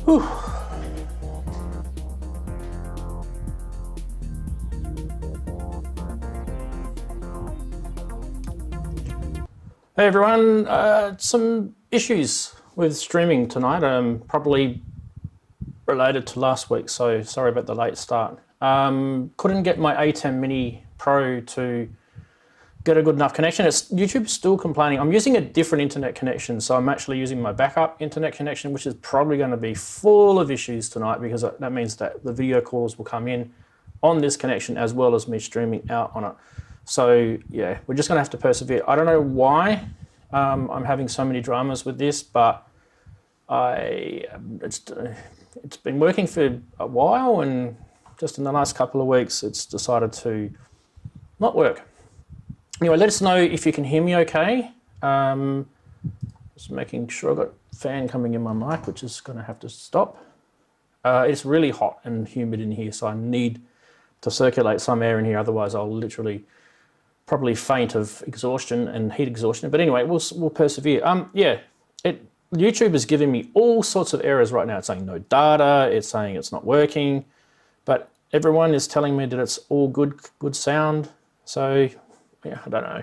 Whew. Hey everyone, some issues with streaming tonight, probably related to last week, so sorry about the late start. Couldn't get my A10 Mini Pro to get a good enough connection. YouTube's still complaining. I'm using a different internet connection, so I'm actually using my backup internet connection, which is probably going to be full of issues tonight because that means that the video calls will come in on this connection as well as me streaming out on it. So yeah, we're just going to have to persevere. I don't know why I'm having so many dramas with this, but it's been working for a while, and just in the last couple of weeks, it's decided to not work. Anyway, let us know if you can hear me okay. Just making sure I've got fan coming in my mic, which is going to have to stop. It's really hot and humid in here, so I need to circulate some air in here, otherwise I'll literally probably faint of exhaustion and heat exhaustion. But anyway, we'll persevere. Yeah, YouTube is giving me all sorts of errors right now. It's saying no data, it's saying it's not working, but everyone is telling me that it's all good sound. So yeah, I don't know.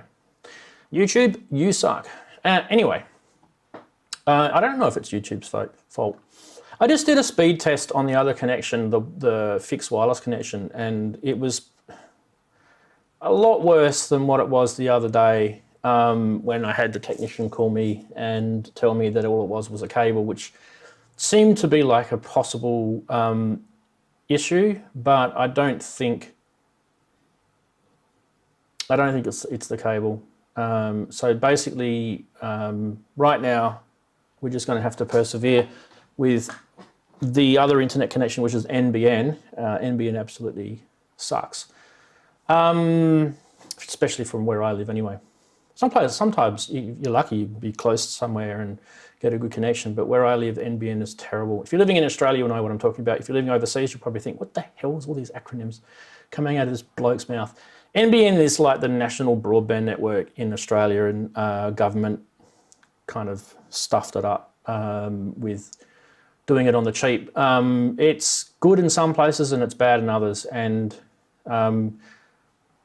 YouTube, you suck. Anyway, I don't know if it's YouTube's fault. I just did a speed test on the other connection, the fixed wireless connection, and it was a lot worse than what it was the other day when I had the technician call me and tell me that all it was a cable, which seemed to be like a possible issue, but I don't think it's the cable. So basically, right now, we're just going to have to persevere with the other internet connection, which is NBN. NBN absolutely sucks, especially from where I live anyway. Sometimes you're lucky you'd be close somewhere and get a good connection, but where I live, NBN is terrible. If you're living in Australia, you'll know what I'm talking about. If you're living overseas, you'll probably think, what the hell is all these acronyms coming out of this bloke's mouth? NBN is like the national broadband network in Australia, and government kind of stuffed it up with doing it on the cheap. It's good in some places and it's bad in others, and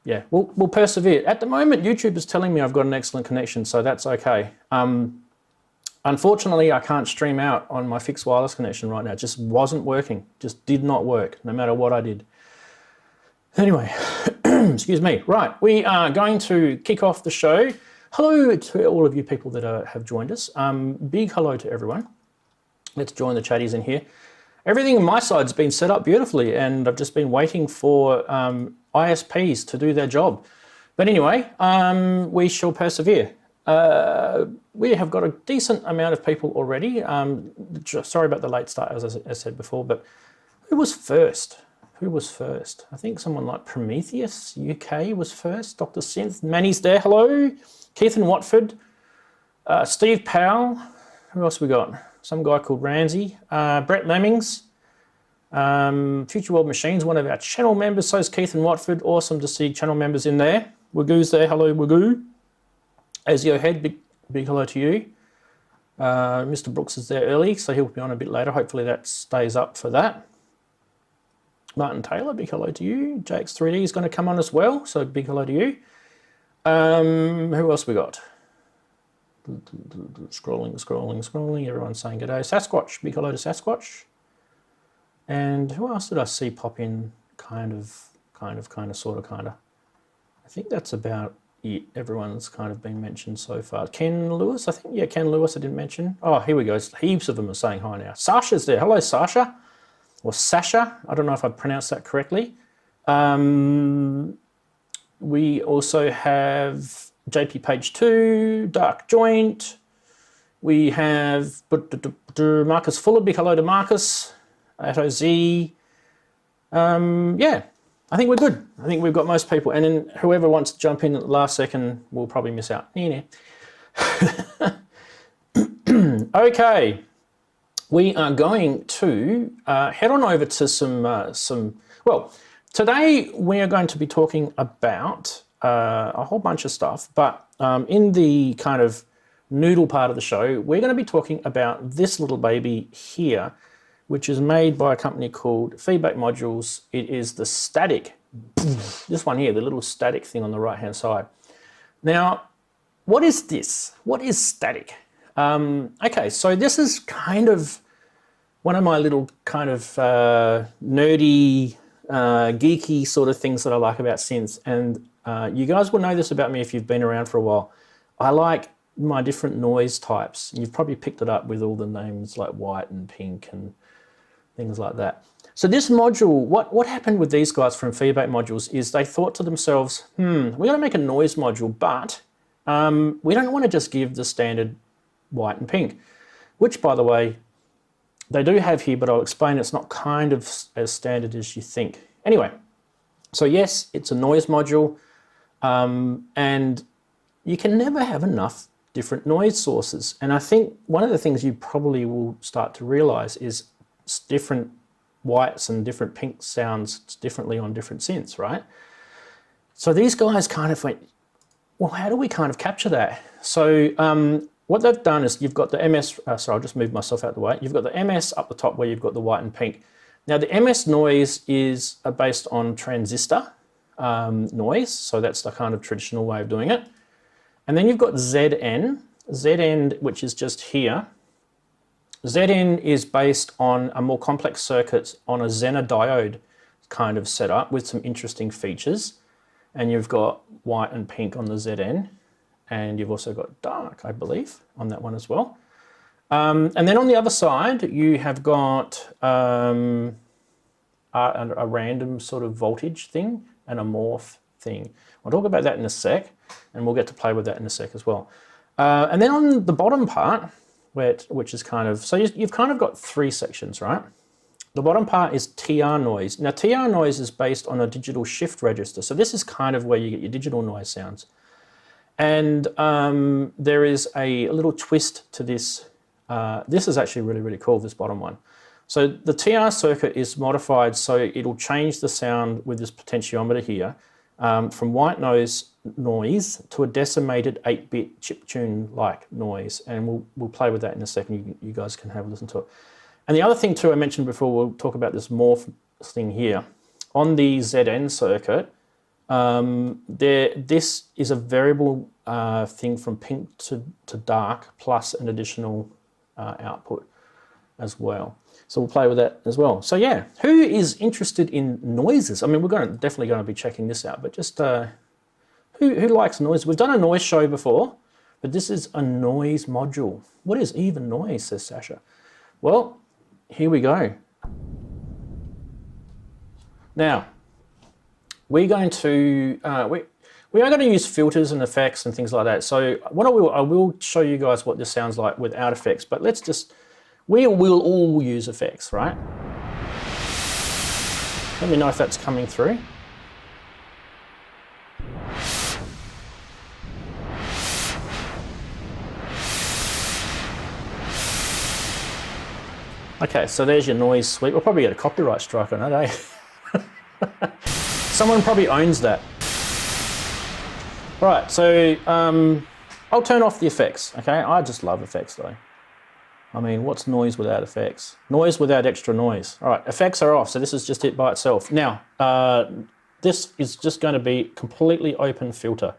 yeah, we'll persevere. At the moment, YouTube is telling me I've got an excellent connection, so that's okay. Unfortunately, I can't stream out on my fixed wireless connection right now. It just wasn't working, just did not work, no matter what I did. Anyway, excuse me. Right, we are going to kick off the show. Hello to all of you people that have joined us. Big hello to everyone. Let's join the chatties in here. Everything on my side's been set up beautifully, and I've just been waiting for ISPs to do their job. But anyway, we shall persevere. We have got a decent amount of people already. Sorry about the late start, as I said before, but who was first? Who was first? I think someone like Prometheus UK was first. Dr. Synth, Manny's there, hello. Keith in Watford, Steve Powell. Who else we got? Some guy called Ranzee. Brett Lemmings, Future World Machines, one of our channel members. So is Keith in Watford. Awesome to see channel members in there. Wagoo's there, hello Wagoo. Azio Head, big hello to you. Mr. Brooks is there early, so he'll be on a bit later. Hopefully that stays up for that. Martin Taylor, big hello to you. JX3D is going to come on as well, so big hello to you. Who else we got? Scrolling. Everyone's saying g'day. Sasquatch, big hello to Sasquatch. And who else did I see pop in? Kind of. I think that's about it. Everyone's kind of been mentioned so far. Ken Lewis, I think. Yeah, Ken Lewis I didn't mention. Oh, here we go. Heaps of them are saying hi now. Sasha's there. Hello, Sasha. Or Sasha. I don't know if I pronounced that correctly. We also have JP Page 2, Dark Joint. We have Marcus Fuller, big hello to Marcus. Atto Z. Yeah, I think we're good. I think we've got most people. And then whoever wants to jump in at the last second will probably miss out. Okay, we are going to head on over to some, well, today we are going to be talking about a whole bunch of stuff, but in the kind of noodle part of the show, we're going to be talking about this little baby here, which is made by a company called Feedback Modules. It is the static, this one here, the little static thing on the right-hand side. Now, what is this? What is static? Okay, so this is kind of one of my little kind of nerdy, geeky sort of things that I like about synths. And you guys will know this about me if you've been around for a while. I like my different noise types. You've probably picked it up with all the names like white and pink and things like that. So this module, what happened with these guys from Feedback Modules is they thought to themselves, we're going to make a noise module, but we don't want to just give the standard white and pink, which, by the way, they do have here, but I'll explain it's not kind of as standard as you think. Anyway, so yes, it's a noise module, and you can never have enough different noise sources. And I think one of the things you probably will start to realize is different whites and different pink sounds differently on different synths, right? So these guys kind of went, well, how do we kind of capture that? So what they've done is you've got the MS, sorry, I'll just move myself out of the way. You've got the MS up the top where you've got the white and pink. Now the MS noise is based on transistor noise. So that's the kind of traditional way of doing it. And then you've got ZN, which is just here. ZN is based on a more complex circuit on a Zener diode kind of setup with some interesting features. And you've got white and pink on the ZN. And you've also got dark, I believe, on that one as well. And then on the other side, you have got a random sort of voltage thing and a morph thing. I'll talk about that in a sec, and we'll get to play with that in a sec as well. And then on the bottom part, which is kind of, so you've kind of got three sections, right? The bottom part is TR noise. Now TR noise is based on a digital shift register. So this is kind of where you get your digital noise sounds. And there is a little twist to this. This is actually really, really cool, this bottom one. So the TR circuit is modified so it'll change the sound with this potentiometer here from white noise to a decimated 8-bit chiptune-like noise. And we'll play with that in a second. You guys can have a listen to it. And the other thing too I mentioned before, we'll talk about this morph thing here. On the ZN circuit, this is a variable thing from pink to dark plus an additional output as well. So we'll play with that as well. So yeah, who is interested in noises? I mean, we're definitely going to be checking this out, but just who likes noise? We've done a noise show before, but this is a noise module. What is even noise, says Sasha. Well, here we go. Now, we're going to, we are going to use filters and effects and things like that. So what I will show you guys what this sounds like without effects, but we will all use effects, right? Let me know if that's coming through. Okay, so there's your noise sweep. We'll probably get a copyright strike on it, eh? Someone probably owns that. Right, so I'll turn off the effects, okay? I just love effects though. I mean, what's noise without effects? Noise without extra noise. All right, effects are off, so this is just it by itself. Now, this is just going to be completely open filter.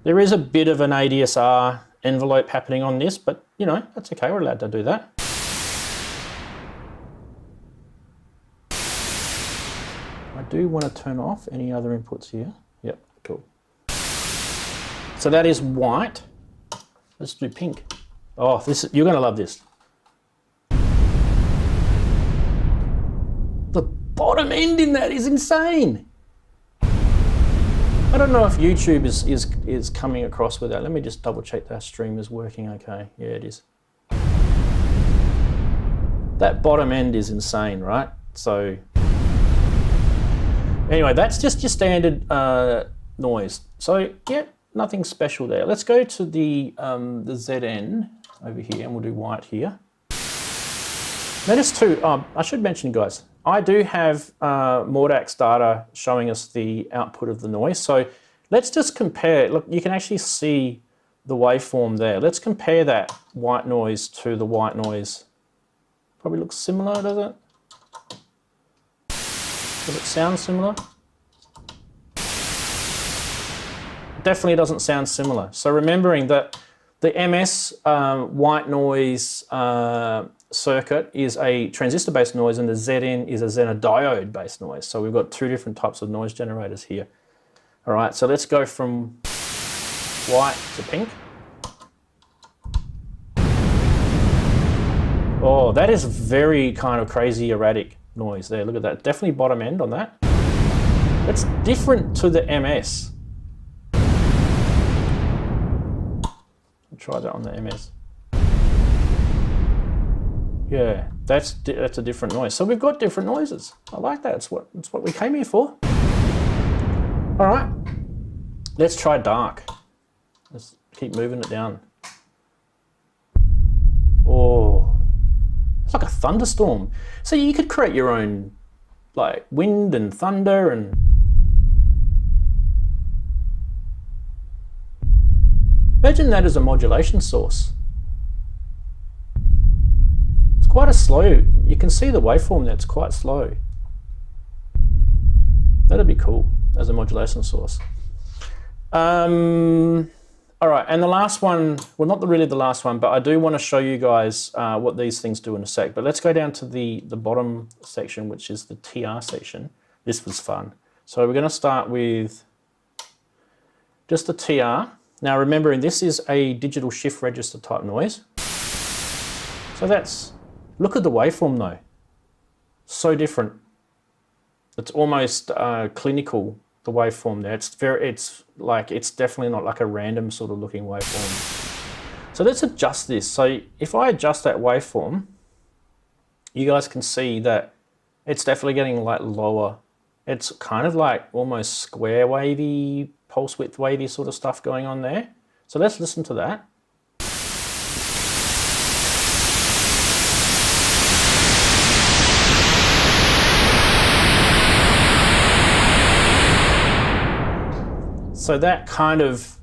There is a bit of an ADSR envelope happening on this, but you know, that's okay, we're allowed to do that. I do want to turn off any other inputs here. Yep, cool. So that is white. Let's do pink. Oh, you're going to love this. The bottom end in that is insane. I don't know if YouTube is coming across with that. Let me just double check that stream is working okay. Yeah, it is. That bottom end is insane, right? So anyway, that's just your standard noise. So yeah, nothing special there. Let's go to the ZN over here, and we'll do white here. Notice too, I should mention, guys, I do have Mordax data showing us the output of the noise. So let's just compare. Look, you can actually see the waveform there. Let's compare that white noise to the white noise. Probably looks similar, does it? Does it sound similar? Definitely doesn't sound similar. So remembering that the MS white noise circuit is a transistor-based noise and the ZN is a Zener diode-based noise. So we've got two different types of noise generators here. All right, so let's go from white to pink. Oh, that is very kind of crazy erratic noise there. Look at that, definitely bottom end on that. That's different to the MS. I'll try that on the MS. Yeah, that's a different noise. So we've got different noises. I like that. That's what we came here for. All right, let's try dark. Let's keep moving it down. Oh, it's like a thunderstorm. So you could create your own like wind and thunder and imagine that as a modulation source. It's quite a slow, you can see the waveform there, it's quite slow. That'd be cool as a modulation source. All right, and the last one, well, not really the last one, but I do want to show you guys what these things do in a sec. But let's go down to the bottom section, which is the TR section. This was fun. So we're going to start with just the TR. Now remembering this is a digital shift register type noise. So that's, look at the waveform though. So different. It's almost clinical, the waveform there. It's definitely not like a random sort of looking waveform. So let's adjust this. So if I adjust that waveform, you guys can see that it's definitely getting like lower. It's kind of like almost square wavy, pulse width wavy sort of stuff going on there. So let's listen to that. So that kind of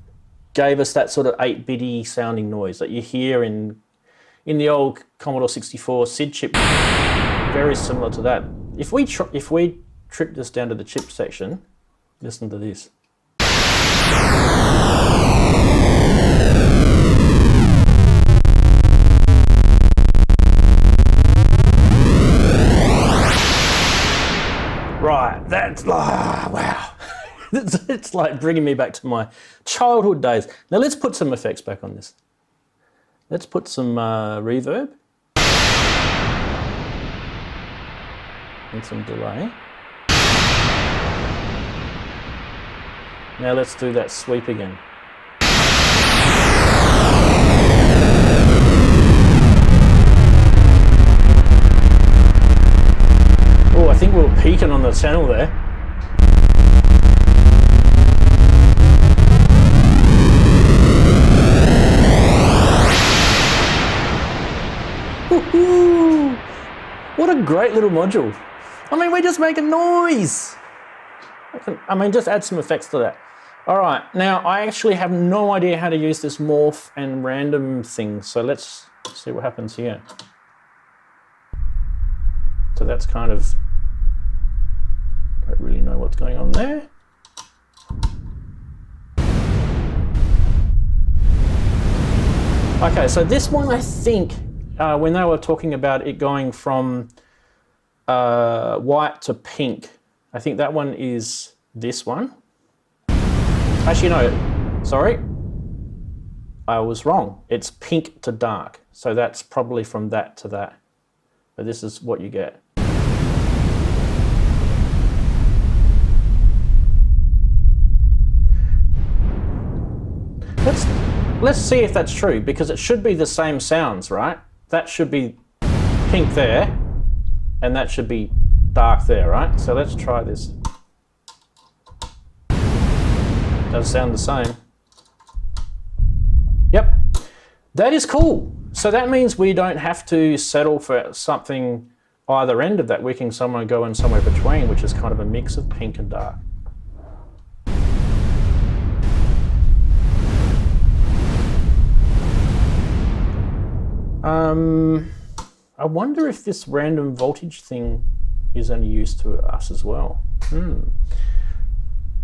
gave us that sort of 8-bitty sounding noise that you hear in the old Commodore 64 SID chip. Very similar to that. If we trip this down to the chip section, listen to this. Right, that's, wow. It's like bringing me back to my childhood days. Now let's put some effects back on this. Let's put some reverb and some delay. Now let's do that sweep again. Oh, I think we were peaking on the channel there. What a great little module. I mean, we're just making noise. I mean, just add some effects to that. All right, now I actually have no idea how to use this morph and random thing, so let's see what happens here. So that's kind of, don't really know what's going on there. Okay, so this one I think, when they were talking about it going from white to pink, I think that one is this one. Actually, no, sorry. I was wrong. It's pink to dark. So that's probably from that to that. But this is what you get. Let's see if that's true, because it should be the same sounds, right? That should be pink there, and that should be dark there, right? So let's try this. Does sound the same. Yep, that is cool. So that means we don't have to settle for something either end of that. We can go in somewhere between, which is kind of a mix of pink and dark. I wonder if this random voltage thing is any use to us as well.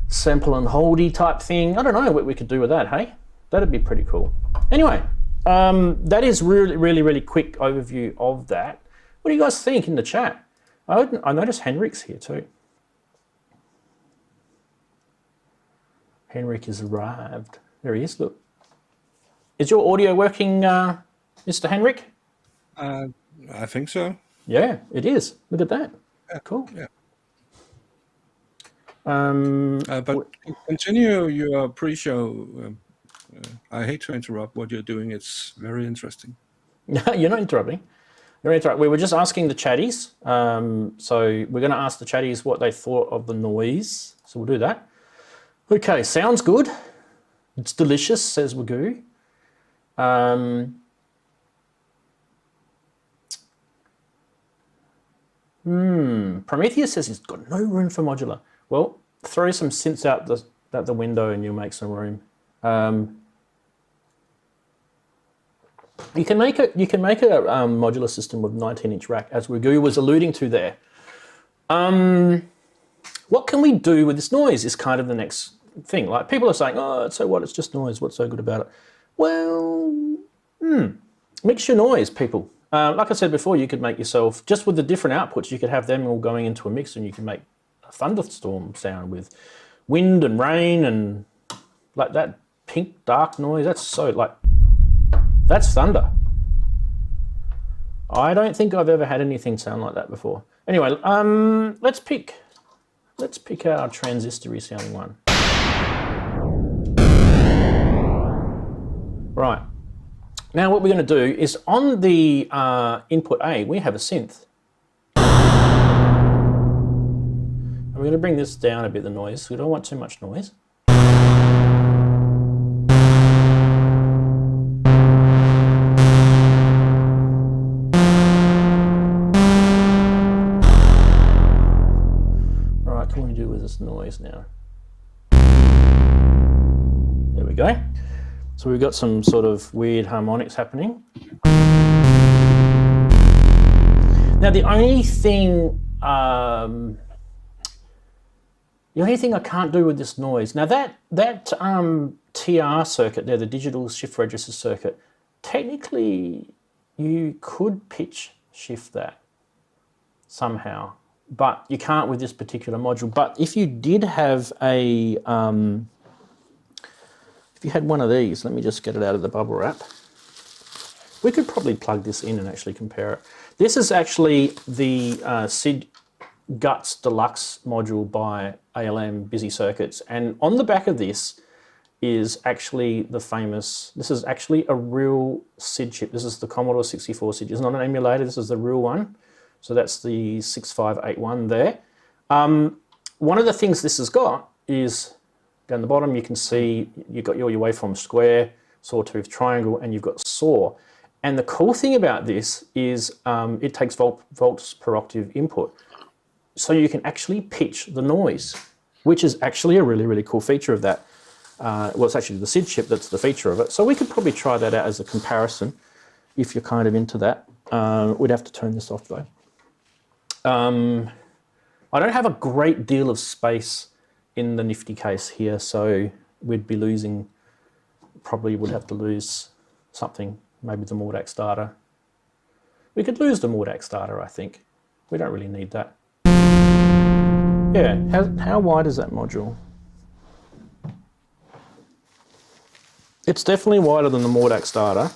Sample and holdy type thing. I don't know what we could do with that, hey? That'd be pretty cool. Anyway, that is really quick overview of that. What do you guys think in the chat? I noticed Henrik's here too. Henrik has arrived. There he is, look. Is your audio working, Mr. Henrik? I think so. Yeah, it is. Look at that. Yeah. Cool. Yeah. But continue your pre-show. I hate to interrupt what you're doing. It's very interesting. You're not interrupting. You're interrupting. We were just asking the chatties. So we're going to ask the chatties what they thought of the noise. So we'll do that. Okay, sounds good. It's delicious, says Wagoo. Prometheus says he's got no room for modular. Well, throw some synths out the window and you'll make some room. You can make a modular system with 19-inch rack, as Wagoo was alluding to there. What can we do with this noise is kind of the next thing. Like, people are saying, oh, so what, it's just noise, what's so good about it? Well, mix your noise, people. Like I said before, you could make yourself, just with the different outputs, you could have them all going into a mix and you can make a thunderstorm sound with wind and rain and like that pink dark noise. That's so like, that's thunder. I don't think I've ever had anything sound like that before. Anyway, let's pick our transistory sounding one. Right. Now what we're going to do is on the input A, we have a synth. And we're going to bring this down a bit, the noise. We don't want too much noise. All right, what can we do with this noise now? There we go. So we've got some sort of weird harmonics happening. Now the only thing I can't do with this noise, now that TR circuit there, the digital shift register circuit, technically you could pitch shift that somehow, but you can't with this particular module. But if you did have a if you had one of these, let me just get it out of the bubble wrap. We could probably plug this in and actually compare it. This is actually the SID Guts Deluxe module by ALM Busy Circuits. And on the back of this is actually the famous, this is actually a real SID chip. This is the Commodore 64 SID. It's not an emulator, this is the real one. So that's the 6581 there. One of the things this has got is, down the bottom, you can see you've got your waveform square, sawtooth, triangle, and you've got saw. And the cool thing about this is it takes volts per octave input. So you can actually pitch the noise, which is actually a really cool feature of that. Well, it's actually the SID chip that's the feature of it. So we could probably try that out as a comparison if you're kind of into that. We'd have to turn this off though. I don't have a great deal of space in the nifty case here, so we'd be losing, probably would have to lose something, maybe the Mordax data. We could lose the Mordax data, I think. We don't really need that. Yeah, how wide is that module? It's definitely wider than the Mordax data,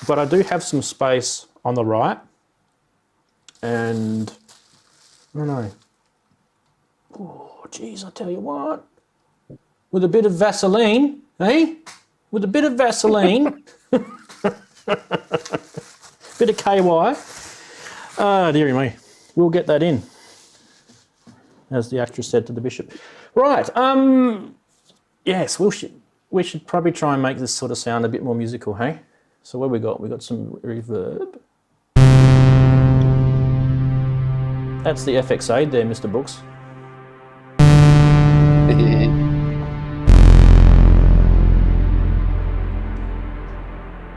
but I do have some space on the right, and I don't know. Oh, geez, I tell you what. With a bit of Vaseline, eh? With a bit of Vaseline, bit of KY. Ah, dearie me. We'll get that in, as the actress said to the bishop. Right. Yes, we should probably try and make this sort of sound a bit more musical, hey? So what have we got? We got some reverb. That's the FX8 there, Mr. Brooks.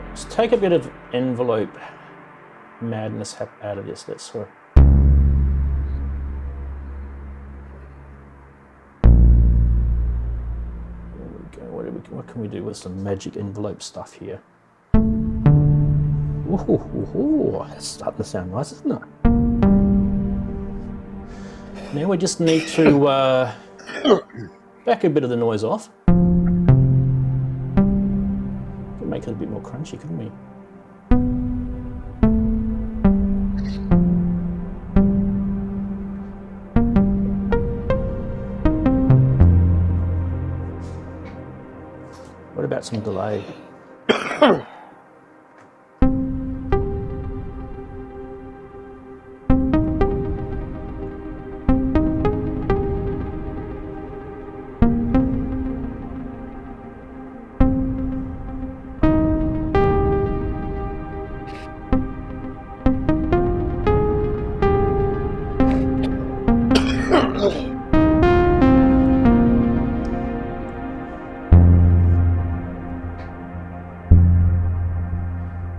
Let's take a bit of envelope madness out of this. Let's sort of... There we go. What can we do with some magic envelope stuff here? Ooh, that's starting to sound nice, isn't it? Now we just need to back a bit of the noise off. Could make it a bit more crunchy, couldn't we? What about some delay?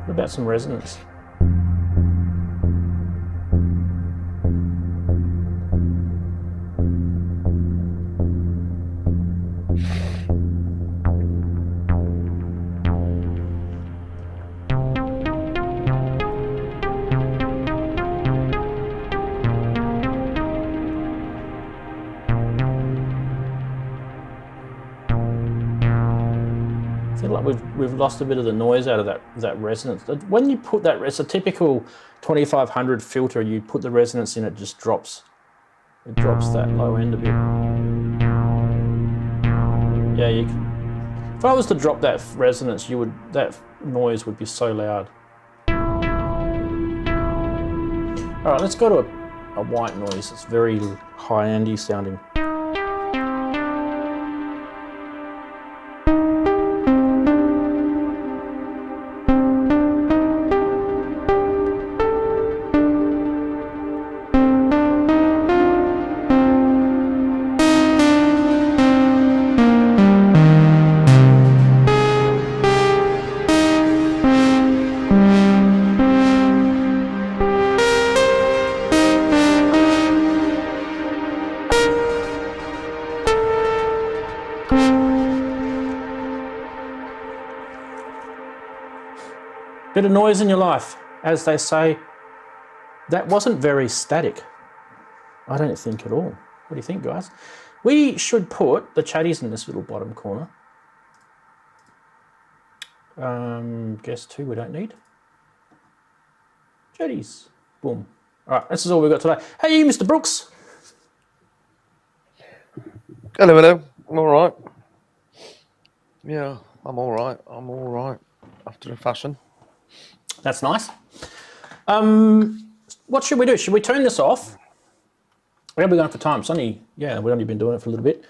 What about some resonance? I feel like we've lost a bit of the noise out of that resonance. When you put that, it's a typical 2500 filter. You put the resonance in, it just drops. It drops that low end a bit. Yeah, you can. If I was to drop that resonance, that noise would be so loud. All right, let's go to a white noise. It's very high-endy sounding. Bit of noise in your life, as they say. That wasn't very static. I don't think at all. What do you think, guys? We should put the chatties in this little bottom corner. Guess 2 we don't need. Chatties. Boom. All right, this is all we've got today. Hey, Mr. Brooks. Hello, hello. I'm all right. Yeah, I'm all right. I'm all right after a fashion. That's nice. What should we do? Should we turn this off? Where are we going for time? It's only, yeah, we've only been doing it for a little bit.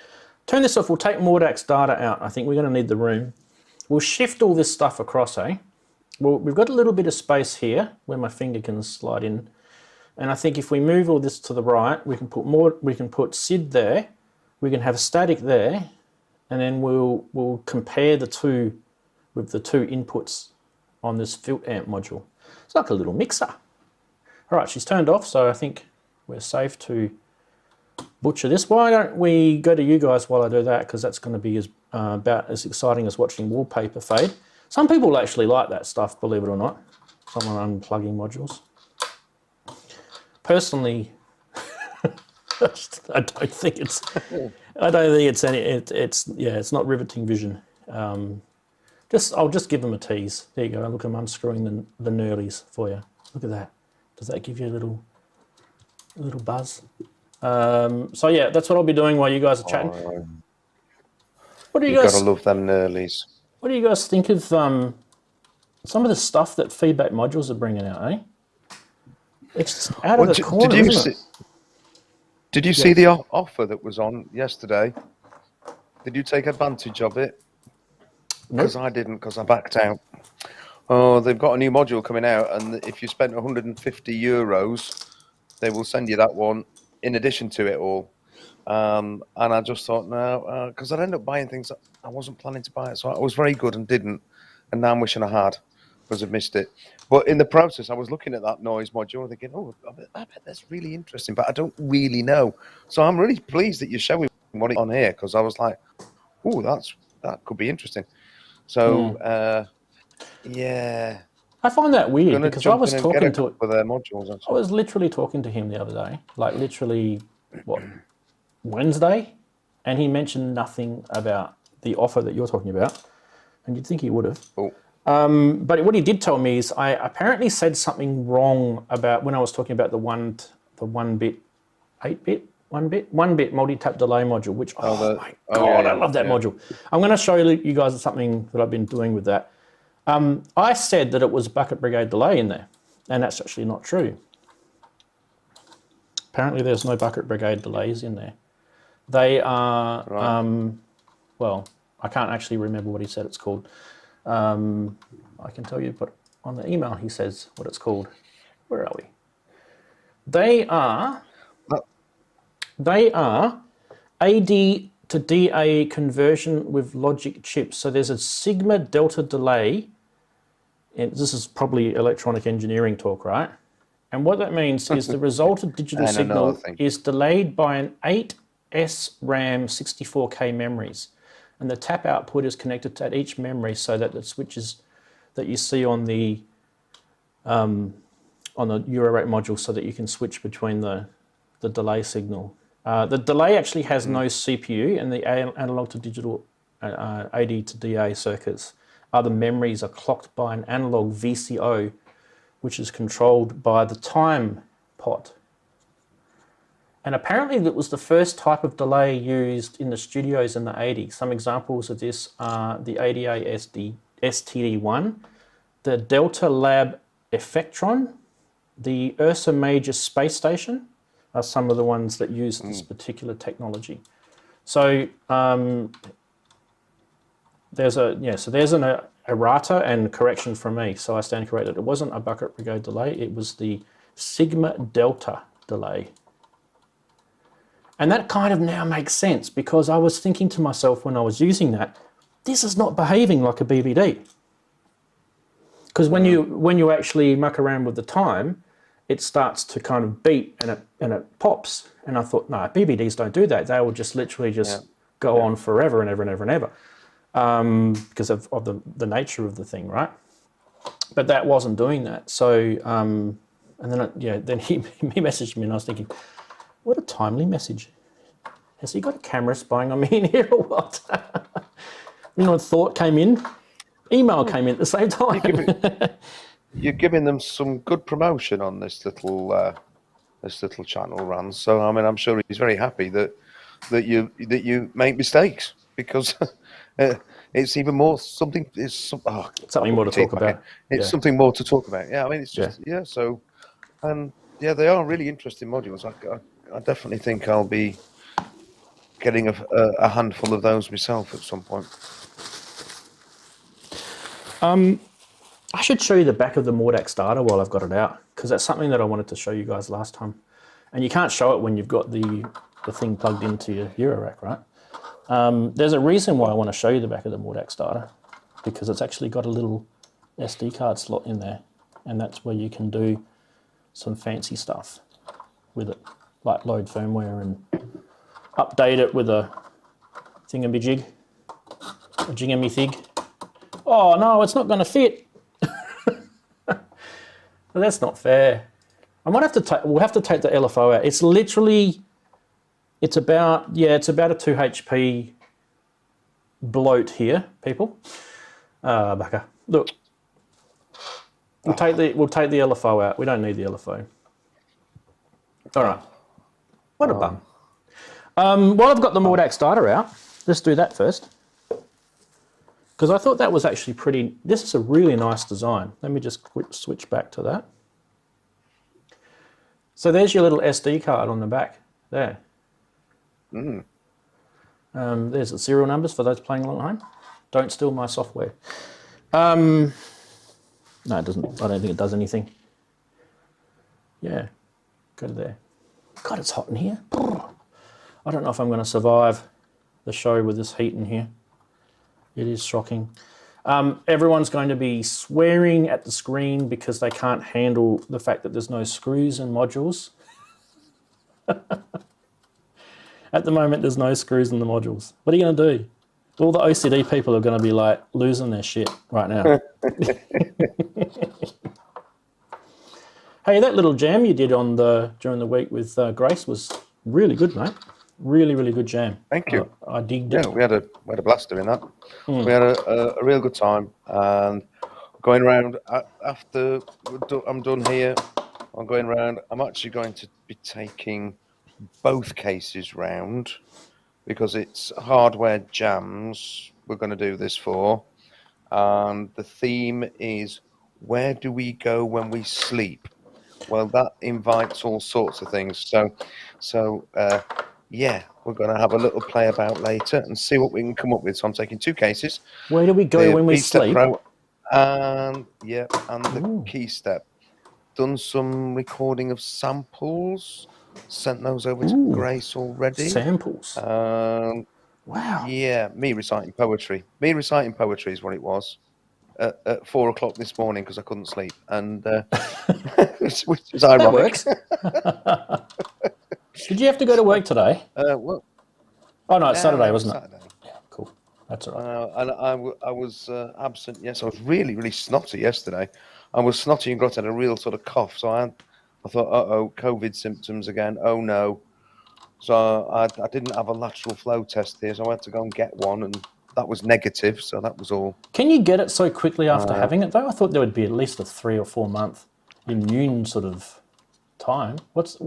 Turn this off. We'll take Mordak's data out. I think we're going to need the room. We'll shift all this stuff across, eh? Well, we've got a little bit of space here where my finger can slide in. And I think if we move all this to the right, we can put more, we can put SID there. We can have a static there. And then we'll compare the two with the two inputs on this filter amp module. It's like a little mixer. All right, she's turned off, so I think we're safe to butcher this. Why don't we go to you guys while I do that, because that's going to be about as exciting as watching wallpaper fade. Some people actually like that stuff, believe it or not. Someone unplugging modules. Personally, I don't think it's it's not riveting vision. I'll just give them a tease. There you go. Look, I'm unscrewing the knurlies for you. Look at that. Does that give you a little buzz? So yeah, that's what I'll be doing while you guys are chatting. What do you guys? Gotta love them knurlies. What do you guys think of some of the stuff that feedback modules are bringing out? Eh? It's just out of the corner. Did you see the offer that was on yesterday? Did you take advantage of it? Because I didn't, because I backed out. Oh, they've got a new module coming out, and if you spent €150, they will send you that one in addition to it all. And I just thought, no, because I'd end up buying things that I wasn't planning to buy it. So I was very good and didn't, and now I'm wishing I had. because I've missed it. But in the process, I was looking at that noise module and thinking, oh, I bet that's really interesting, but I don't really know. So I'm really pleased that you're showing what it's on here, because I was like, oh, that could be interesting. So, yeah. I find that weird Gonna because I jump was in and get talking a to couple of their modules, I actually. was literally talking to him the other day, like literally, what, Wednesday? And he mentioned nothing about the offer that you're talking about. And you'd think he would have. Oh. But what he did tell me is I apparently said something wrong about when I was talking about the one bit, 8-bit, 1-bit multi-tap delay module, which, my God, I love that module. I'm going to show you guys something that I've been doing with that. I said that it was bucket brigade delay in there, and that's actually not true. Apparently there's no bucket brigade delays in there. They are, well, I can't actually remember what he said it's called. I can tell you, but on the email he says what it's called. Where are we? They are AD to DA conversion with logic chips. So there's a sigma delta delay, and this is probably electronic engineering talk, right? And what that means is the resultant digital signal is delayed by an 8 SRAM 64K memories. And the tap output is connected to each memory so that the switches that you see on the Eurorate module, so that you can switch between the delay signal. The delay actually has no CPU, and the analog to digital AD to DA circuits the memories are clocked by an analog VCO, which is controlled by the time pot. And apparently that was the first type of delay used in the studios in the 80s. Some examples of this are the ADA STD1, the Delta Lab Effectron, the Ursa Major Space Station are some of the ones that use this particular technology. So there's an errata and correction from me. So I stand corrected. It wasn't a bucket brigade delay. It was the Sigma Delta delay. And that kind of now makes sense, because I was thinking to myself when I was using that, this is not behaving like a BBD. Because when you actually muck around with the time, it starts to kind of beat and it pops. And I thought, no, BBDs don't do that. They will just literally go on forever and ever and ever and ever, because of the nature of the thing, right? But that wasn't doing that. So and then he messaged me, and I was thinking, what a timely message. Has he got a camera spying on me in here or what? You know, thought came in, email came in at the same time. You're giving them some good promotion on this little channel, Ranzee. So I mean, I'm sure he's very happy that you make mistakes, because it's even more something. Something more to talk about. It's something more to talk about. Yeah, I mean, it's just So, and they are really interesting modules. I definitely think I'll be getting a handful of those myself at some point. I should show you the back of the Mordax data while I've got it out, because that's something that I wanted to show you guys last time. And you can't show it when you've got the thing plugged into your Eurorack, right? There's a reason why I want to show you the back of the Mordax data, because it's actually got a little SD card slot in there, and that's where you can do some fancy stuff with it, like load firmware and update it with a thingamajig, a jingamithig. Oh no, it's not going to fit. Well, that's not fair. I might have to we'll have to take the LFO out. It's literally, it's about a 2 HP bloat here, people. Baka. Look, we'll take the LFO out. We don't need the LFO. All right. What a bum. While I've got the Mordax data out, let's do that first. Because I thought that was actually pretty, this is a really nice design. Let me just switch back to that. So there's your little SD card on the back there. There's the serial numbers for those playing along at home. Don't steal my software. No, it doesn't. I don't think it does anything. Yeah, go to there. God, it's hot in here. I don't know if I'm going to survive the show with this heat in here. It is shocking. Everyone's going to be swearing at the screen because they can't handle the fact that there's no screws and modules. At the moment, there's no screws in the modules. What are you going to do? All the OCD people are going to be like losing their shit right now. Hey, that little jam you did on during the week with Grace was really good, mate. Really, really good jam. Thank you. I digged it. Yeah, we had a blast doing that. We had a real good time, and going around after I'm done here. I'm going around. I'm actually going to be taking both cases round because it's hardware jams we're going to do this for, and the theme is where do we go when we sleep? Well, that invites all sorts of things. So yeah, we're going to have a little play about later and see what we can come up with. So I'm taking two cases. Where do we go when we Beat-Step sleep? Pro and the Key Step. Done some recording of samples. Sent those over to Grace already. Samples. Wow. Yeah, me reciting poetry. Me reciting poetry is what it was. At 4 o'clock this morning because I couldn't sleep, and which is ironic. That works. Did you have to go to work today? Well, oh no, it's Saturday, wasn't it? Saturday. Yeah, cool. That's all right. And I was absent. Yes, I was really, really snotty yesterday. I was snotty and had a real sort of cough. So I thought, uh-oh, COVID symptoms again. Oh no. So I didn't have a lateral flow test here, so I had to go and get one, and that was negative. So that was all. Can you get it so quickly after having it though? I thought there would be at least a 3 or 4 month immune sort of time. What's the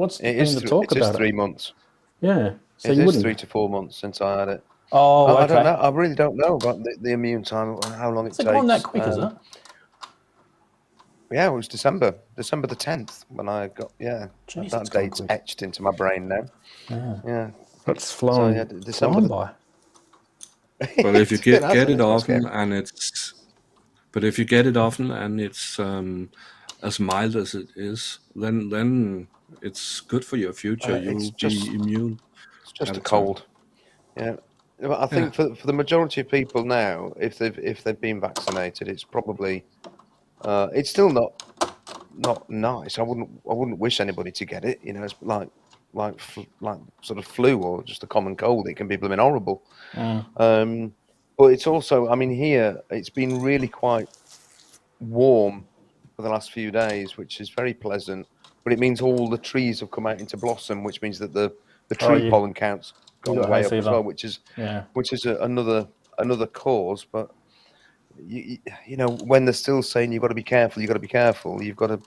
talk about? It is 3 months. Yeah. So it you is wouldn't 3 to 4 months since I had it. Oh, okay. I don't know. I really don't know about the immune time and how long it takes. It's gone that quick, is it? Yeah, it was December the 10th when I got, Jeez, that date's etched into my brain now. Yeah. That's flown, December by. But if you get it often scary. and it's as mild as it is, then it's good for your future. You'll be immune. It's just a cold. Yeah. But I think for the majority of people now, if they've been vaccinated, it's probably it's still not nice. I wouldn't wish anybody to get it. You know, it's like sort of flu or just a common cold. It can be blooming horrible. But it's also, I mean, here it's been really quite warm for the last few days, which is very pleasant. But it means all the trees have come out into blossom, which means that the tree pollen counts gone way up as well, which is another cause. But you know, when they're still saying you've got to be careful, you've got to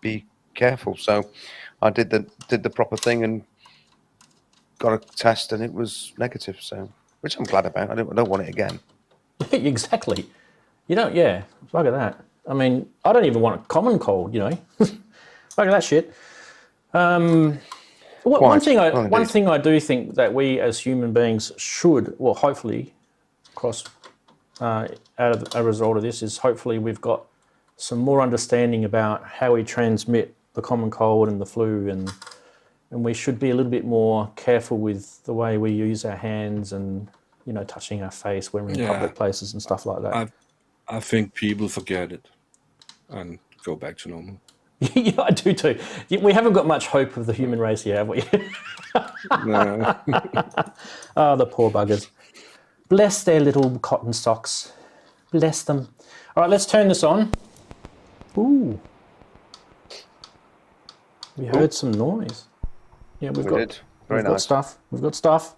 be careful. So I did the proper thing and got a test, and it was negative. So, which I'm glad about. I don't want it again. Exactly. You don't. Yeah. Look at that. I mean, I don't even want a common cold. You know. Look at that shit. One thing I do think that we as human beings should, well, hopefully, out of a result of this is hopefully we've got some more understanding about how we transmit the common cold and the flu, and we should be a little bit more careful with the way we use our hands and, you know, touching our face when we're in public places and stuff like that. I think people forget it and go back to normal. Yeah, I do too. We haven't got much hope of the human race here, have we? No. Oh, the poor buggers. Bless their little cotton socks. Bless them. All right, let's turn this on. Ooh. We heard some noise. Yeah, we've got stuff. We've got stuff.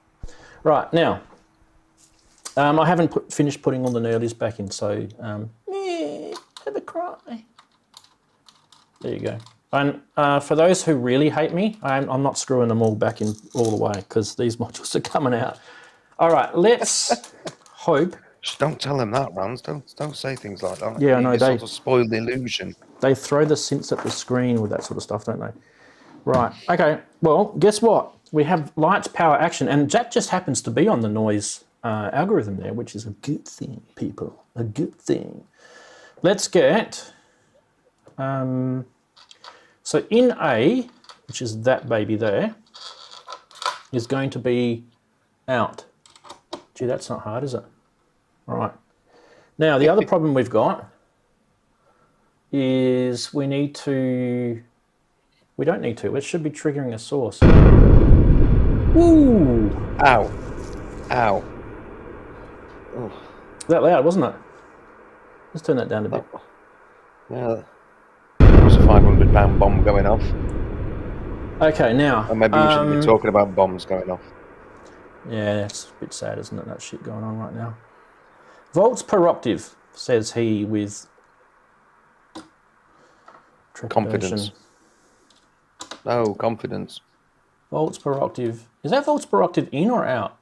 Right, now, I haven't finished putting all the nerdies back in, so have a cry. There you go. And for those who really hate me, I'm not screwing them all back in all the way because these modules are coming out. All right, let's hope. Don't tell them that, Rans. Don't say things like that. Yeah, I know. They sort of spoil the illusion. They throw the synths at the screen with that sort of stuff, don't they? Right. Okay. Well, guess what? We have lights, power, action, and that just happens to be on the noise algorithm there, which is a good thing, people. A good thing. Let's get. So in A, which is that baby there, is going to be out. Gee, that's not hard, is it? All right. Now, the other problem we've got is we need to... We don't need to. It should be triggering a source. Woo! Ow. Ow. Oh. That loud, wasn't it? Let's turn that down a bit. Yeah. There was a £500 bomb going off. Okay, now... Or maybe we shouldn't be talking about bombs going off. Yeah, it's a bit sad, isn't it? That shit going on right now. Volts per octave, says he with... Confidence. No, confidence. Volts per octave. Is that volts per octave in or out?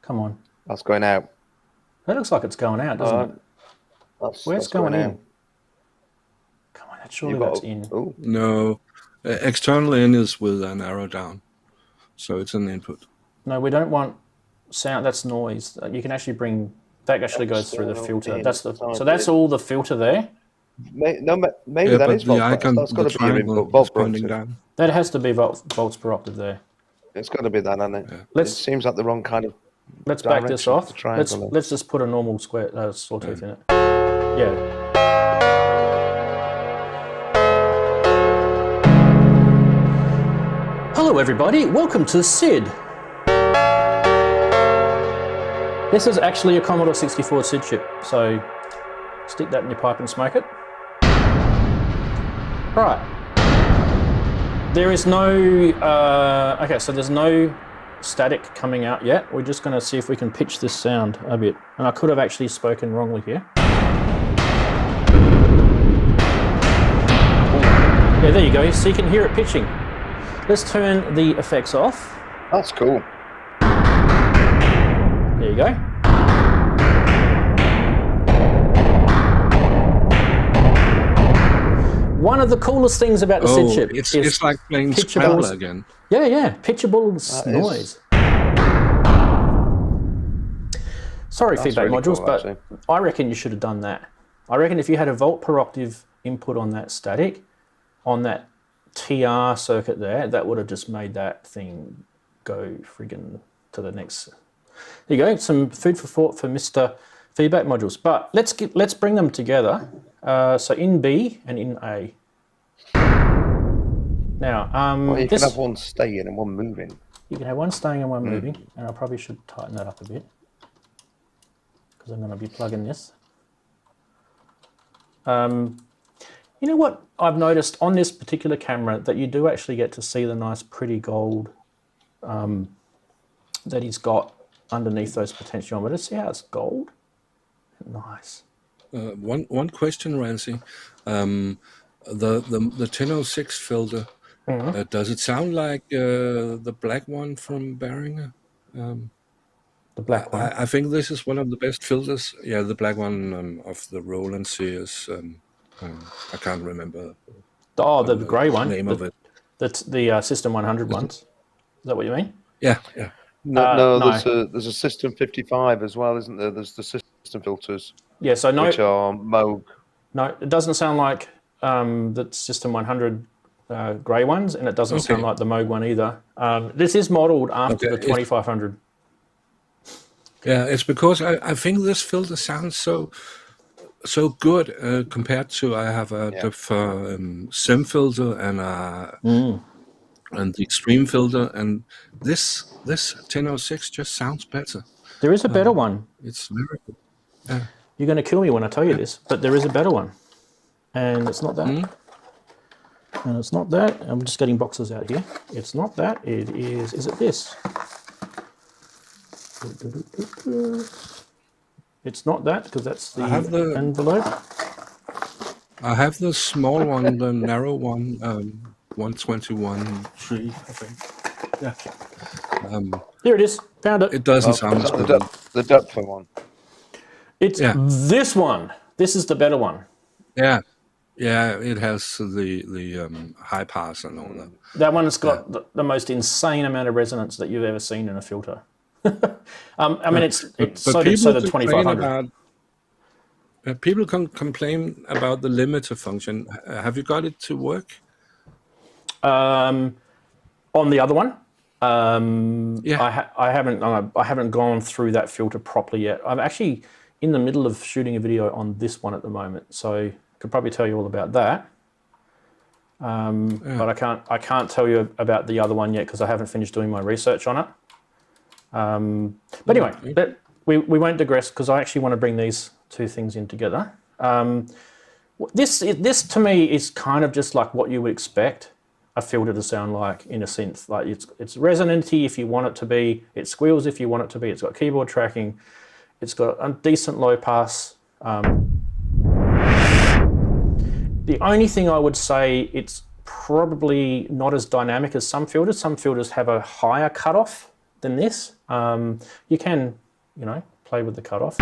Come on. That's going out. That looks like it's going out, doesn't it? Where's That's going in? out. Come on, surely that's in. Ooh. No, external in is with an arrow down, so it's an input. No, we don't want sound. That's noise. You can actually bring. That actually goes through the filter. That's the. So that's all the filter there. Maybe Yeah, that but is the volt. icon, That's got the to be your triangle input. is Volt pointing per octave. down. That has to be volts per octave there. It's got to be that, hasn't it? Yeah. It seems like the wrong kind of. Let's back this direction, off. the triangle. Let's just put a normal square sawtooth in it. Yeah. Hello, everybody. Welcome to SID. This is actually a Commodore 64 SID chip, so stick that in your pipe and smoke it. Right. There is no, okay, so there's no static coming out yet. We're just gonna see if we can pitch this sound a bit. And I could have actually spoken wrongly here. Yeah, there you go, so you can hear it pitching. Let's turn the effects off. That's cool. There you go. One of the coolest things about the SID chip is it's like playing Scrambler again. Yeah, pitchable noise. Sorry, That's feedback really modules, cool, but actually. I reckon you should have done that. I reckon if you had a volt per octave input on that static, on that TR circuit there, that would have just made that thing go friggin' to the next. There you go, some food for thought for Mr. Feedback modules. But let's bring them together. So in B and in A. Now, Well, you can have one staying and one moving. You can have one staying and one moving, and I probably should tighten that up a bit because I'm going to be plugging this. You know what I've noticed on this particular camera, that you do actually get to see the nice pretty gold that he's got underneath those potentiometers. See how it's gold? Nice. One question, Ranzee. The 1006 filter, does it sound like the black one from Behringer? The black one? I think this is one of the best filters. Yeah, the black one of the Roland series. I can't remember. The grey one. Name of it. That's the System 100 ones. Is that what you mean? Yeah. No, no. there's a System 55 as well, isn't there? There's the system filters. Yeah, so no. Which are Moog. No, it doesn't sound like the System 100 grey ones, and it doesn't sound like the Moog one either. This is modelled after the 2500. Yeah, it's because I think this filter sounds so good compared to I have a sim filter and the extreme filter, and this 1006 just sounds better. There is a better one. It's very good. Yeah. You're going to kill me when I tell you this, but there is a better one, and it's not that. And it's not that. I'm just getting boxes out here. It's not that. It is. Is it this? It's not that, because that's the envelope. I have the small one, the narrow one, 121.3, I think. Yeah. Here it is. Found it. It doesn't sound as good. The depth one. It's this one. This is the better one. Yeah. Yeah, it has the high pass and all that. That one has got the most insane amount of resonance that you've ever seen in a filter. I mean, it's so the 2500. People can complain about the limiter function. Have you got it to work? On the other one, yeah, I haven't gone through that filter properly yet. I've actually in the middle of shooting a video on this one at the moment, so I could probably tell you all about that. But I can't tell you about the other one yet because I haven't finished doing my research on it. But anyway, we won't digress because I actually want to bring these two things in together. This to me is kind of just like what you would expect a filter to sound like in a synth. Like it's resonanty if you want it to be, it squeals if you want it to be, it's got keyboard tracking, it's got a decent low pass. The only thing I would say, it's probably not as dynamic as some filters. Some filters have a higher cutoff than this. You can, play with the cutoff.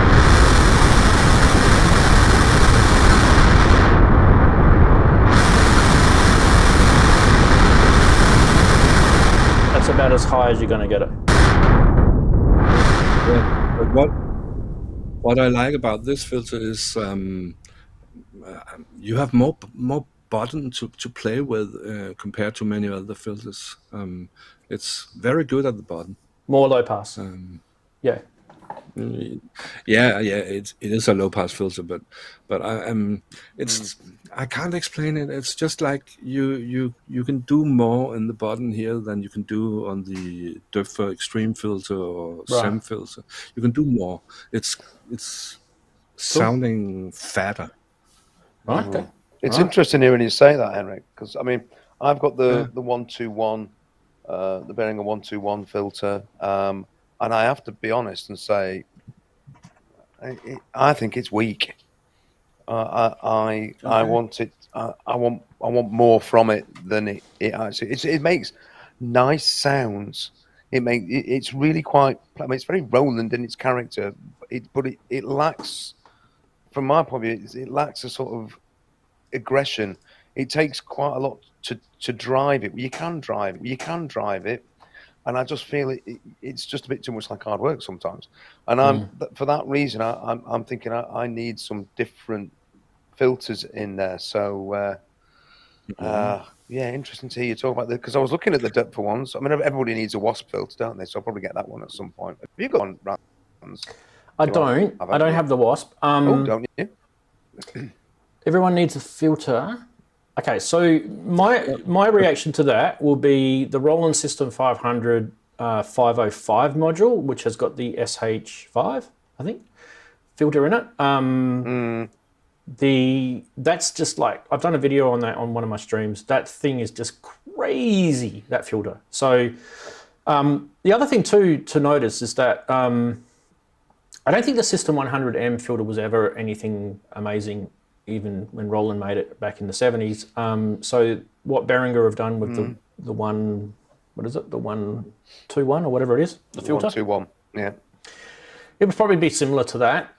That's about as high as you're going to get it. Yeah, but what I like about this filter is you have more button to play with compared to many other filters. It's very good at the bottom. More low pass. Yeah. Yeah, it is a low pass filter, but I can't explain it. It's just like you can do more in the button here than you can do on the Döpfer Extreme filter or Sem filter. You can do more. It's sounding fatter. Right. Okay. It's interesting hearing you say that, Henrik, because I mean I've got the 121, the Behringer 121 filter. And I have to be honest and say, I think it's weak. I want it. I want more from it than it actually. It makes nice sounds. It's really quite. I mean, it's very Roland in its character. But it lacks, from my point of view, it lacks a sort of aggression. It takes quite a lot to drive it. You can drive it. And I just feel it's just a bit too much like hard work sometimes. And for that reason, I'm thinking I need some different filters in there. So, interesting to hear you talk about that, because I was looking at the Döpfer ones. I mean, everybody needs a Wasp filter, don't they? So I'll probably get that one at some point. Have you got one, Rant? I don't have the Wasp. Don't you? Everyone needs a filter. Okay, so my reaction to that will be the Roland System 500 505 module, which has got the SH5, I think, filter in it. That's just like, I've done a video on that on one of my streams. That thing is just crazy, that filter. So the other thing too to notice is that I don't think the System 100M filter was ever anything amazing, even when Roland made it back in the 70s. So what Behringer have done with the one, what is it? The 121 or whatever it is, the filter? 121, yeah. It would probably be similar to that.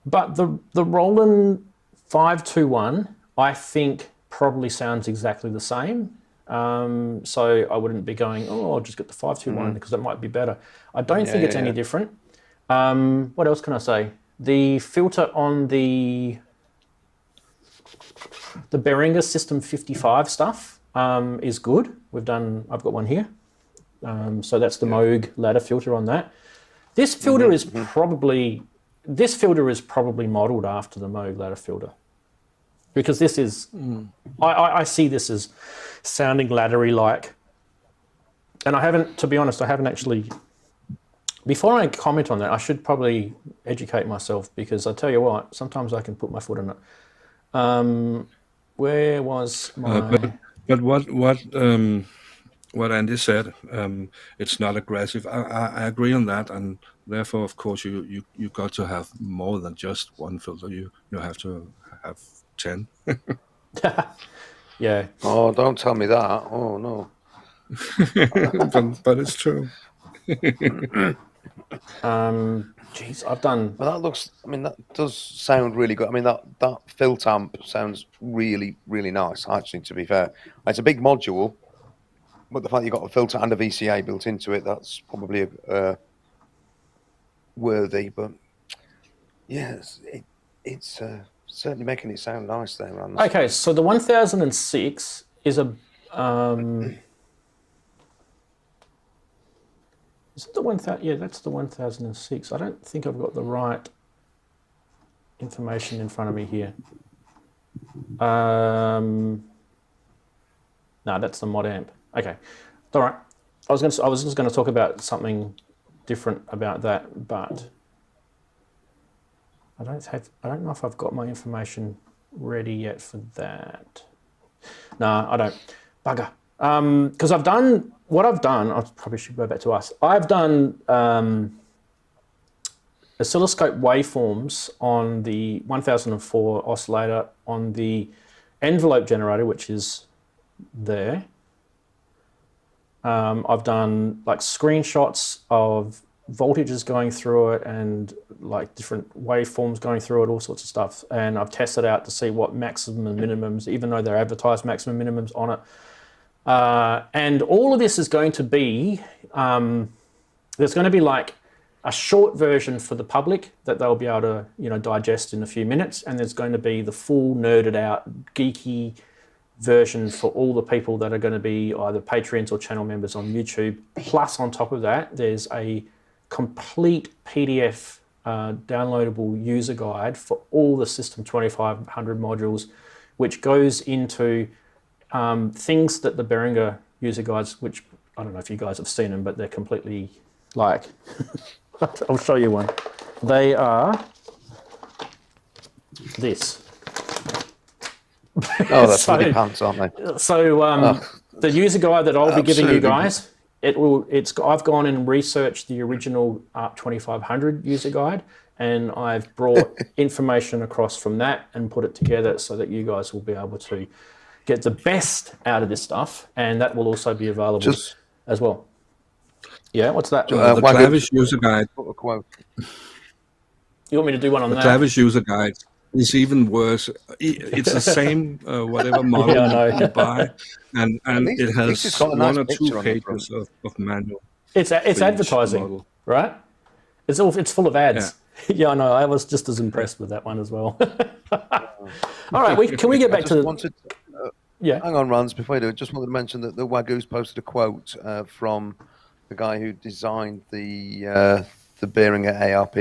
But the Roland 521, I think probably sounds exactly the same. So I wouldn't be going, I'll just get the 521 because it might be better. I don't think it's any different. What else can I say? The filter on the Behringer System 55 stuff is good. I've got one here. So that's the Moog ladder filter on that. This filter is probably modeled after the Moog ladder filter, because this is, I see this as sounding laddery like. And to be honest, I haven't actually, before I comment on that, I should probably educate myself, because I tell you what, sometimes I can put my foot in it. Where was my... But what Andy said, it's not aggressive. I agree on that, and therefore, of course, you got to have more than just one filter. You have to have 10. Yeah. Oh, don't tell me that. Oh no. but it's true. Geez, I've done. Well, that does sound really good. I mean, that filter amp sounds really, really nice, actually, to be fair. It's a big module, but the fact you've got a filter and a VCA built into it, that's probably worthy. But yes, it's certainly making it sound nice there, Ranzee. Okay, so the 1006 is a... Is it the 1000? Yeah, that's the 1006. I don't think I've got the right information in front of me here. No, that's the mod amp. Okay, all right. I was just going to talk about something different about that, but I don't know if I've got my information ready yet for that. No, I don't. Bugger. Because I've done what I've done. I probably should go back to us. I've done oscilloscope waveforms on the 1004 oscillator on the envelope generator, which is there. I've done like screenshots of voltages going through it and like different waveforms going through it, all sorts of stuff. And I've tested out to see what maximum and minimums, even though they're advertised maximum minimums on it. And all of this is going to be, there's going to be like a short version for the public that they'll be able to, digest in a few minutes. And there's going to be the full nerded out, geeky version for all the people that are going to be either Patreons or channel members on YouTube. Plus, on top of that, there's a complete PDF downloadable user guide for all the System 2500 modules, which goes into things that the Behringer user guides, which I don't know if you guys have seen them, but they're completely like, I'll show you one. They are this. Oh, that's really pants, aren't they? So the user guide that I'll be giving you guys, I've gone and researched the original ARP 2500 user guide, and I've brought information across from that and put it together so that you guys will be able to get the best out of this stuff, and that will also be available as well. Yeah, what's that? The Clavish user guide. Put a quote. You want me to do one on The that? Clavish user guide is even worse. It's the same whatever model you buy, and it has one or two pages of manual. It's advertising, right? It's full of ads. Yeah, I know. I was just as impressed with that one as well. All right, can we get back to yeah. Hang on, Ranz, before you do it, just wanted to mention that the Wagoos posted a quote from the guy who designed the Behringer ARP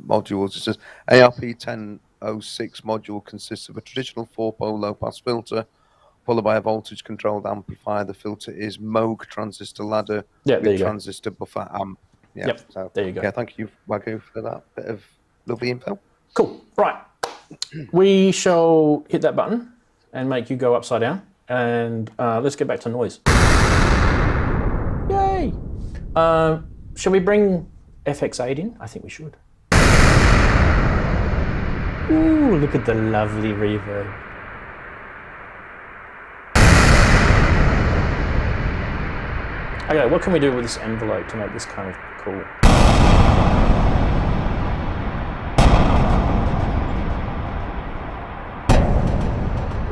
modules. It says, ARP 1006 module consists of a traditional 4-pole low-pass filter, followed by a voltage-controlled amplifier. The filter is Moog transistor ladder with transistor buffer amp. Yeah, yep, so there you go. Yeah, thank you, Wagoo, for that bit of lovely info. Cool. Right. We shall hit that button and make you go upside down. And let's get back to noise. Yay! Shall we bring FX8 in? I think we should. Ooh, look at the lovely reverb. Okay, what can we do with this envelope to make this kind of cool?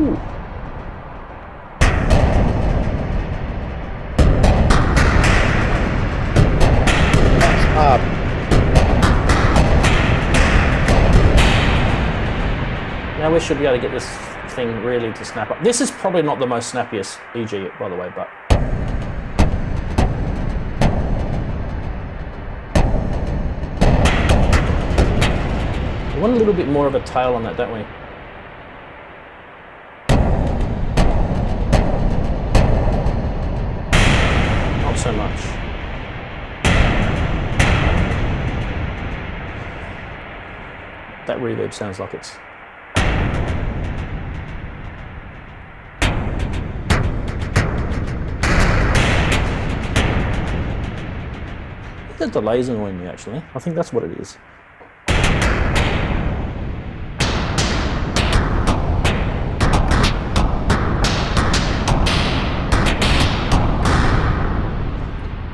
Ooh. Now we should be able to get this thing really to snap up. This is probably not the most snappiest EG, by the way, but we want a little bit more of a tail on that, don't we? Not so much. That reverb sounds like it's... The delay's annoying me, actually. I think that's what it is.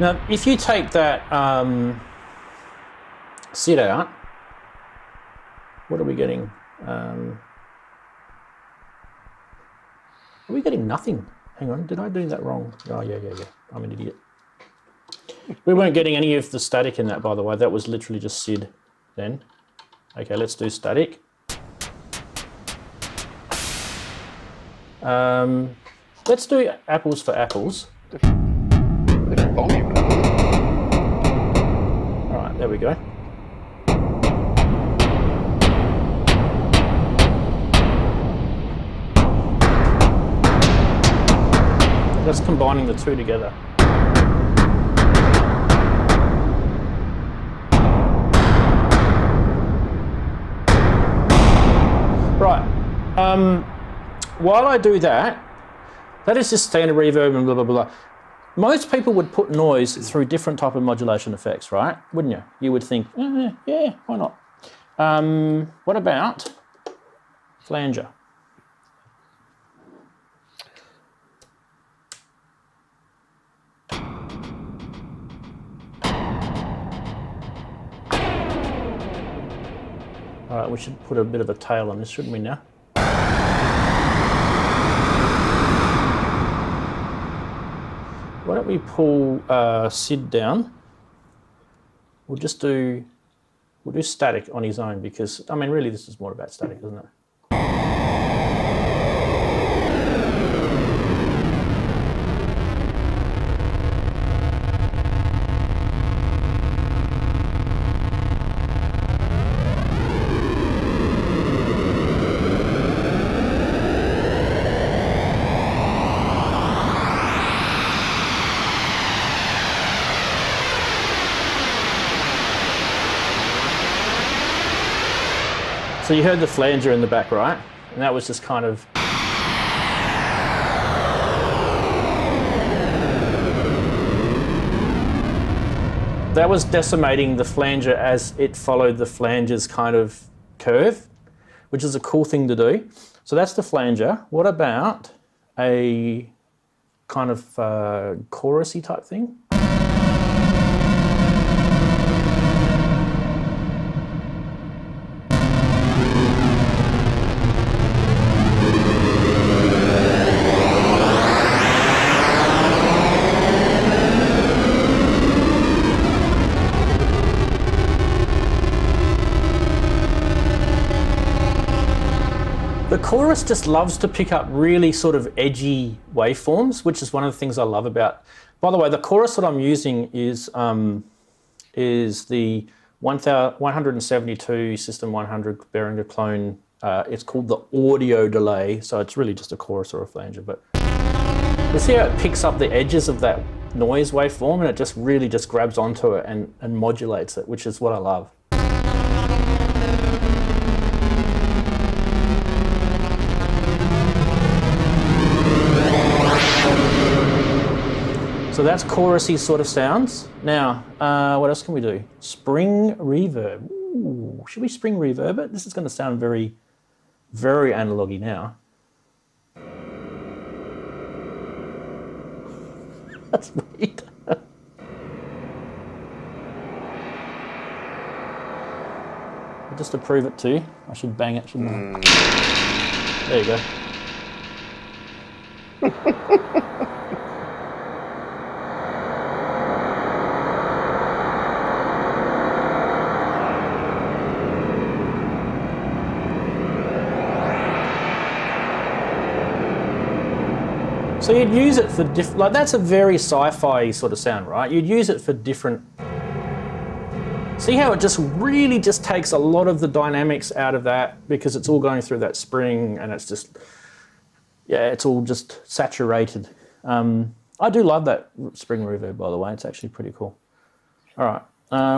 Now, if you take that SID out, what are we getting? Are we getting nothing? Hang on, did I do that wrong? Oh, yeah. I'm an idiot. We weren't getting any of the static in that, by the way. That was literally just SID then. Okay, let's do static. Let's do apples for apples. Different volume. All right, there we go. combining the two together. Right. While I do that, that is just standard reverb and blah, blah, blah. Most people would put noise through different type of modulation effects, right? Wouldn't you? You would think, yeah, why not? What about flanger? All right, we should put a bit of a tail on this, shouldn't we now? Why don't we pull Sid down? We'll do static on his own because, I mean, really this is more about static, isn't it? So you heard the flanger in the back, right? And that was just kind of... That was decimating the flanger as it followed the flanger's kind of curve, which is a cool thing to do. So that's the flanger. What about a kind of chorusy type thing? The chorus just loves to pick up really sort of edgy waveforms, which is one of the things I love about. By the way, the chorus that I'm using is the 172 System 100 Behringer clone. It's called the audio delay, so it's really just a chorus or a flanger. But you see how it picks up the edges of that noise waveform, and it just really just grabs onto it and modulates it, which is what I love. So that's chorusy sort of sounds. Now, what else can we do? Spring reverb. Ooh, should we spring reverb it? This is going to sound very, very analogy now. That's weird. Just to prove it too, I should bang it, shouldn't I? There you go. So you'd use it for different, like that's a very sci-fi sort of sound, right? You'd use it for different, see how it just really just takes a lot of the dynamics out of that because it's all going through that spring and it's just, yeah, it's all just saturated. I do love that spring reverb, by the way. It's actually pretty cool. All right,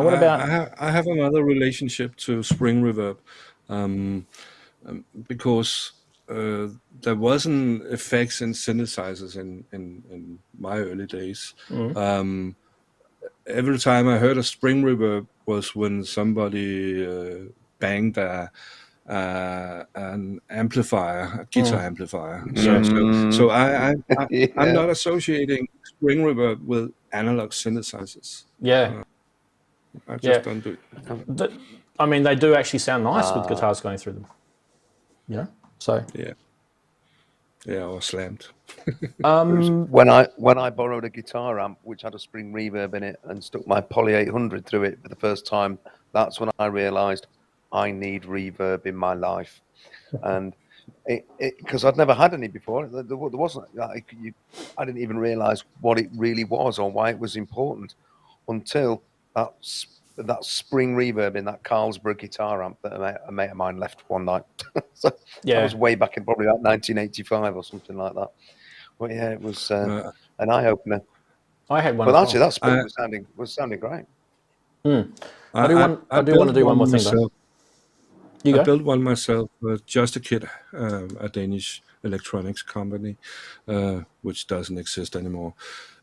what about? I have another relationship to spring reverb because there wasn't effects in synthesizers in my early days. Every time I heard a spring reverb was when somebody banged an amplifier, a guitar amplifier. So I'm not associating spring reverb with analog synthesizers. Yeah. I just don't do it. I mean, they do actually sound nice with guitars going through them. Yeah. So yeah, or slammed. When I borrowed a guitar amp which had a spring reverb in it and stuck my Poly 800 through it for the first time, that's when I realised I need reverb in my life, and because I'd never had any before. There wasn't. I didn't even realise what it really was or why it was important until that spring reverb in that Carlsberg guitar amp that a mate of mine left one night. So that was way back in probably about 1985 or something like that. But yeah, it was an eye opener. I had one. But as actually, well. that split was sounding great. I do want to do one more thing though. You I go. built one myself, Just a Kid, a Danish electronics company, which doesn't exist anymore.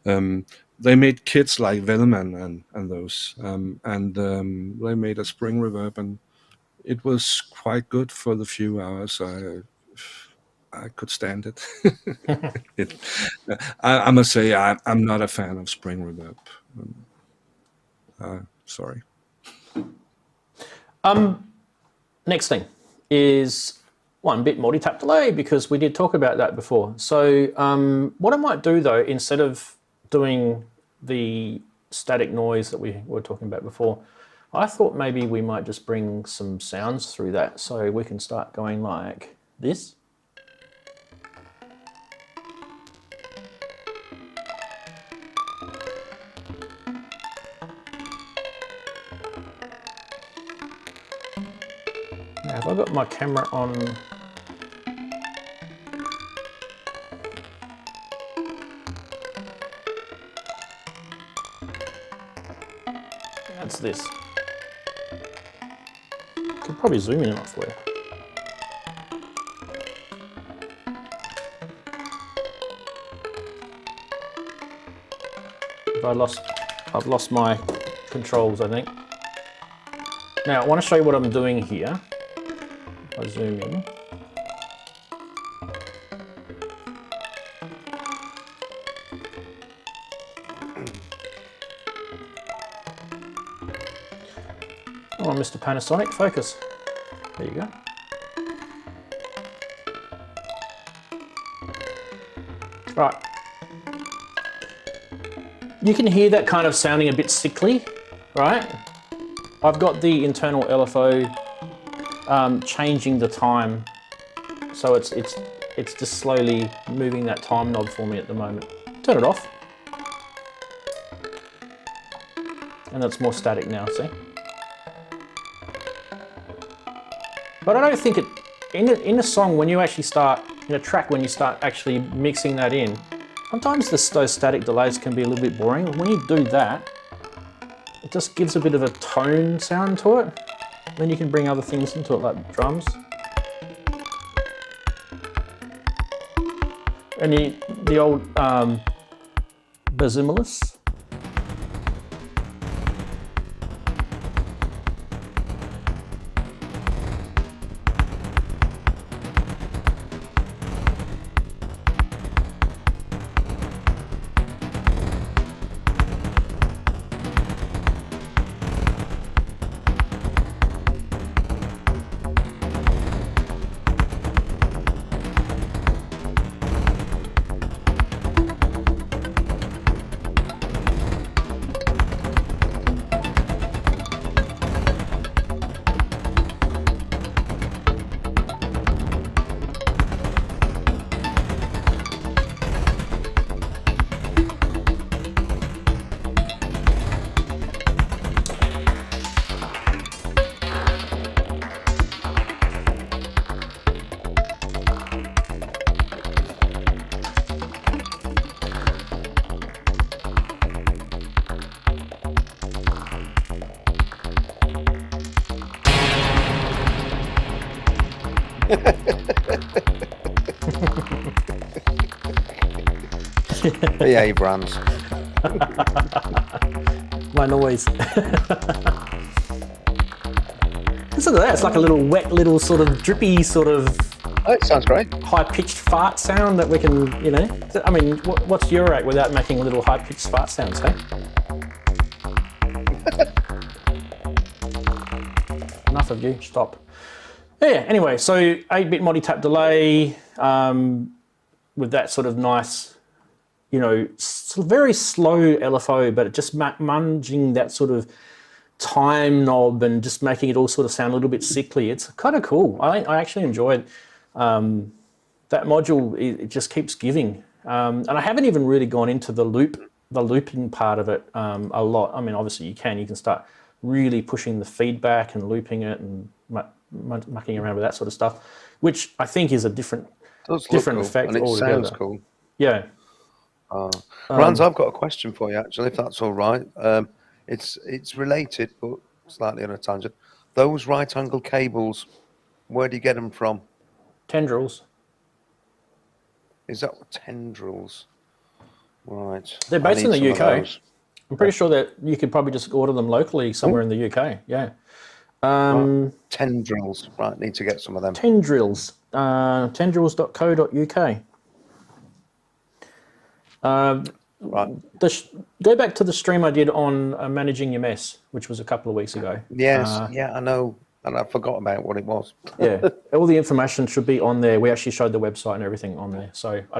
They made kits like Velleman and those, and they made a spring reverb, and it was quite good for the few hours I could stand it. I must say I'm not a fan of spring reverb. Sorry. Next thing is 1-bit multi-tap delay, because we did talk about that before. So what I might do though, instead of doing the static noise that we were talking about before, I thought maybe we might just bring some sounds through that, so we can start going like this. Now, have I got my camera on? That's this. Could probably zoom in enough for you. I've lost my controls, I think. Now I want to show you what I'm doing here. I zoom in. Oh, Mr. Panasonic, focus. There you go. Right. You can hear that kind of sounding a bit sickly, right? I've got the internal LFO changing the time, so it's just slowly moving that time knob for me at the moment. Turn it off, and that's more static now. See, but I don't think it in a song when you actually start in a track when you start actually mixing that in. Sometimes those static delays can be a little bit boring. When you do that, it just gives a bit of a tone sound to it. Then you can bring other things into it, like drums. And the old Bassimilus. The Abrams. My noise. Listen to that, it's like a little wet, little sort of drippy sort of Oh, it sounds great. high-pitched fart sound that we can, you know. I mean, what's your rate without making little high-pitched fart sounds, hey? Enough of you, stop. Yeah, anyway, so 8-bit multi-tap delay with that sort of nice, you know, very slow LFO, but just munging that sort of time knob and just making it all sort of sound a little bit sickly. It's kind of cool. I actually enjoyed that module. It just keeps giving. And I haven't even really gone into the looping part of it a lot. I mean, obviously you can start really pushing the feedback and looping it and mucking around with that sort of stuff, which I think is a different Cool. effect and it altogether. sounds cool. Yeah. Ranzee, I've got a question for you, actually, if that's all right. It's related, but slightly on a tangent. Those right-angle cables, where do you get them from? Tendrils. Is that tendrils? Right. They're based in the some of UK. those. I'm pretty sure that you could probably just order them locally somewhere in the UK. Yeah. Right. Tendrils. Right, need to get some of them. Tendrils. Tendrils.co.uk. Right. Go back to the stream I did on managing your mess, which was a couple of weeks ago. Yes, yeah, I know. And I forgot about what it was. Yeah, all the information should be on there. We actually showed the website and everything on there. So I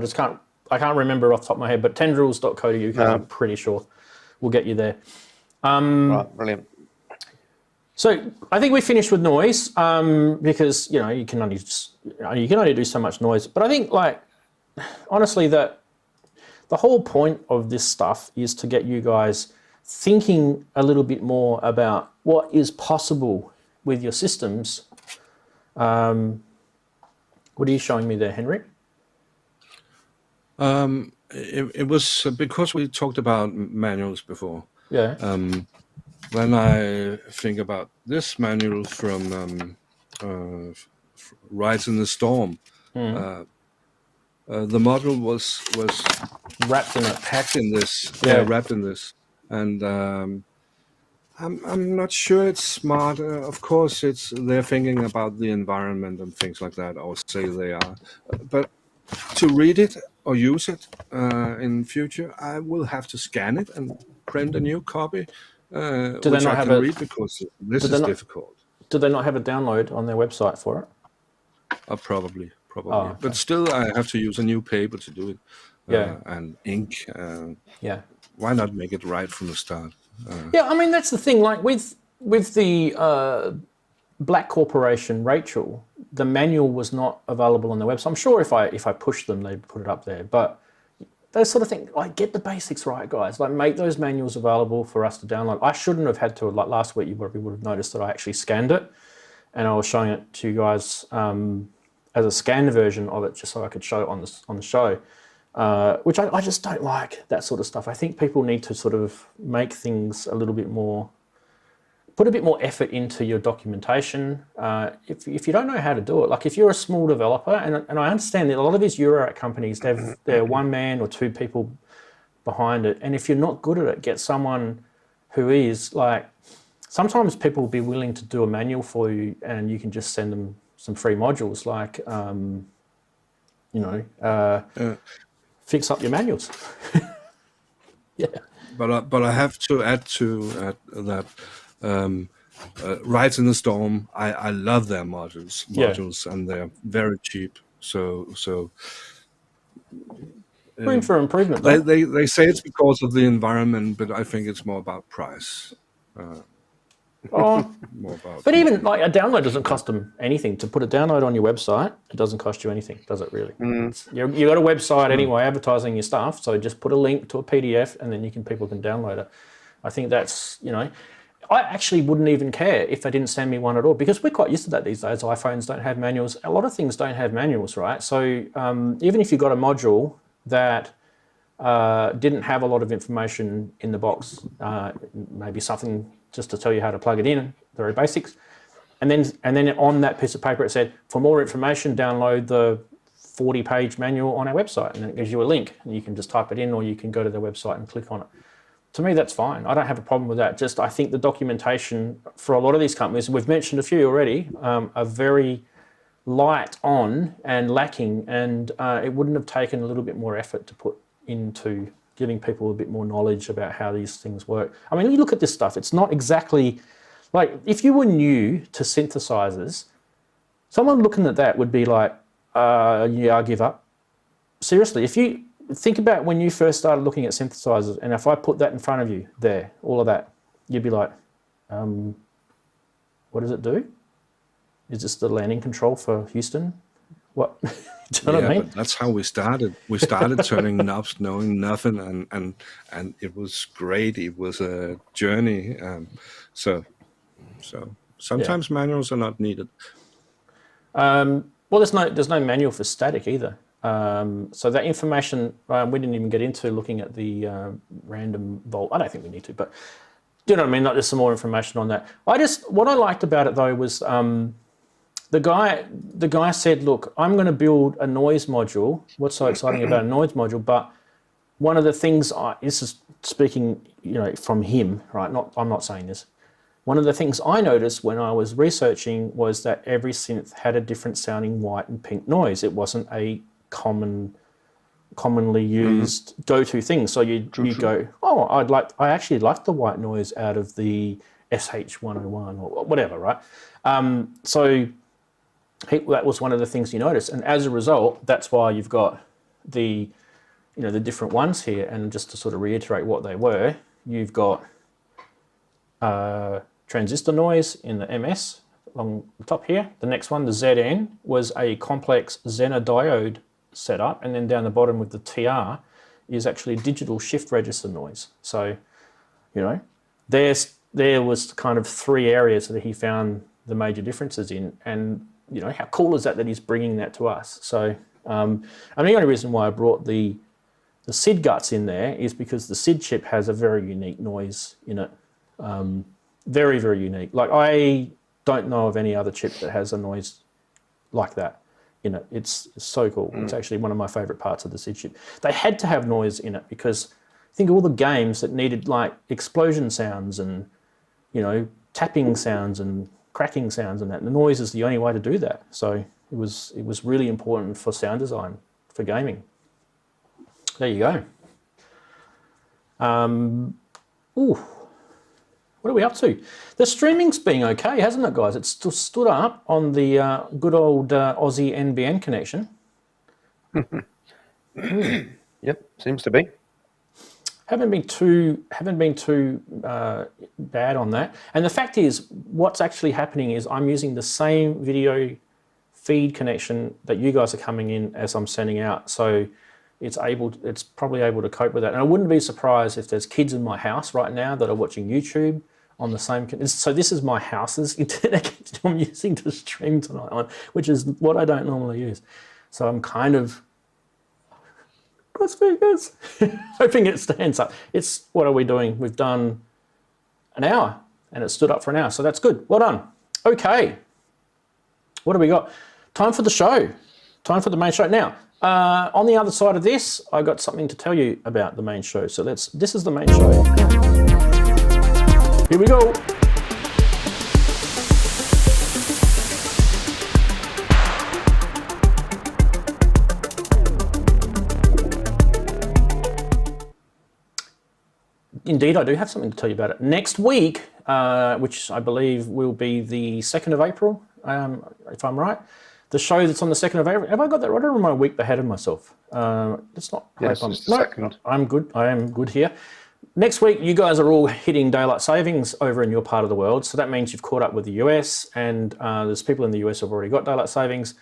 can't remember off the top of my head, but tendrils.co.uk, I'm pretty sure will get you there. Right, brilliant. So I think we finished with noise because you can only do so much noise. But I think honestly that the whole point of this stuff is to get you guys thinking a little bit more about what is possible with your systems. What are you showing me there, Henry? It was because we talked about manuals before. Yeah. When I think about this manual from Rides in the Storm, the model was wrapped in it, packed in this, wrapped in this, and I'm not sure it's smart. Of course, they're thinking about the environment and things like that. Or say they are, but to read it or use it in future, I will have to scan it and print a new copy, which I can read because this is difficult. Do they not have a download on their website for it? Probably. Oh, okay. But still, I have to use a new paper to do it. And ink. Why not make it right from the start? I mean that's the thing. Like with the Black Corporation, Rachel, the manual was not available on the website. I'm sure if I pushed them, they'd put it up there. But those sort of things, get the basics right, guys. Make those manuals available for us to download. I shouldn't have had to. Last week, you probably would have noticed that I actually scanned it, and I was showing it to you guys as a scanned version of it, just so I could show it on the show. Which I just don't like that sort of stuff. I think people need to sort of make things a little bit more, put a bit more effort into your documentation. If you don't know how to do it, if you're a small developer, and I understand that a lot of these Eurorack companies, they're one man or two people behind it. And if you're not good at it, get someone who is. Sometimes people will be willing to do a manual for you and you can just send them some free modules fix up your manuals. Yeah. But I have to add to that. Rides in the Storm, I love their modules, and they're very cheap. So room for improvement. They say it's because of the environment, but I think it's more about price. But even a download doesn't cost them anything. To put a download on your website, it doesn't cost you anything, does it really? You got a website anyway advertising your stuff, so just put a link to a PDF and then people can download it. I think that's, I actually wouldn't even care if they didn't send me one at all, because we're quite used to that these days. iPhones don't have manuals. A lot of things don't have manuals, right? So even if you got a module that didn't have a lot of information in the box, maybe something just to tell you how to plug it in, very basics. And then on that piece of paper it said, for more information, download the 40-page manual on our website, and then it gives you a link, and you can just type it in, or you can go to the website and click on it. To me, that's fine. I don't have a problem with that. Just I think the documentation for a lot of these companies, we've mentioned a few already, are very light on and lacking, and it wouldn't have taken a little bit more effort to put into giving people a bit more knowledge about how these things work. I mean, you look at this stuff, it's not exactly, if you were new to synthesizers, someone looking at that would be like, I give up. Seriously, if you think about when you first started looking at synthesizers, and if I put that in front of you there, all of that, you'd be like, what does it do? Is this the landing control for Houston? What? Do you know what I mean? But that's how we started. We started turning knobs, knowing nothing, and it was great. It was a journey. So sometimes manuals are not needed. Well, there's no manual for static either. So that information, we didn't even get into looking at the random volt. I don't think we need to, but do you know what I mean? Like, there's some more information on that. What I liked about it though was the guy said, look, I'm going to build a noise module. What's so exciting about a noise module? But one of the things, this is speaking, from him, right? I'm not saying this. One of the things I noticed when I was researching was that every synth had a different sounding white and pink noise. It wasn't a commonly used go-to thing. So you go, oh, I actually like the white noise out of the SH101 or whatever, right? So that was one of the things you noticed, and as a result, that's why you've got the different ones here. And just to sort of reiterate what they were, you've got transistor noise in the MS along the top here. The next one, the ZN, was a complex Zener diode setup, and then down the bottom with the TR is actually digital shift register noise. So, there was kind of 3 areas that he found the major differences in, and how cool is that he's bringing that to us. So, and the only reason why I brought the SID guts in there is because the SID chip has a very unique noise in it. Very, very unique. Like, I don't know of any other chip that has a noise like that in it. It's so cool. It's actually one of my favorite parts of the SID chip. They had to have noise in it because think of all the games that needed like explosion sounds and, tapping sounds and cracking sounds and that. And the noise is the only way to do that. So it was really important for sound design for gaming. There you go. What are we up to? The streaming's been okay, hasn't it, guys? It's still stood up on the good old Aussie NBN connection. Yep, seems to be. Haven't been too bad on that. And the fact is, what's actually happening is I'm using the same video feed connection that you guys are coming in as I'm sending out. So it's probably able to cope with that. And I wouldn't be surprised if there's kids in my house right now that are watching YouTube on the same. So this is my house's internet I'm using to stream tonight on, which is what I don't normally use. So I'm kind of cross fingers, hoping it stands up. What are we doing? We've done an hour and it stood up for an hour. So that's good. Well done. Okay. What do we got? Time for the show. Time for the main show. Now, on the other side of this, I got something to tell you about the main show. So this is the main show. Here we go. Indeed, I do have something to tell you about it. Next week, which I believe will be the 2nd of April, if I'm right, the show that's on the 2nd of April. Have I got that right, or am I a week ahead of myself? It's not. Yes, it's the 2nd. I'm good. I am good here. Next week, you guys are all hitting daylight savings over in your part of the world. So that means you've caught up with the US, and there's people in the US who have already got daylight savings.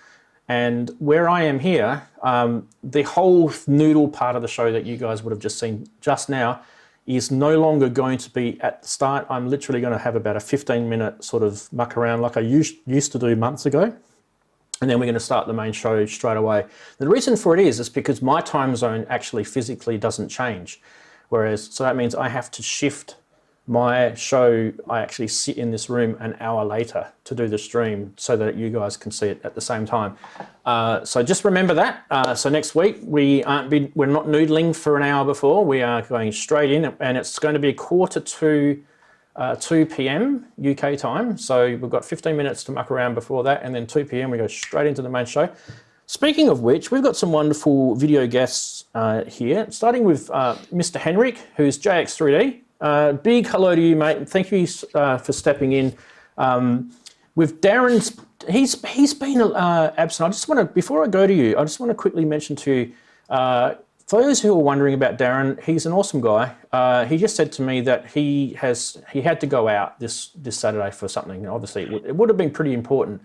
And where I am here, the whole noodle part of the show that you guys would have just seen just now is no longer going to be at the start. I'm literally going to have about a 15-minute sort of muck around like I used to do months ago. And then we're going to start the main show straight away. The reason for it is because my time zone actually physically doesn't change. So that means I have to shift my show. I actually sit in this room an hour later to do the stream so that you guys can see it at the same time. So just remember that. So next week, we're not noodling for an hour before. We are going straight in, and it's going to be 1:45 to 2 p.m. UK time. So we've got 15 minutes to muck around before that, and then 2 p.m. we go straight into the main show. Speaking of which, we've got some wonderful video guests here, starting with Mr. Henrik, who's JX3D. Big hello to you, mate. Thank you for stepping in. With Darren's, he's been absent. I just want to, before I go to you, I just want to quickly mention to you, for those who are wondering about Darren, he's an awesome guy. He just said to me that he had to go out this Saturday for something. Obviously, it would have been pretty important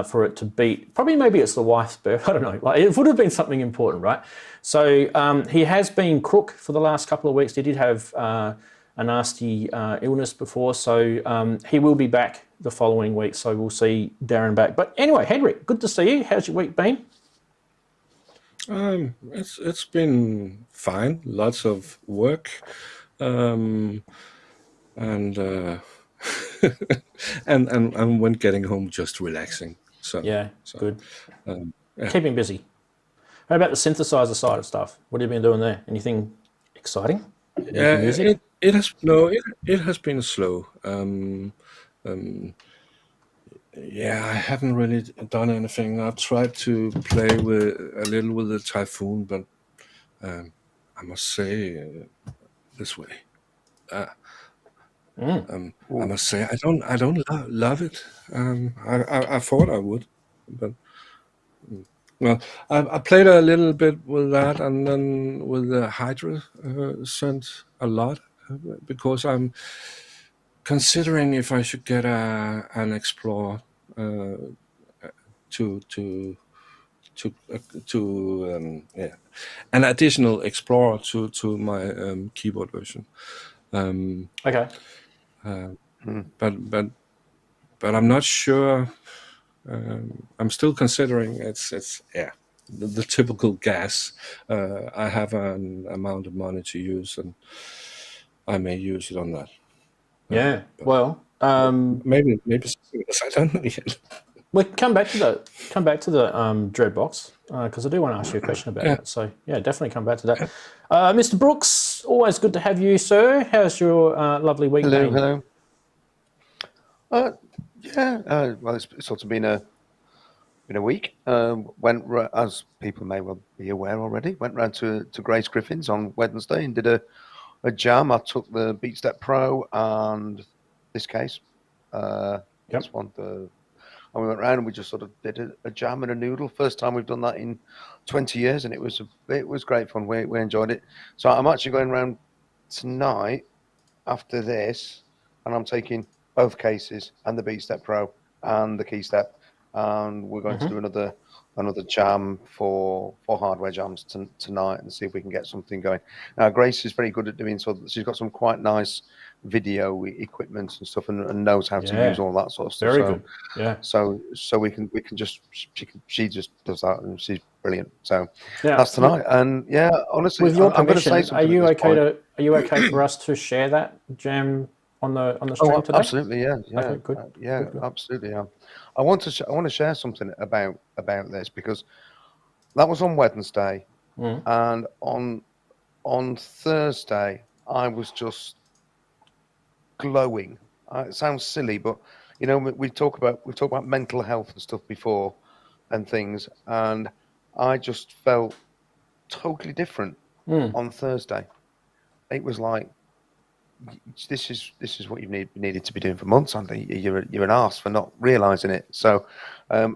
for it to beat, probably maybe it's the wife's birth, I don't know. Like, it would have been something important, right? So he has been crook for the last couple of weeks. He did have a nasty illness before, so he will be back the following week, so we'll see Darren back. But anyway, Henrik, good to see you. How's your week been? It's been fine. Lots of work, um, and and when getting home, just relaxing. Yeah, So good. yeah. Keeping busy. How about the synthesizer side of stuff? What have you been doing there? Anything exciting? Making music? It has been slow. Yeah, I haven't really done anything. I've tried to play with a little with the Typhoon, but I must say this way. I must say I don't love it. I thought I would, but well, I played a little bit with that, and then with the Hydra synth a lot because I'm considering if I should get an Explorer to yeah, an additional Explorer to my keyboard version. Okay. But I'm not sure. I'm still considering it's the typical gas. I have an amount of money to use, and I may use it on that. Yeah. Well, Maybe something else. I don't know yet. we can come back to the Dreadbox because I do want to ask you a question about that. So yeah, definitely come back to that. Mr. Brooks, always good to have you, sir. How's your lovely week been? Hello. Well, it's sort of been a week. As people may well be aware already, went round to Grace Griffin's on Wednesday and did a jam. I took the BeatStep Pro and this case. This one. And we went round and we just sort of did a jam and a noodle. First time we've done that in 20 years, and it was great fun. We enjoyed it. So I'm actually going round tonight after this, and I'm taking both cases and the BeatStep Pro and the KeyStep, and we're going to do another jam for hardware jams tonight and see if we can get something going. Now, Grace is very good at doing so. She's got some quite nice video equipment and stuff, and knows how to use all that sort of stuff. Very good. Yeah. So we can just she just does that, and she's brilliant. So that's tonight. And yeah, honestly, with your I'm going to permission, say something. Are you okay for us to share that jam on the stream today? Absolutely, yeah. Okay, good. Good. Absolutely, yeah. I want to share something about this because that was on Wednesday, and on Thursday I was just glowing. It sounds silly, but you know we've talked about mental health and stuff before, and things, and I just felt totally different on Thursday. It was like, this is what you needed to be doing for months, Andy. You're an arse for not realising it. So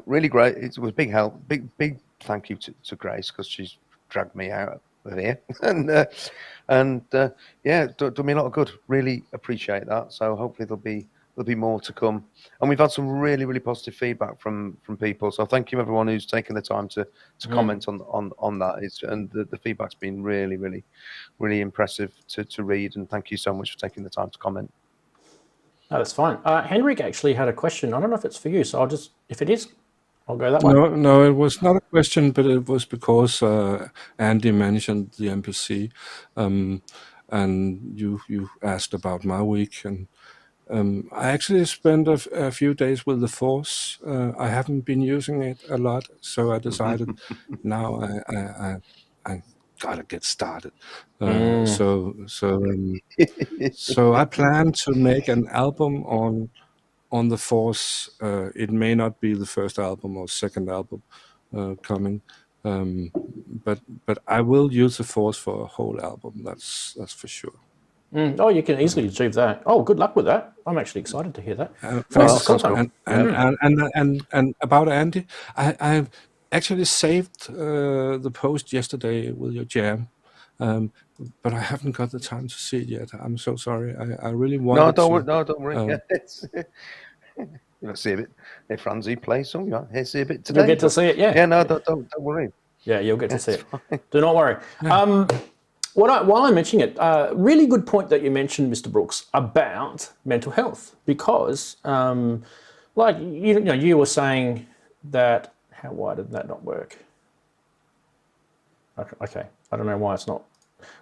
really great. It was big help. Big thank you to Grace, because she's dragged me out of here and yeah, done me a lot of good. Really appreciate that. So hopefully there'll be more to come, and we've had some really positive feedback from people. So thank you everyone who's taken the time to comment on that. And the feedback's been really impressive to read, and thank you so much for taking the time to comment. No, that's fine. Henrik actually had a question. I don't know if it's for you, so if it is, I'll go that way. No, it was not a question, but it was because Andy mentioned the MPC, and you asked about my week, and I actually spent a few days with the Force. I haven't been using it a lot, so I decided now I gotta get started. So I plan to make an album on the Force. It may not be the first album or second album coming, but I will use the Force for a whole album. That's for sure. Oh, you can easily achieve that. Oh, good luck with that. I'm actually excited to hear that. And about Andy, I actually saved the post yesterday with your jam, but I haven't got the time to see it yet. I'm so sorry. I really wanted to. No, don't worry. You'll see a bit. If Ranzee plays some, you'll see a bit today. You'll get to see it, yeah. Yeah, no, don't worry. Yeah, you'll get to see it. Do not worry. While I'm mentioning it, really good point that you mentioned, Mr. Brooks, about mental health, because, like you were saying that. Why did that not work? Okay, I don't know why it's not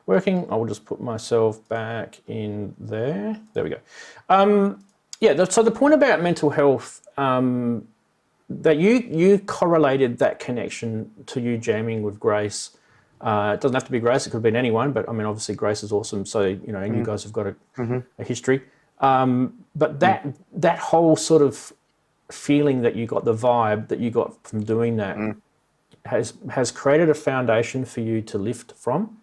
working. I will just put myself back in there. There we go. So the point about mental health, that you correlated that connection to you jamming with Grace. It doesn't have to be Grace, it could have been anyone, but I mean, obviously Grace is awesome. So, and you guys have got a history. But that whole sort of feeling that you got, the vibe that you got from doing that has created a foundation for you to lift from.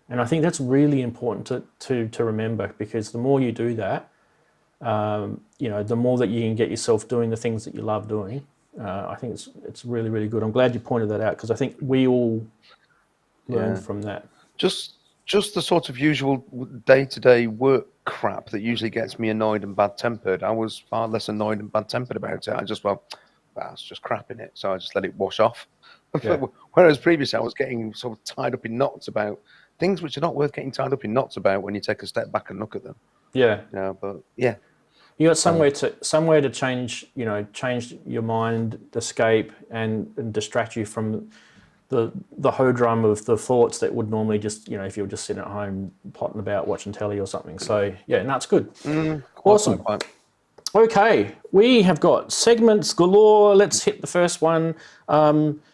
And I think that's really important to remember, because the more you do that, the more that you can get yourself doing the things that you love doing. I think it's really, really good. I'm glad you pointed that out, because I think we all learn from that. Just the sort of usual day-to-day work crap that usually gets me annoyed and bad-tempered. I was far less annoyed and bad-tempered about it. I just it's just crap in it, so I just let it wash off. Yeah. Whereas previously I was getting sort of tied up in knots about things which are not worth getting tied up in knots about when you take a step back and look at them. Yeah. You got somewhere to change your mind, escape, and distract you from the hodrum of the thoughts that would normally just, if you were just sitting at home plotting about watching telly or something. So it's good. Awesome. Okay, we have got segments galore. Let's hit the first one.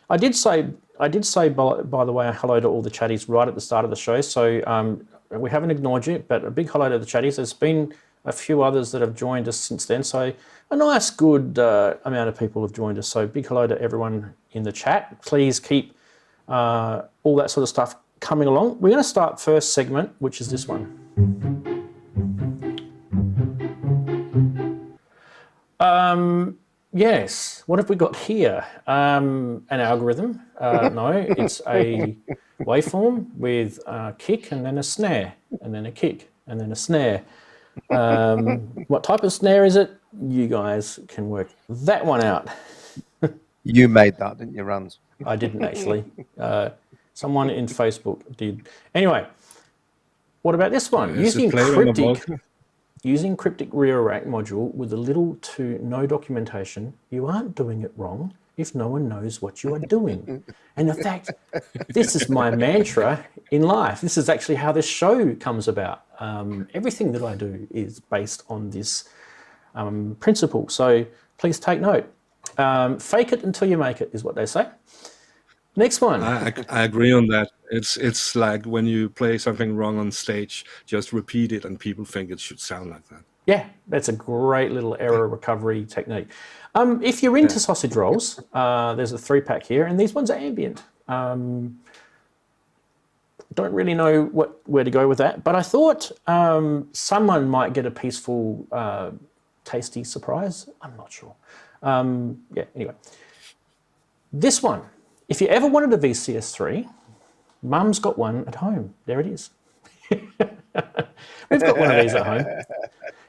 I did say by the way, hello to all the chatties right at the start of the show. So we haven't ignored you, but a big hello to the chatties. There's been a few others that have joined us since then. So a nice, good amount of people have joined us. So big hello to everyone in the chat. Please keep all that sort of stuff coming along. We're going to start first segment, which is this one. Yes, what have we got here? An algorithm. No, it's a waveform with a kick and then a snare, and then a kick and then a snare. What type of snare is it? You guys can work that one out. You made that, didn't you, Ranz? I didn't actually. Someone in Facebook did. Anyway, what about this one? Using cryptic rear rack module with a little to no documentation, you aren't doing it wrong if no one knows what you are doing. And in fact, this is my mantra in life. This is actually how this show comes about. Everything that I do is based on this principle. So please take note. Fake it until you make it is what they say. Next one. I agree on that. It's like when you play something wrong on stage, just repeat it and people think it should sound like that. Yeah, that's a great little error recovery technique. If you're into sausage rolls, there's a 3-pack here, and these ones are ambient. Don't really know where to go with that, but I thought someone might get a peaceful, tasty surprise. I'm not sure. Anyway. This one. If you ever wanted a VCS3, Mum's got one at home. There it is. We've got one of these at home.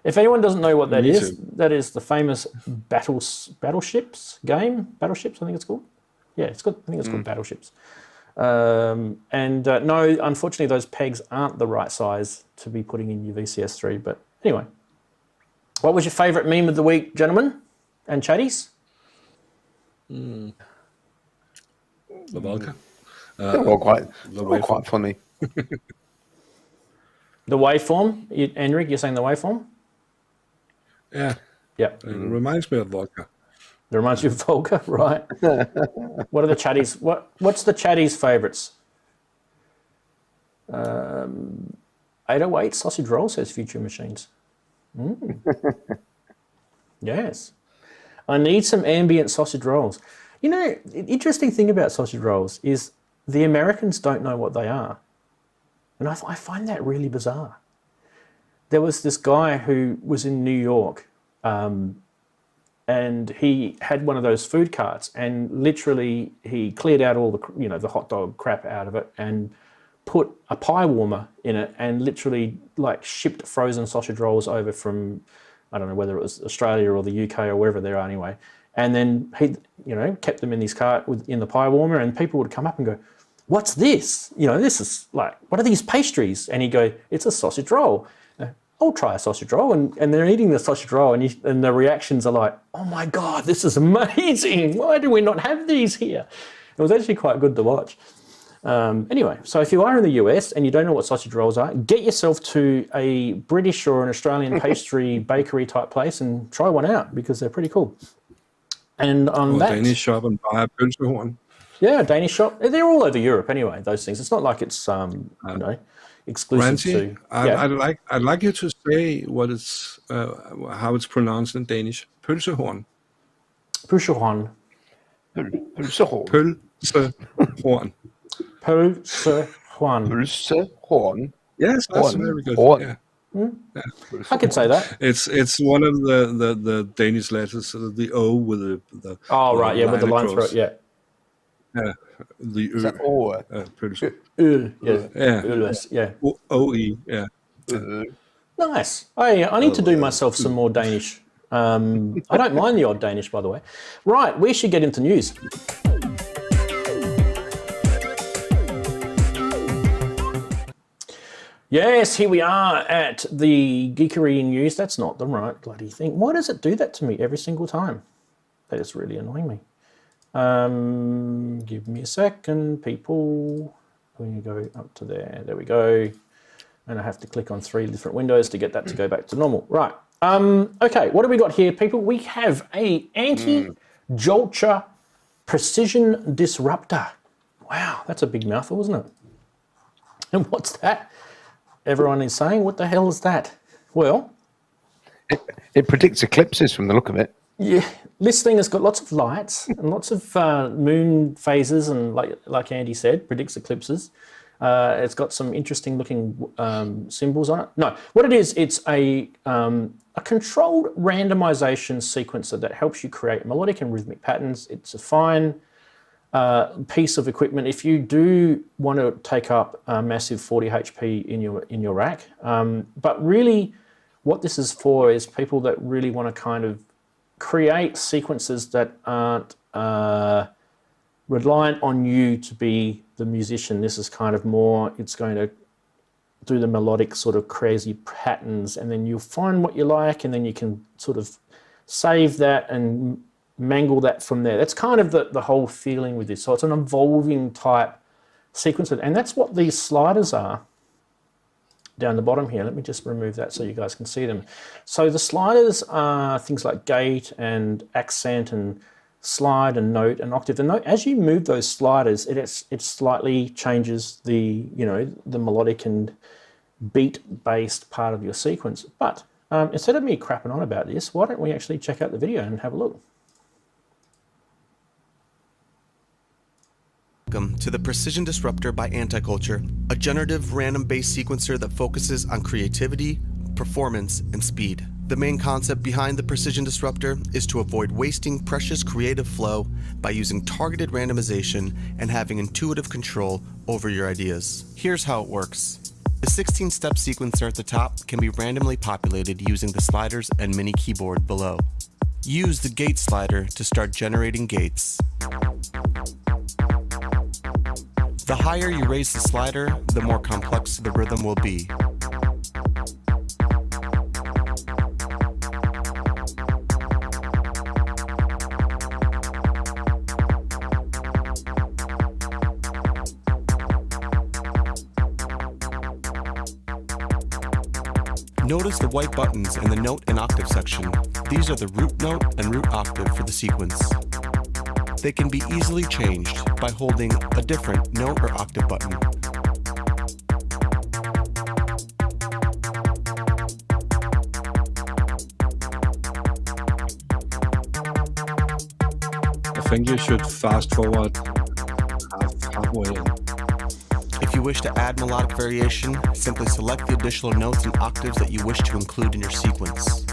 If anyone doesn't know what that is, that is the famous Battleships game. Battleships, I think it's called. Yeah, I think it's called Battleships. No, unfortunately, those pegs aren't the right size to be putting in your VCS3. But anyway, what was your favourite meme of the week, gentlemen and chatties? The Volca. They're all quite funny. The waveform, Enric, you're saying the waveform? Yeah. Yep. It reminds me of Volca. It reminds you of Volca, right? What are the chatties? What's the chatties' favourites? 808 sausage roll, says Future Machines. Yes. I need some ambient sausage rolls. The interesting thing about sausage rolls is the Americans don't know what they are. And I find that really bizarre. There was this guy who was in New York, and he had one of those food carts, and literally he cleared out all the, the hot dog crap out of it and put a pie warmer in it, and literally shipped frozen sausage rolls over from, I don't know whether it was Australia or the UK or wherever they are anyway. And then he, kept them in his cart in the pie warmer, and people would come up and go, "What's this? This is what are these pastries?" And he'd go, "It's a sausage roll." I'll try a sausage roll, and they're eating the sausage roll, and the reactions are like, "Oh my God, this is amazing! Why do we not have these here?" It was actually quite good to watch. Anyway, so if you are in the US and you don't know what sausage rolls are, get yourself to a British or an Australian pastry bakery type place and try one out because they're pretty cool. And on that, Danish shop and buy a pølsehorn. Yeah, Danish shop. They're all over Europe anyway. Those things. It's not like it's exclusive Ranzee, to. I'd like you to say what it's how it's pronounced in Danish. Pølsehorn. Pølsehorn. Pølsehorn. Pølsehorn. Pølsehorn. Pølsehorn. Yes, that's very good. Horn. Yeah. Yeah. I could say that. It's one of the Danish letters, the O with the right, yeah, with the line across. through it, yeah. The Pølse. Yeah. O-E, yeah. Nice. I need to do myself some more Danish. I don't mind the odd Danish, by the way. Right, we should get into news. Yes, here we are at the Geekery news. That's not the right bloody thing. Why does it do that to me every single time? That is really annoying me. Give me a second, people. When you go up to there we go. And I have to click on 3 different windows to get that to go back to normal. Right. Okay, what do we got here, people? We have a anti-jolter precision disruptor. Wow, that's a big mouthful, isn't it? And what's that? Everyone is saying, what the hell is that? Well, it predicts eclipses from the look of it. Yeah, this thing has got lots of lights and lots of moon phases, and like Andy said, predicts eclipses. It's got some interesting looking symbols on it. No, what it is, it's a controlled randomization sequencer that helps you create melodic and rhythmic patterns. It's a fine piece of equipment if you do want to take up a massive 40 HP in your rack. But really, what this is for is people that really want to kind of create sequences that aren't reliant on you to be the musician. This is kind of more, it's going to do the melodic sort of crazy patterns, and then you'll find what you like, and then you can sort of save that and mangle that from there. That's kind of the whole feeling with this. So it's an evolving type sequencer, and that's what these sliders are down the bottom here. Let me just remove that so you guys can see them. So the sliders are things like gate and accent and slide and note and octave. The note, as you move those sliders, it slightly changes the melodic and beat-based part of your sequence. But instead of me crapping on about this, why don't we actually check out the video and have a look? Welcome to the Precision Disruptor by Anticulture, a generative random-based sequencer that focuses on creativity, performance, and speed. The main concept behind the Precision Disruptor is to avoid wasting precious creative flow by using targeted randomization and having intuitive control over your ideas. Here's how it works. The 16-step sequencer at the top can be randomly populated using the sliders and mini keyboard below. Use the gate slider to start generating gates. The higher you raise the slider, the more complex the rhythm will be. Notice the white buttons in the note and octave section. These are the root note and root octave for the sequence. They can be easily changed by holding a different note or octave button. I think you should fast forward halfway in. If you wish to add melodic variation, simply select the additional notes and octaves that you wish to include in your sequence.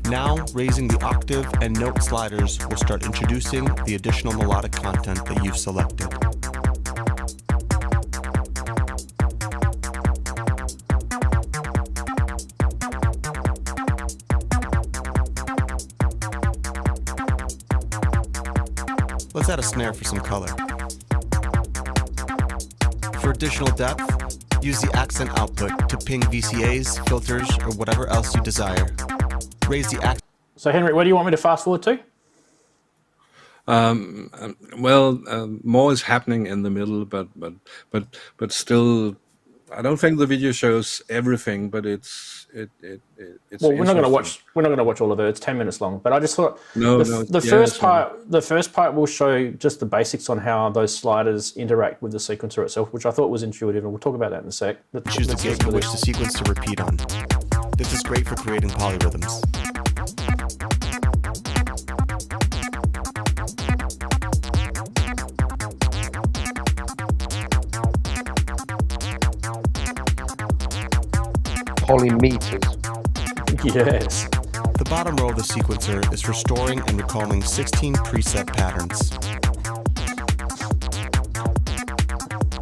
Now, raising the octave and note sliders will start introducing the additional melodic content that you've selected. Let's add a snare for some color. For additional depth, use the accent output to ping VCAs, filters, or whatever else you desire. Raise the accent. So Henry, where do you want me to fast forward to? More is happening in the middle, but still, I don't think the video shows everything, but it's Well, we're not going to interesting. watch all of it. It's 10 minutes long. But I just thought the first part will show just the basics on how those sliders interact with the sequencer itself, which I thought was intuitive, and we'll talk about that in a sec. Choose the gate you wish the sequence to repeat on. This is great for creating polyrhythms. Polymeters. Yes. The bottom row of the sequencer is for storing and recalling 16 preset patterns.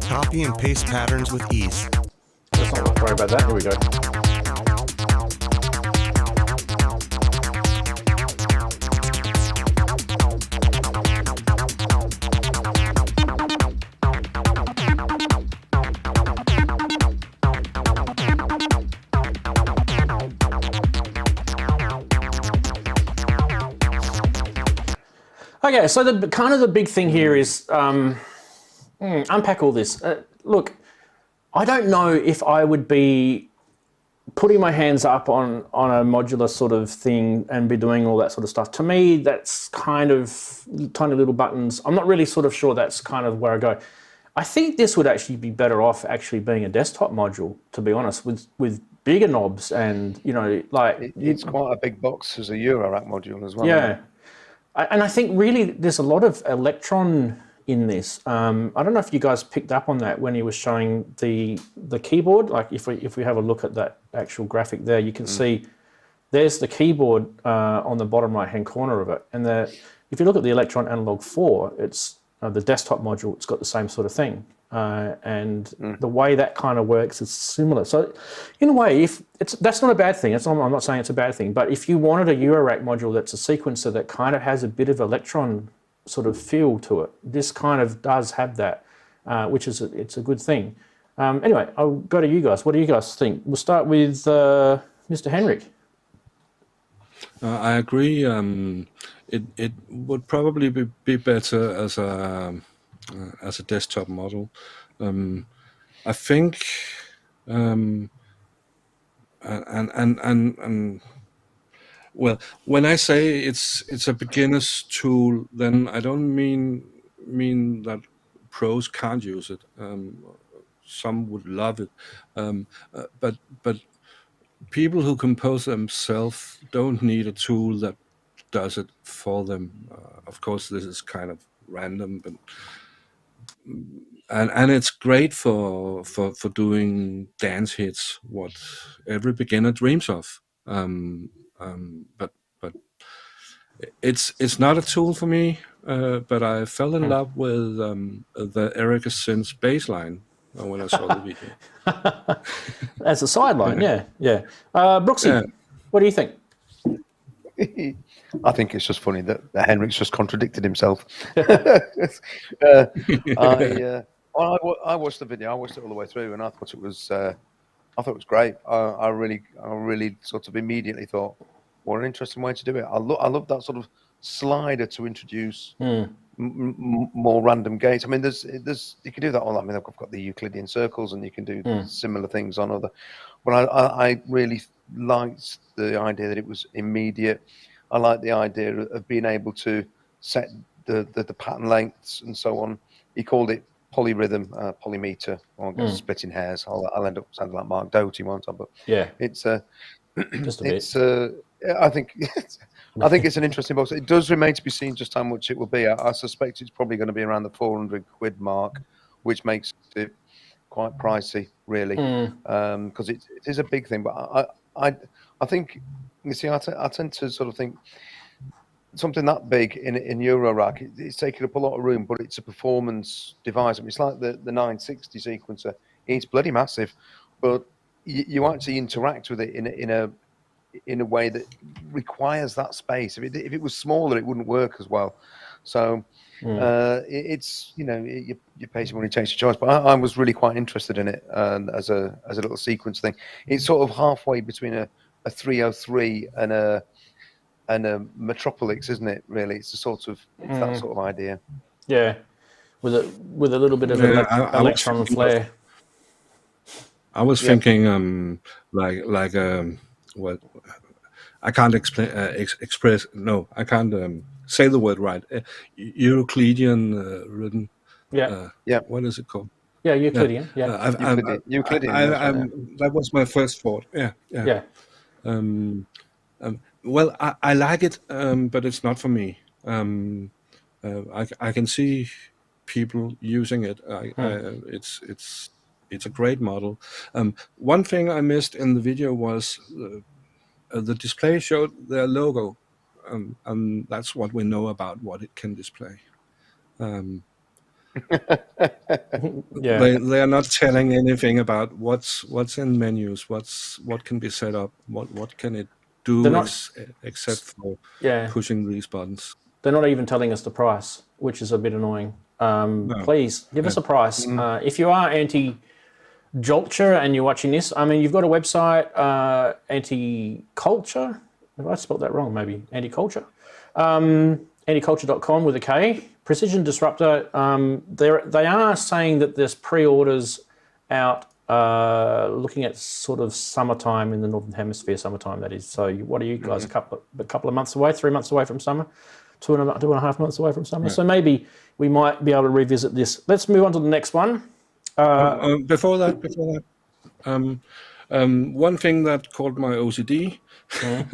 Copy and paste patterns with ease. Let's not worry about that. Here we go. Okay, so the big thing here is unpack all this. Look, I don't know if I would be putting my hands up on a modular sort of thing and be doing all that sort of stuff. To me, that's kind of tiny little buttons. I'm not really sort of sure that's kind of where I go. I think this would actually be better off actually being a desktop module, to be honest, with bigger knobs and, you know, like... It's quite a big box as a Eurorack module as well. Yeah. And I think really there's a lot of electron in this. I don't know if you guys picked up on that when he was showing the keyboard. Like if we have a look at that actual graphic there, you can see there's the keyboard on the bottom right-hand corner of it. And if you look at the Electron Analog 4, it's the desktop module. It's got the same sort of thing. And the way that kind of works is similar. So in a way, that's not a bad thing. I'm not saying it's a bad thing. But if you wanted a Eurorack module that's a sequencer that kind of has a bit of electron sort of feel to it, this kind of does have that, which is it's a good thing. Anyway, I'll go to you guys. What do you guys think? We'll start with Mr. Henrik. I agree. It would probably be better as a desktop model. I think, well, when I say it's a beginner's tool, then I don't mean that pros can't use it. Some would love it, but people who compose themselves don't need a tool that does it for them. Of course, this is kind of random, but and it's great for doing dance hits, what every beginner dreams of. But it's not a tool for me. But I fell in love with the Erica Synth bass line when I saw the video. As a sideline, yeah. Brooksy, what do you think? I think it's just funny that Henrik's just contradicted himself. I watched the video. I watched it all the way through, and I thought it was great. I really sort of immediately thought, what an interesting way to do it. I love that sort of slider to introduce more random gates. I mean, there's you can do that all. I mean, I've got the Euclidean circles, and you can do similar things on other. But I really liked the idea that it was immediate. I like the idea of being able to set the pattern lengths and so on. He called it polyrhythm, polymeter. I'm splitting hairs. I'll end up sounding like Mark Doty, won't I? But yeah, it's just a bit. I think it's an interesting box. It does remain to be seen just how much it will be. I suspect it's probably going to be around the 400 quid mark, which makes it quite pricey, really, because it is a big thing. But I think, you see, I tend to sort of think something that big in Eurorack, it's taking up a lot of room, but it's a performance device. I mean, it's like the 960 sequencer. It's bloody massive, but you actually interact with it in a way that requires that space. If it was smaller, it wouldn't work as well. So it's, you know, you pay some money, takes your choice. But I was really quite interested in it as a little sequence thing. It's sort of halfway between a 303 and Metropolix, isn't it? Really, it's that sort of idea. Yeah, with a little bit of I was electron thinking flare. I was Yeah. thinking what I can't express. No, I can't say the word right. Euclidean rhythm. Yeah, Yeah. What is it called? yeah, Euclidean. Yeah, Euclidean. That's right, yeah. That was my first thought. Yeah. yeah. Well, I like it, but it's not for me. I can see people using it. It's a great model. One thing I missed in the video was the display showed their logo, and that's what we know about what it can display. Yeah. They are not telling anything about what's in menus, what can be set up, what can it do except for pushing these buttons. They're not even telling us the price, which is a bit annoying. Please give us a price. If you are anti-Jolture and you're watching this, I mean, you've got a website, anti-culture. Have I spelled that wrong? Maybe anti-culture. Anticulture.com with a K. Precision Disruptor. They are saying that there's pre-orders out. Looking at sort of summertime in the Northern Hemisphere, summertime that is. So what are you guys, a couple of months away, 3 months away from summer, 2.5 months away from summer? Right. So maybe we might be able to revisit this. Let's move on to the next one. Before that, one thing that caught my OCD,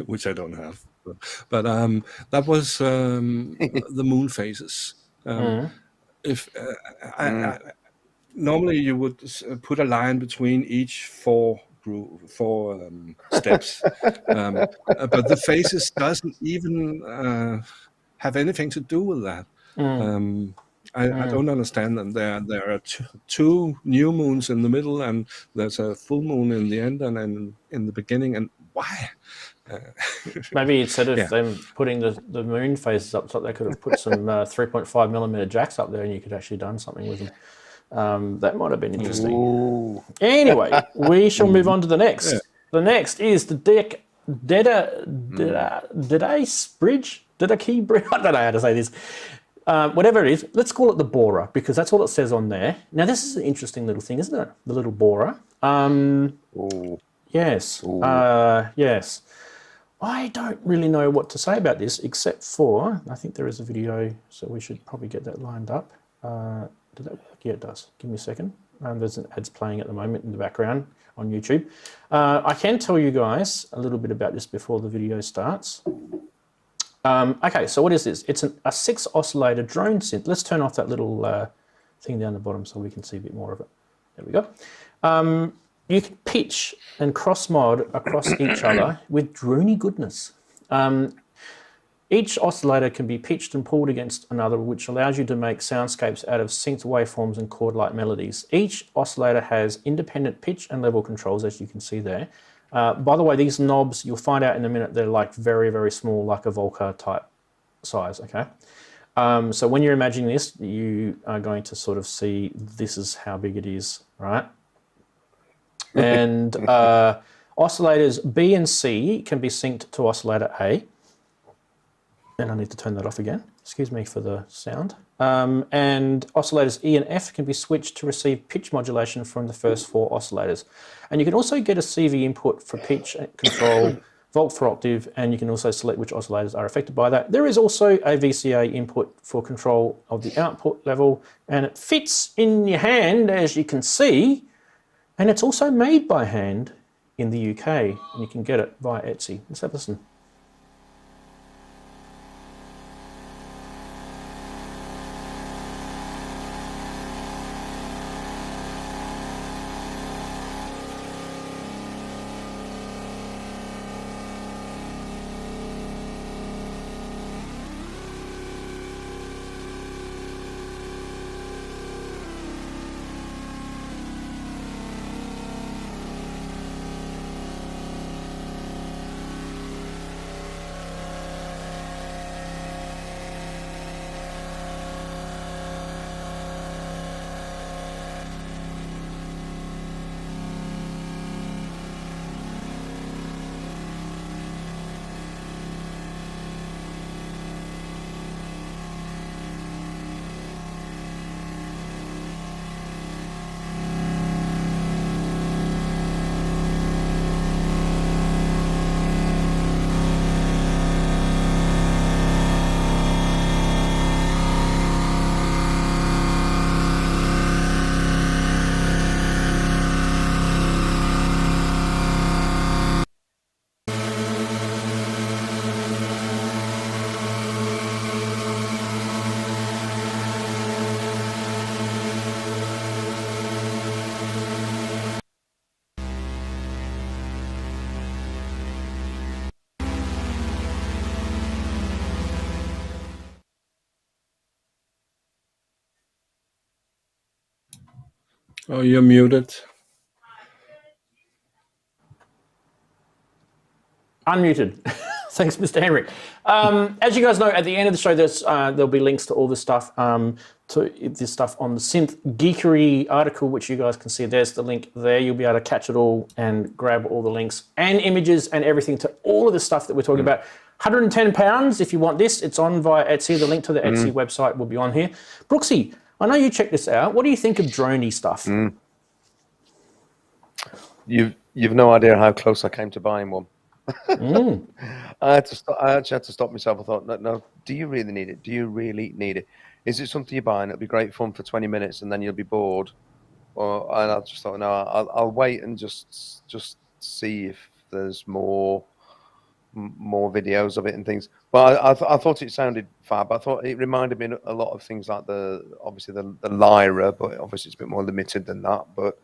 which I don't have, but that was the moon phases. Normally you would put a line between each four steps, but the phases doesn't even have anything to do with that. I don't understand them. There are two new moons in the middle, and there's a full moon in the end and then in the beginning. And why? Maybe instead of them putting the moon phases up, so they could have put some 3.5mm jacks up there, and you could actually done something with them. That might have been interesting. Ooh. Anyway, we shall move on to the next. Yeah. The next is the Dedace bridge. Dedakey bridge. I don't know how to say this. Whatever it is, let's call it the Bora, because that's all it says on there. Now, this is an interesting little thing, isn't it? The little Bora. Yes. Yes. I don't really know what to say about this, except for, I think there is a video, so we should probably get that lined up. Did that work? Yeah, it does. Give me a second. There's an ads playing at the moment in the background on YouTube. I can tell you guys a little bit about this before the video starts. Okay, so what is this? It's a 6 oscillator drone synth. Let's turn off that little thing down the bottom so we can see a bit more of it. There we go. You can pitch and cross-mod across each other with drony goodness. Each oscillator can be pitched and pulled against another, which allows you to make soundscapes out of synced waveforms and chord-like melodies. Each oscillator has independent pitch and level controls, as you can see there. By the way, these knobs, you'll find out in a minute, they're like very, very small, like a Volca type size, okay? So when you're imagining this, you are going to sort of see this is how big it is, right? And oscillators B and C can be synced to oscillator A. And I need to turn that off again. Excuse me for the sound. And oscillators E and F can be switched to receive pitch modulation from the first 4 oscillators. And you can also get a CV input for pitch control, volt for octave, and you can also select which oscillators are affected by that. There is also a VCA input for control of the output level, and it fits in your hand, as you can see. And it's also made by hand in the UK, and you can get it via Etsy. Let's have a listen. Oh, you're muted. Unmuted. Thanks, Mr. Henry. As you guys know, at the end of the show, there'll be links to all this stuff, to this stuff on the Synth Geekery article, which you guys can see. There's the link there. You'll be able to catch it all and grab all the links and images and everything to all of the stuff that we're talking about. £110 if you want this. It's on via Etsy. The link to the Etsy website will be on here. Brooksy, I know you checked this out. What do you think of droney stuff? You've no idea how close I came to buying one. I actually had to stop myself. I thought, no, do you really need it? Do you really need it? Is it something you're buying? It'll be great fun for 20 minutes and then you'll be bored. And I just thought, no, I'll wait and just see if there's more videos of it and things. But I thought it sounded fab. I thought it reminded me a lot of things like obviously the Lyra, but obviously it's a bit more limited than that. But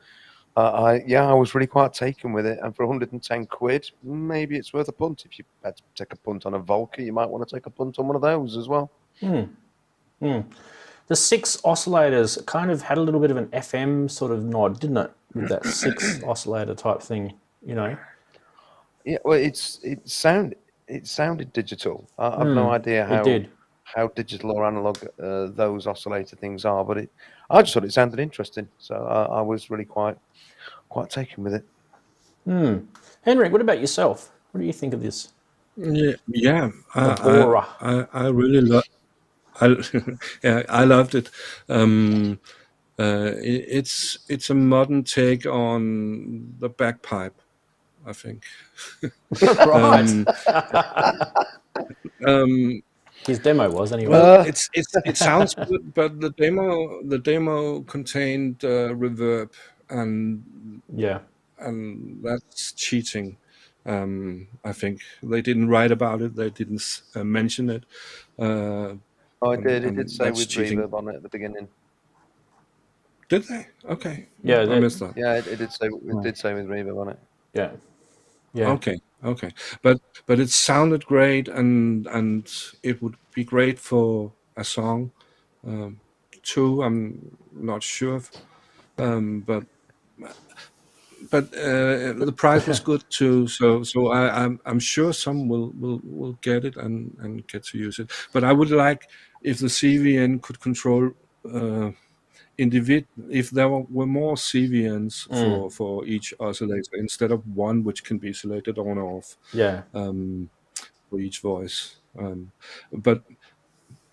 I was really quite taken with it, and for 110 quid, maybe it's worth a punt. If you had to take a punt on a Volca, you might want to take a punt on one of those as well. The 6 oscillators kind of had a little bit of an FM sort of nod, didn't it? With that 6 oscillator type thing, you know. Yeah, well, it sounded digital. I've no idea how digital or analog those oscillator things are, but I just thought it sounded interesting, so I was really quite taken with it. Henrik, what about yourself? What do you think of this? Yeah, Bora. I really love. I loved it. It's a modern take on the bagpipe, I think. Right. His demo was anyway. Well, it sounds good, but the demo contained reverb, and that's cheating. I think they didn't write about it. They didn't mention it. It did say with cheating. Reverb on it at the beginning. Did they? Okay. Yeah, I missed that. Yeah, it did say with reverb on it. Yeah. Yeah. Okay. But it sounded great, and it would be great for a song. Too, I'm not sure. But the price was good too. So I'm sure some will get it and get to use it. But I would like if the CVN could control if there were more CVNs for each oscillator instead of one which can be selected on or off. Yeah. For each voice. But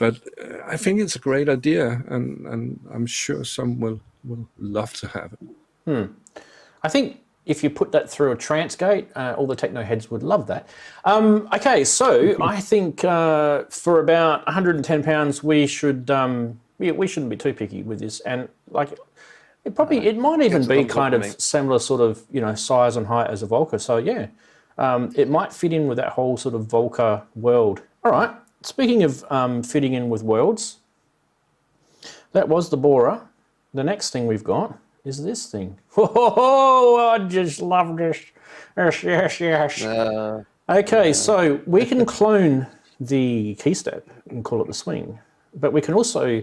I think it's a great idea, and I'm sure some will love to have it. I think if you put that through a trance gate, all the techno heads would love that. Okay, so I think for about £110, we should we shouldn't be too picky with this, and like it might even be kind of similar sort of size and height as a Volca. So yeah, it might fit in with that whole sort of Volca world. All right. Speaking of fitting in with worlds, that was the Bora. The next thing we've got is this thing. Oh, I just love this. Yes. Okay, so we can clone the key step and call it the swing, but we can also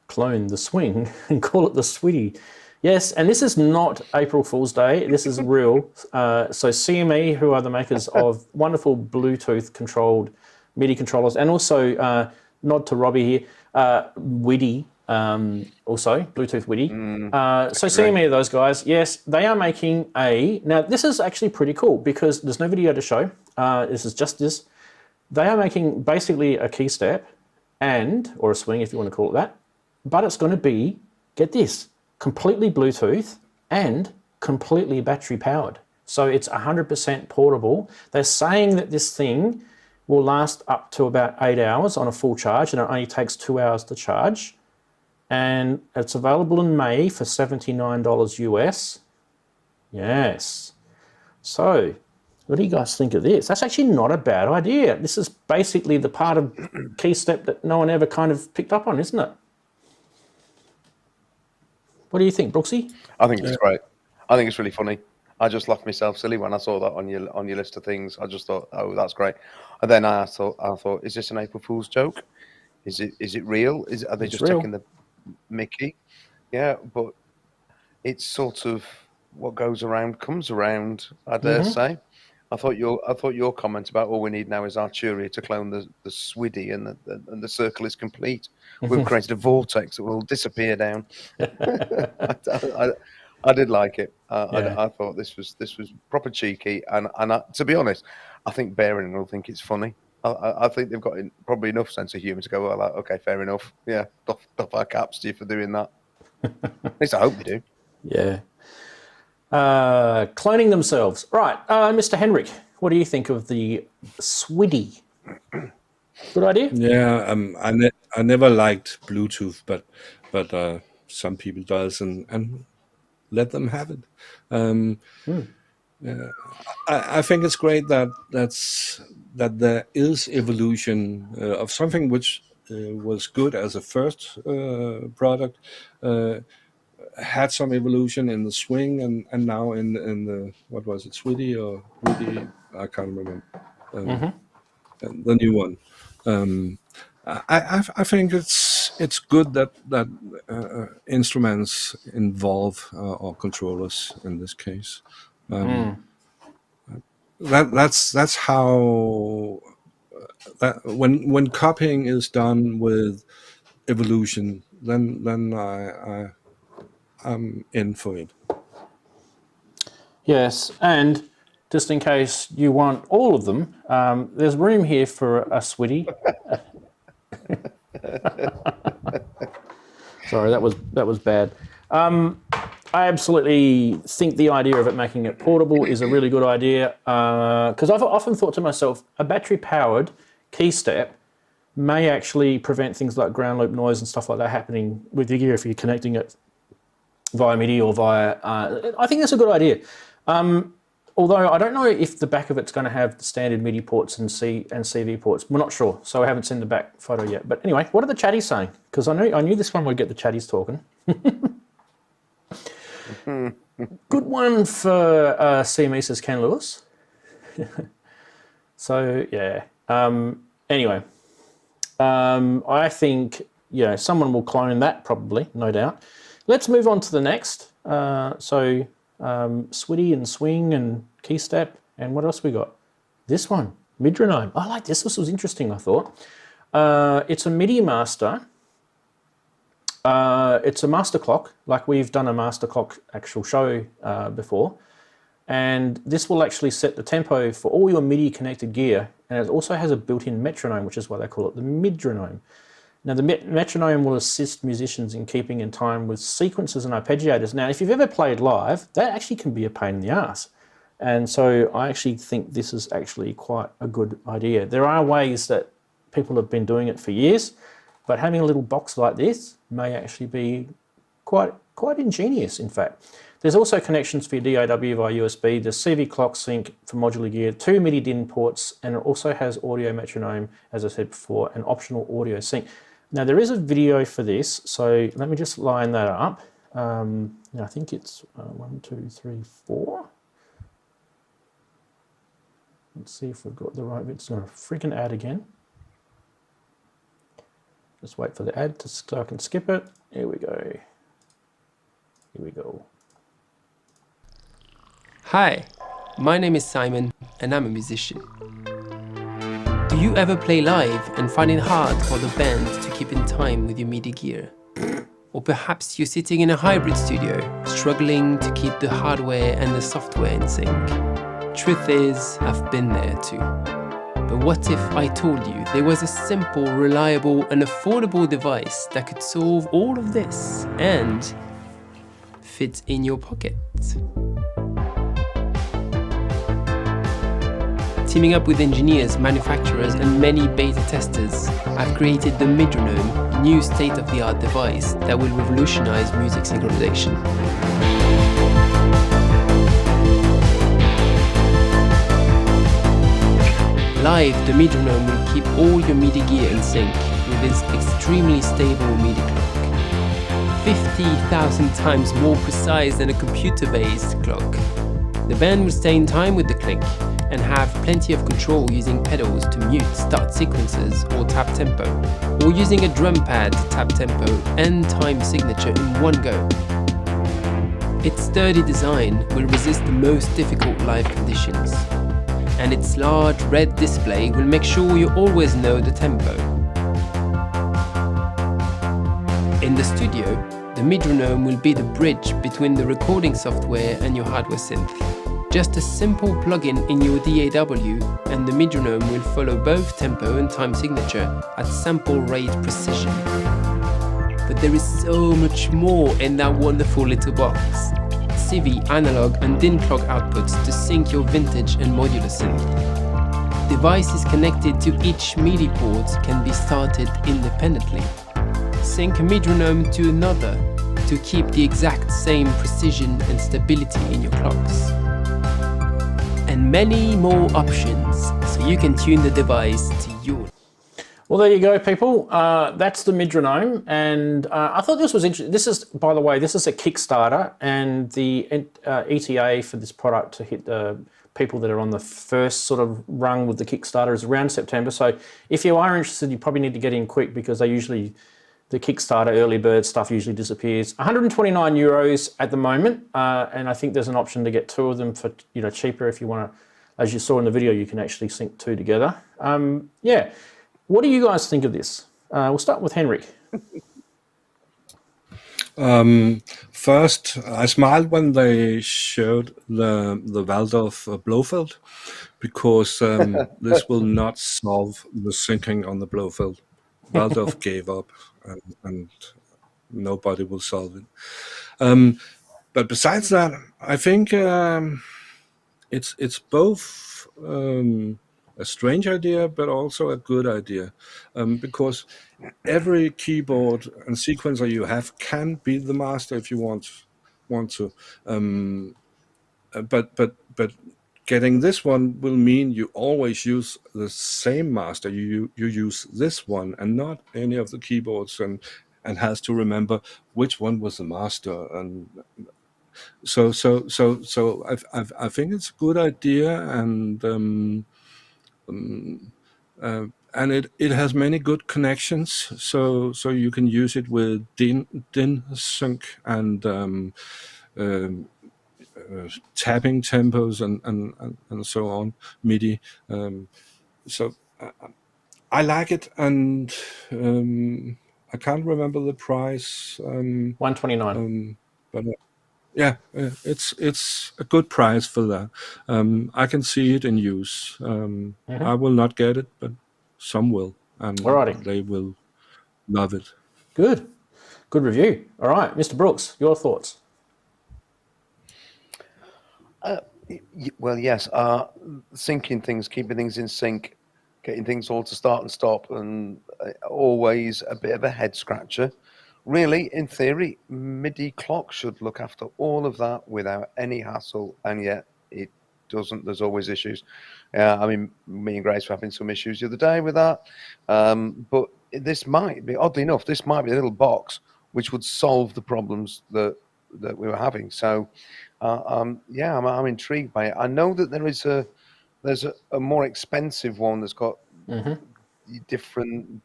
clone the swing and call it the SWIDI. Yes, and this is not April Fool's Day. This is real. So CME, who are the makers of wonderful Bluetooth controlled MIDI controllers, and also nod to Robbie here, WIDI, also Bluetooth WIDI. So CME, those guys, yes, they are making now this is actually pretty cool because there's no video to show. This is just this. They are making basically a key step or a swing if you want to call it that, but it's going to be, get this, completely Bluetooth and completely battery powered. So it's 100% portable. They're saying that this thing will last up to about 8 hours on a full charge, and it only takes 2 hours to charge. And it's available in May for $79 US. Yes. So what do you guys think of this? That's actually not a bad idea. This is basically the part of key step that no one ever kind of picked up on, isn't it? What do you think, Brooksy? I think it's great. I think it's really funny. I just laughed myself silly when I saw that on your list of things. I just thought, oh, that's great. And then I thought, is this an April Fool's joke? Is it real? Are they just taking the Mickey? Yeah, but it's sort of what goes around comes around, I dare say. I thought your comment about all we need now is Arturia to clone the SWIDI and the circle is complete. We've created a vortex that will disappear down. I did like it. I thought this was proper cheeky, and to be honest, I think Behringer will think it's funny. I think they've got probably enough sense of humour to go, well, okay, fair enough. Yeah, doff our caps to you for doing that. At least I hope they do. Yeah. Cloning themselves. Right, Mr. Henrik, what do you think of the SWIDI? Good idea? Yeah, I never liked Bluetooth, but some people does, and let them have it. I think it's great that there is evolution of something which was good as a first product, had some evolution in the swing, and now in the what was it, SWIDI or WIDI? I can't remember. The new one. I think it's good that instruments involve or controllers in this case. That's how when copying is done with evolution, then I'm in for it. Yes, and just in case you want all of them, there's room here for a SWIDI. Sorry, that was bad. I absolutely think the idea of it making it portable is a really good idea, because I've often thought to myself, a battery-powered key step may actually prevent things like ground loop noise and stuff like that happening with your gear if you're connecting it via MIDI or via... I think that's a good idea. Although I don't know if the back of it's going to have the standard MIDI ports and CV ports. We're not sure, so I haven't seen the back photo yet. But anyway, what are the chatties saying? Because I knew this one would get the chatties talking. Good one for CME, Ken Lewis. So yeah. Anyway, I think someone will clone that probably, no doubt. Let's move on to the next. SWIDI and swing and key step, and what else we got? This one, Midronome. I like this. This was interesting, I thought. It's a MIDI master. It's a master clock, like we've done a master clock actual show before. And this will actually set the tempo for all your MIDI connected gear. And it also has a built-in metronome, which is why they call it the Midronome. Now, the metronome will assist musicians in keeping in time with sequences and arpeggiators. Now, if you've ever played live, that actually can be a pain in the ass. And so I actually think this is actually quite a good idea. There are ways that people have been doing it for years, but having a little box like this may actually be quite ingenious, in fact. There's also connections for your DAW via USB, the CV clock sync for modular gear, 2 MIDI DIN ports, and it also has audio metronome, as I said before, and optional audio sync. Now, there is a video for this, so let me just line that up. I think it's 1, 2, 3, 4. Let's see if we've got the right bit. It's going to freaking ad again. Just wait for the ad so I can skip it. Here we go. Here we go. Hi, my name is Simon and I'm a musician. Do you ever play live and find it hard for the band to keep in time with your MIDI gear? Or perhaps you're sitting in a hybrid studio, struggling to keep the hardware and the software in sync. Truth is, I've been there too. But what if I told you there was a simple, reliable and affordable device that could solve all of this and fit in your pocket? Teaming up with engineers, manufacturers and many beta testers, I've created the Midronome, a new state-of-the-art device that will revolutionize music synchronization. Live, the Midronome will keep all your MIDI gear in sync with its extremely stable MIDI clock. 50,000 times more precise than a computer-based clock. The band will stay in time with the click and have plenty of control using pedals to mute, start sequences or tap tempo, or using a drum pad to tap tempo and time signature in one go. Its sturdy design will resist the most difficult live conditions, and its large red display will make sure you always know the tempo. In the studio, the Midronome will be the bridge between the recording software and your hardware synth. Just a simple plugin in your DAW, and the Midronome will follow both tempo and time signature at sample rate precision. But there is so much more in that wonderful little box. CV, analog and DIN clock outputs to sync your vintage and modular synth. Devices connected to each MIDI port can be started independently. Sync a Midronome to another to keep the exact same precision and stability in your clocks. And many more options, so you can tune the device to your. Well, there you go, people. That's the Midronome, and I thought this was interesting. This is, by the way, this is a Kickstarter, and the ETA for this product to hit the people that are on the first sort of rung with the Kickstarter is around September. So if you are interested, you probably need to get in quick, because the Kickstarter early bird stuff usually disappears. 129 euros at the moment, and I think there's an option to get 2 of them for cheaper if you want to. As you saw in the video, you can actually sync 2 together. Yeah. What do you guys think of this? We'll start with Henrik. First, I smiled when they showed the Waldorf Blofeld, because this will not solve the syncing on the Blofeld. Waldorf gave up, and nobody will solve it. But besides that, I think it's both a strange idea, but also a good idea, because every keyboard and sequencer you have can be the master if you want to. But getting this one will mean you always use the same master. You use this one and not any of the keyboards, and has to remember which one was the master. And so I think it's a good idea, and it has many good connections, so you can use it with DIN sync and tapping tempos and so on, MIDI. So I like it, and I can't remember the price. 129. But yeah, it's a good price for that. I can see it in use. I will not get it, but some will, and Alrighty. they will love it. Good review. All right, Mr. Brooks, your thoughts? Well, yes, syncing things, keeping things in sync, getting things all to start and stop, and always a bit of a head scratcher. Really, in theory, MIDI clock should look after all of that without any hassle, and yet it doesn't. There's always issues. I mean, me and Grace were having some issues the other day with that, but this might be, oddly enough, this might be a little box which would solve the problems that we were having. So, yeah, I'm intrigued by it. I know that there's a more expensive one that's got different.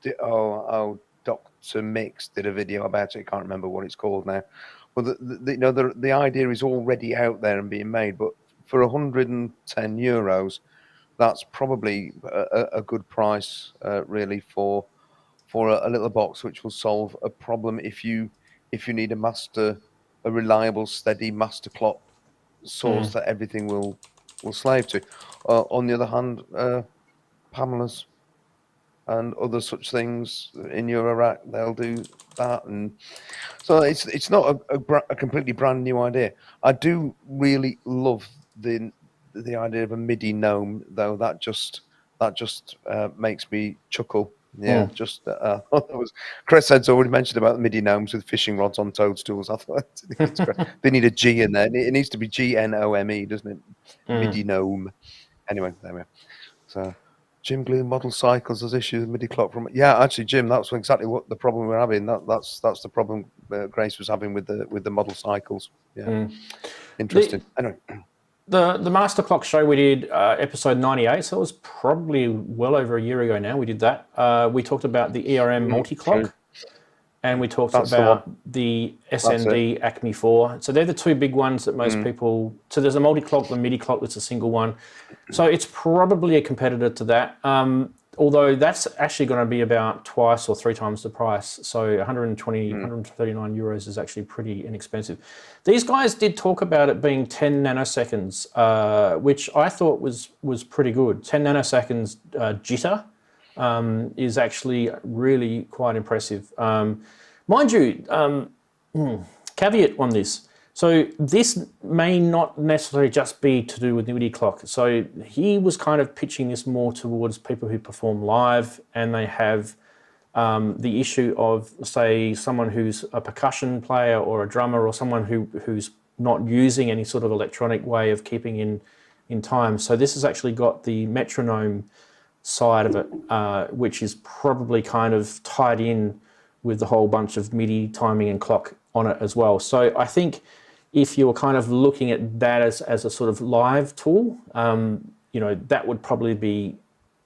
Dr. Mix did a video about it. I can't remember what it's called now. But the idea is already out there and being made. But for 110 euros, that's probably a good price, really, for a little box which will solve a problem if you need a reliable, steady master clock source that everything will slave to. On the other hand, Pamela's and other such things in your rack, they'll do that, and so it's not a completely brand new idea. I do really love the idea of a MIDI gnome, though. That just makes me chuckle. Yeah, just that was Chris had already mentioned about the MIDI gnomes with fishing rods on toadstools. I thought it's great. They need a G in there. It needs to be GNOME, doesn't it? MIDI gnome. Anyway, there we are. So. Jim Glue model cycles has issues with MIDI clock from. Yeah, actually, Jim, that's exactly what the problem we're having. That's the problem Grace was having with the model cycles. Yeah, interesting. Anyway, the master clock show we did, episode 98. So it was probably well over a year ago now. We did that. We talked about the ERM multi clock. and we talked That's the about one. the SND Acme 4. So they're the two big ones that most people... So there's a multi-clock, the MIDI clock that's a single one. So it's probably a competitor to that, although that's actually going to be about twice or three times the price. So 139 euros is actually pretty inexpensive. These guys did talk about it being 10 nanoseconds, which I thought was pretty good. 10 nanoseconds jitter is actually really quite impressive. Mind you, caveat on this. So this may not necessarily just be to do with the MIDI clock. So he was kind of pitching this more towards people who perform live and they have the issue of, say, someone who's a percussion player or a drummer or someone who's not using any sort of electronic way of keeping in time. So this has actually got the metronome side of it, which is probably kind of tied in with the whole bunch of MIDI timing and clock on it as well. So I think if you were kind of looking at that as a sort of live tool, you know, that would probably be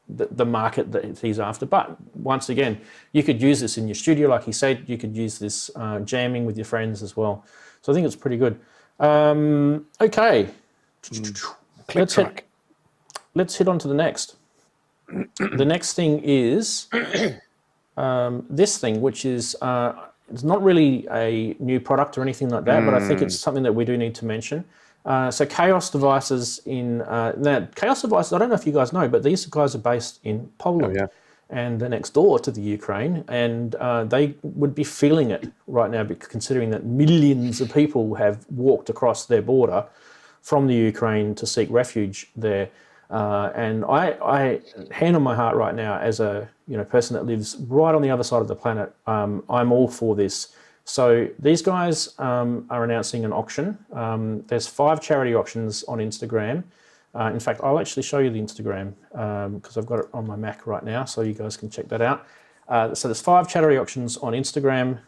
the market that he's after. But once again, you could use this in your studio, like he said. You could use this jamming with your friends as well. So I think it's pretty good. Okay, let's hit on to the next. The next thing is this thing, which is it's not really a new product or anything like that, but I think it's something that we do need to mention. So Xaos Devices Xaos Devices, I don't know if you guys know, but these guys are based in Poland. Oh, yeah. And they're next door to the Ukraine, and they would be feeling it right now, considering that millions of people have walked across their border from the Ukraine to seek refuge there. And I, hand on my heart right now, as a person that lives right on the other side of the planet, I'm all for this. So these guys are announcing an auction. There's 5 charity auctions on Instagram. In fact, I'll actually show you the Instagram because I've got it on my Mac right now, so you guys can check that out. So there's 5 charity auctions on Instagram,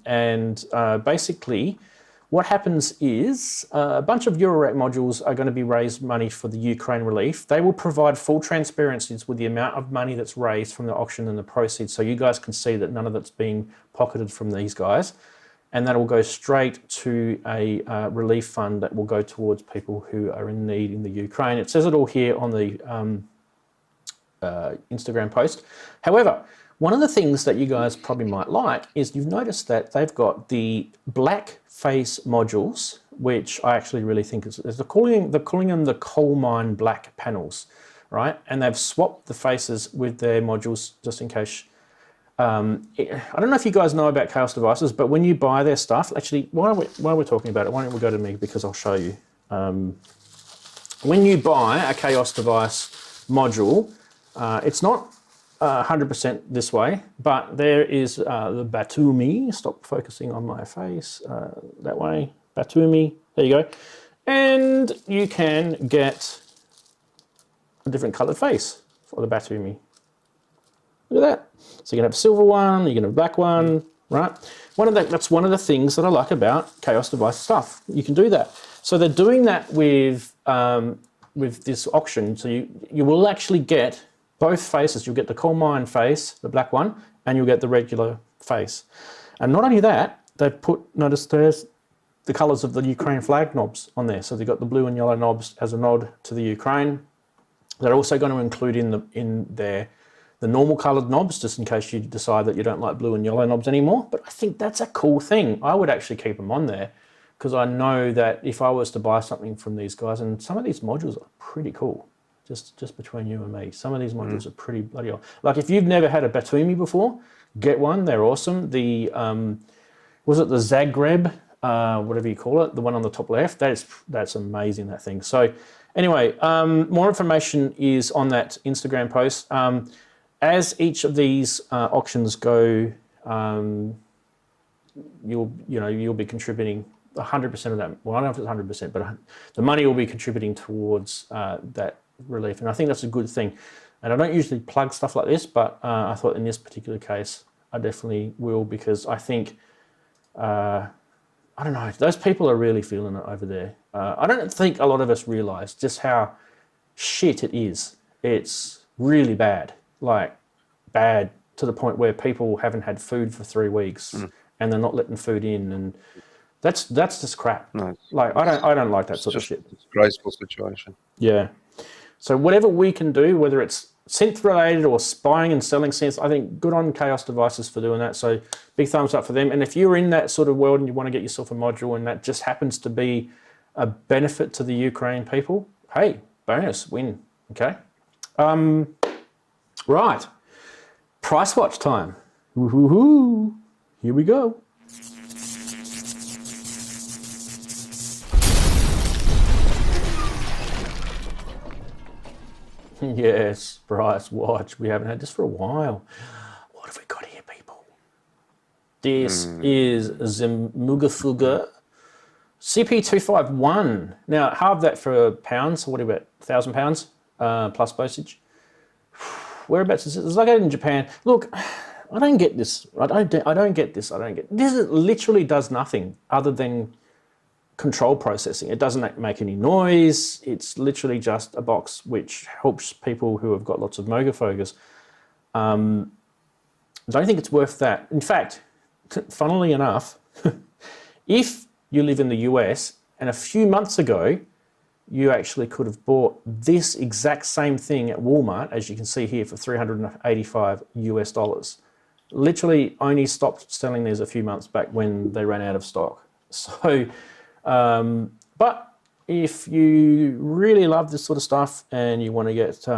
and basically what happens is a bunch of Eurorack modules are going to be raised money for the Ukraine relief. They will provide full transparencies with the amount of money that's raised from the auction and the proceeds, so you guys can see that none of it's being pocketed from these guys. And that will go straight to a relief fund that will go towards people who are in need in the Ukraine. It says it all here on the Instagram post. However, one of the things that you guys probably might like is you've noticed that they've got the black face modules, which I actually really think is they're calling them the coal mine black panels, right? And they've swapped the faces with their modules just in case. I don't know if you guys know about Xaos Devices, but when you buy their stuff, actually, while we're talking about it, why don't we go to me, because I'll show you. When you buy a Xaos device module, it's not 100% this way, but there is the Batumi. Stop focusing on my face. That way, Batumi. There you go. And you can get a different colored face for the Batumi. Look at that. So you can have a silver one, you can have a black one, right? That's one of the things that I like about Xaos Device stuff. You can do that. So they're doing that with this auction. So you will actually get both faces. You'll get the coal mine face, the black one, and you'll get the regular face. And not only that, they've notice there's the colors of the Ukraine flag knobs on there. So they've got the blue and yellow knobs as a nod to the Ukraine. They're also going to include in there the normal coloured knobs, just in case you decide that you don't like blue and yellow knobs anymore. But I think that's a cool thing. I would actually keep them on there, because I know that if I was to buy something from these guys, and some of these modules are pretty cool, just between you and me, some of these modules are pretty bloody old. Like if you've never had a Batumi before, get one. They're awesome. The was it the Zagreb, whatever you call it, the one on the top left? That's amazing, that thing. So anyway, more information is on that Instagram post. As each of these auctions go, you'll be contributing 100% of that. Well, I don't know if it's 100%, but the money will be contributing towards that relief, and I think that's a good thing. And I don't usually plug stuff like this, but I thought in this particular case, I definitely will, because I think I don't know, those people are really feeling it over there. I don't think a lot of us realise just how shit it is. It's really bad. Like bad, to the point where people haven't had food for 3 weeks and they're not letting food in, and that's just crap. No, Like I don't like that sort of just shit. a disgraceful situation. Yeah. So whatever we can do, whether it's synth related or buying and selling synths, I think good on Xaos Devices for doing that. So big thumbs up for them. And if you're in that sort of world and you want to get yourself a module and that just happens to be a benefit to the Ukraine people, hey, bonus, win. Okay. Right. Price watch time. Woo-hoo-hoo. Here we go. Yes, price watch. We haven't had this for a while. What have we got here, people? This is the Moog CP251. Now, halve that for pounds. So what about £1,000 plus postage? Whereabouts is it? It's like in Japan. Look, I don't get this. I don't get this. This literally does nothing other than control processing. It doesn't make any noise. It's literally just a box which helps people who have got lots of Moog focus. I don't think it's worth that. In fact, funnily enough, if you live in the US and a few months ago, you actually could have bought this exact same thing at Walmart, as you can see here, for $385. Literally only stopped selling these a few months back when they ran out of stock. So, but if you really love this sort of stuff and you want to get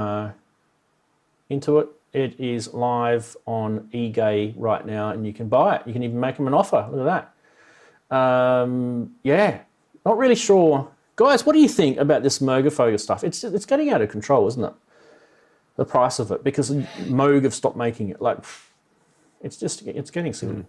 into it, it is live on eGay right now and you can buy it. You can even make them an offer. Look at that. Yeah, not really sure. Guys, what do you think about this Moog focus stuff? It's getting out of control, isn't it? The price of it, because Moog have stopped making it. Like, it's getting silly.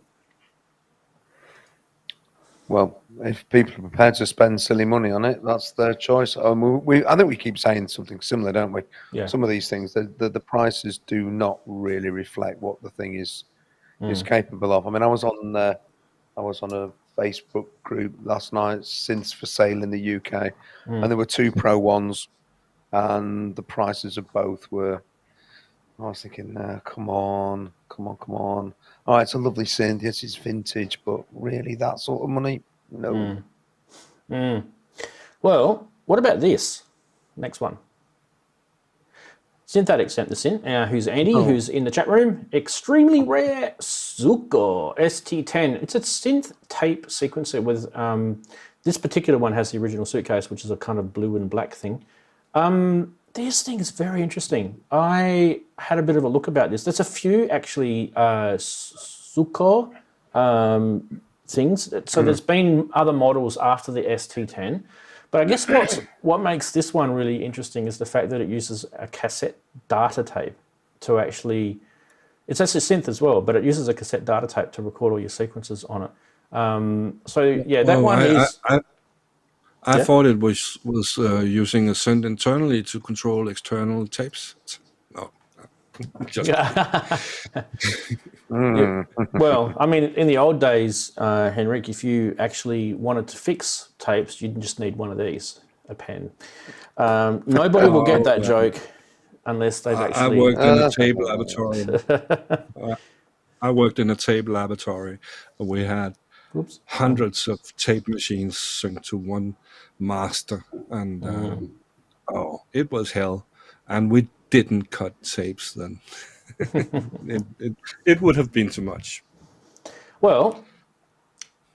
Well, if people are prepared to spend silly money on it, that's their choice. I think we keep saying something similar, don't we? Yeah. Some of these things, the prices do not really reflect what the thing is capable of. I mean, I was on a Facebook group last night, Synths for sale in the UK, and there were 2 Pro ones, and the prices of both were. I was thinking, come on. All right, it's a lovely synth. Yes, it's vintage, but really, that sort of money, no. Well, what about this? Next one. SynthAddict sent this in. Who's Andy, who's in the chat room. Extremely rare Zuko ST10. It's a synth tape sequencer with, this particular one has the original suitcase, which is a kind of blue and black thing. This thing is very interesting. I had a bit of a look about this. There's a few actually Zuko things. So there's been other models after the ST10. But I guess what makes this one really interesting is the fact that it uses a cassette data tape to actually, it's actually synth as well, but it uses a cassette data tape to record all your sequences on it. So yeah, that one is... I thought it was using a synth internally to control external tapes. No, just... Well, I mean, in the old days, Henrik, if you actually wanted to fix tapes, you'd just need one of these, a pen. Nobody will get that joke unless they've actually... I worked in a tape laboratory. I worked in a tape laboratory. We had hundreds of tape machines synced to one master, and it was hell. And we didn't cut tapes then. it would have been too much. Well,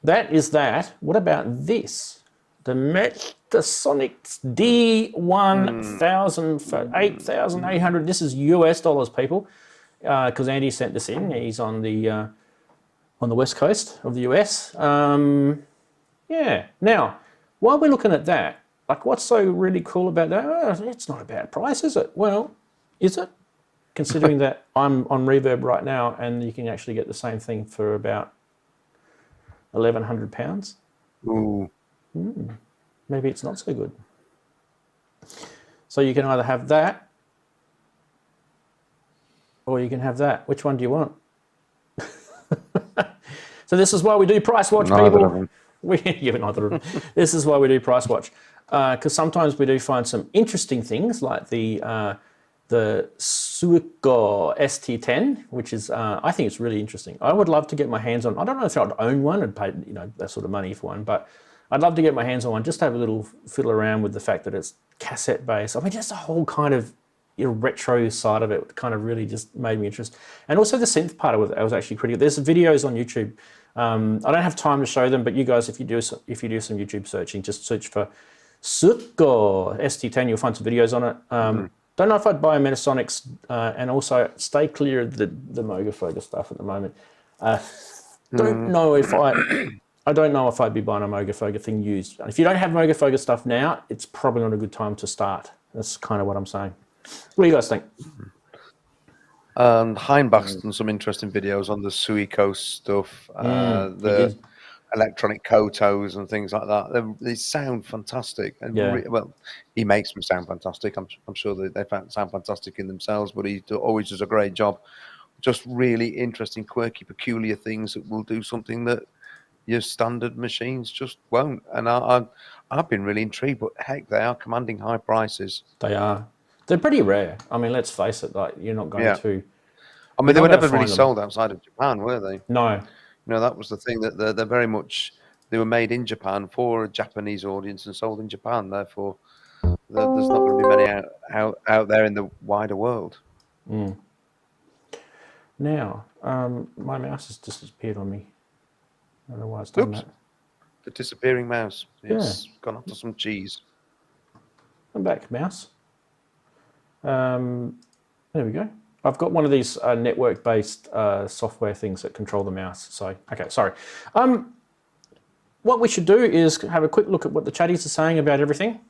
that is that. What about this? The Metasonics D1000 for 8,800. This is US dollars, people, because Andy sent this in. He's on the west coast of the US. Yeah. Now, while we're looking at that, like, what's so really cool about that? It's not a bad price, is it? Well, is it? Considering that I'm on Reverb right now, and you can actually get the same thing for about £1,100. Ooh. Maybe it's not so good. So you can either have that, or you can have that. Which one do you want? So this is why we do Price Watch, people. Neither of them. This is why we do Price Watch, because sometimes we do find some interesting things, like the the Suiko ST10, which is, I think it's really interesting. I would love to get my hands on, I don't know if I'd own one and pay, that sort of money for one, but I'd love to get my hands on one, just to have a little fiddle around with the fact that it's cassette based. I mean, just the whole kind of retro side of it kind of really just made me interested. And also the synth part of it, I was actually pretty good. There's videos on YouTube. I don't have time to show them, but you guys, if you do some YouTube searching, just search for Suiko ST10, you'll find some videos on it. Don't know if I'd buy a Metasonics, and also stay clear of the Moog stuff at the moment. Don't know if I don't know if I'd be buying a Moog thing used. If you don't have Moog stuff now, it's probably not a good time to start. That's kind of what I'm saying. What do you guys think? Heinbach's done some interesting videos on the Suiko stuff, the electronic kotos and things like that. They sound fantastic. And well, he makes them sound fantastic. I'm sure they sound fantastic in themselves, but he always does a great job. Just really interesting, quirky, peculiar things that will do something that your standard machines just won't. And I've been really intrigued, but heck, they are commanding high prices. They are. They're pretty rare. I mean, let's face it, like you're not going to... I mean, they were never really sold outside of Japan, were they? No. That was the thing, that they're very much, they were made in Japan for a Japanese audience and sold in Japan. Therefore, there's not going to be many out there in the wider world. Now, my mouse has disappeared on me. I don't know why it's done that. The disappearing mouse. It's gone after some cheese. I'm back, mouse. There we go. I've got one of these network-based software things that control the mouse. So, okay, sorry. What we should do is have a quick look at what the chatties are saying about everything.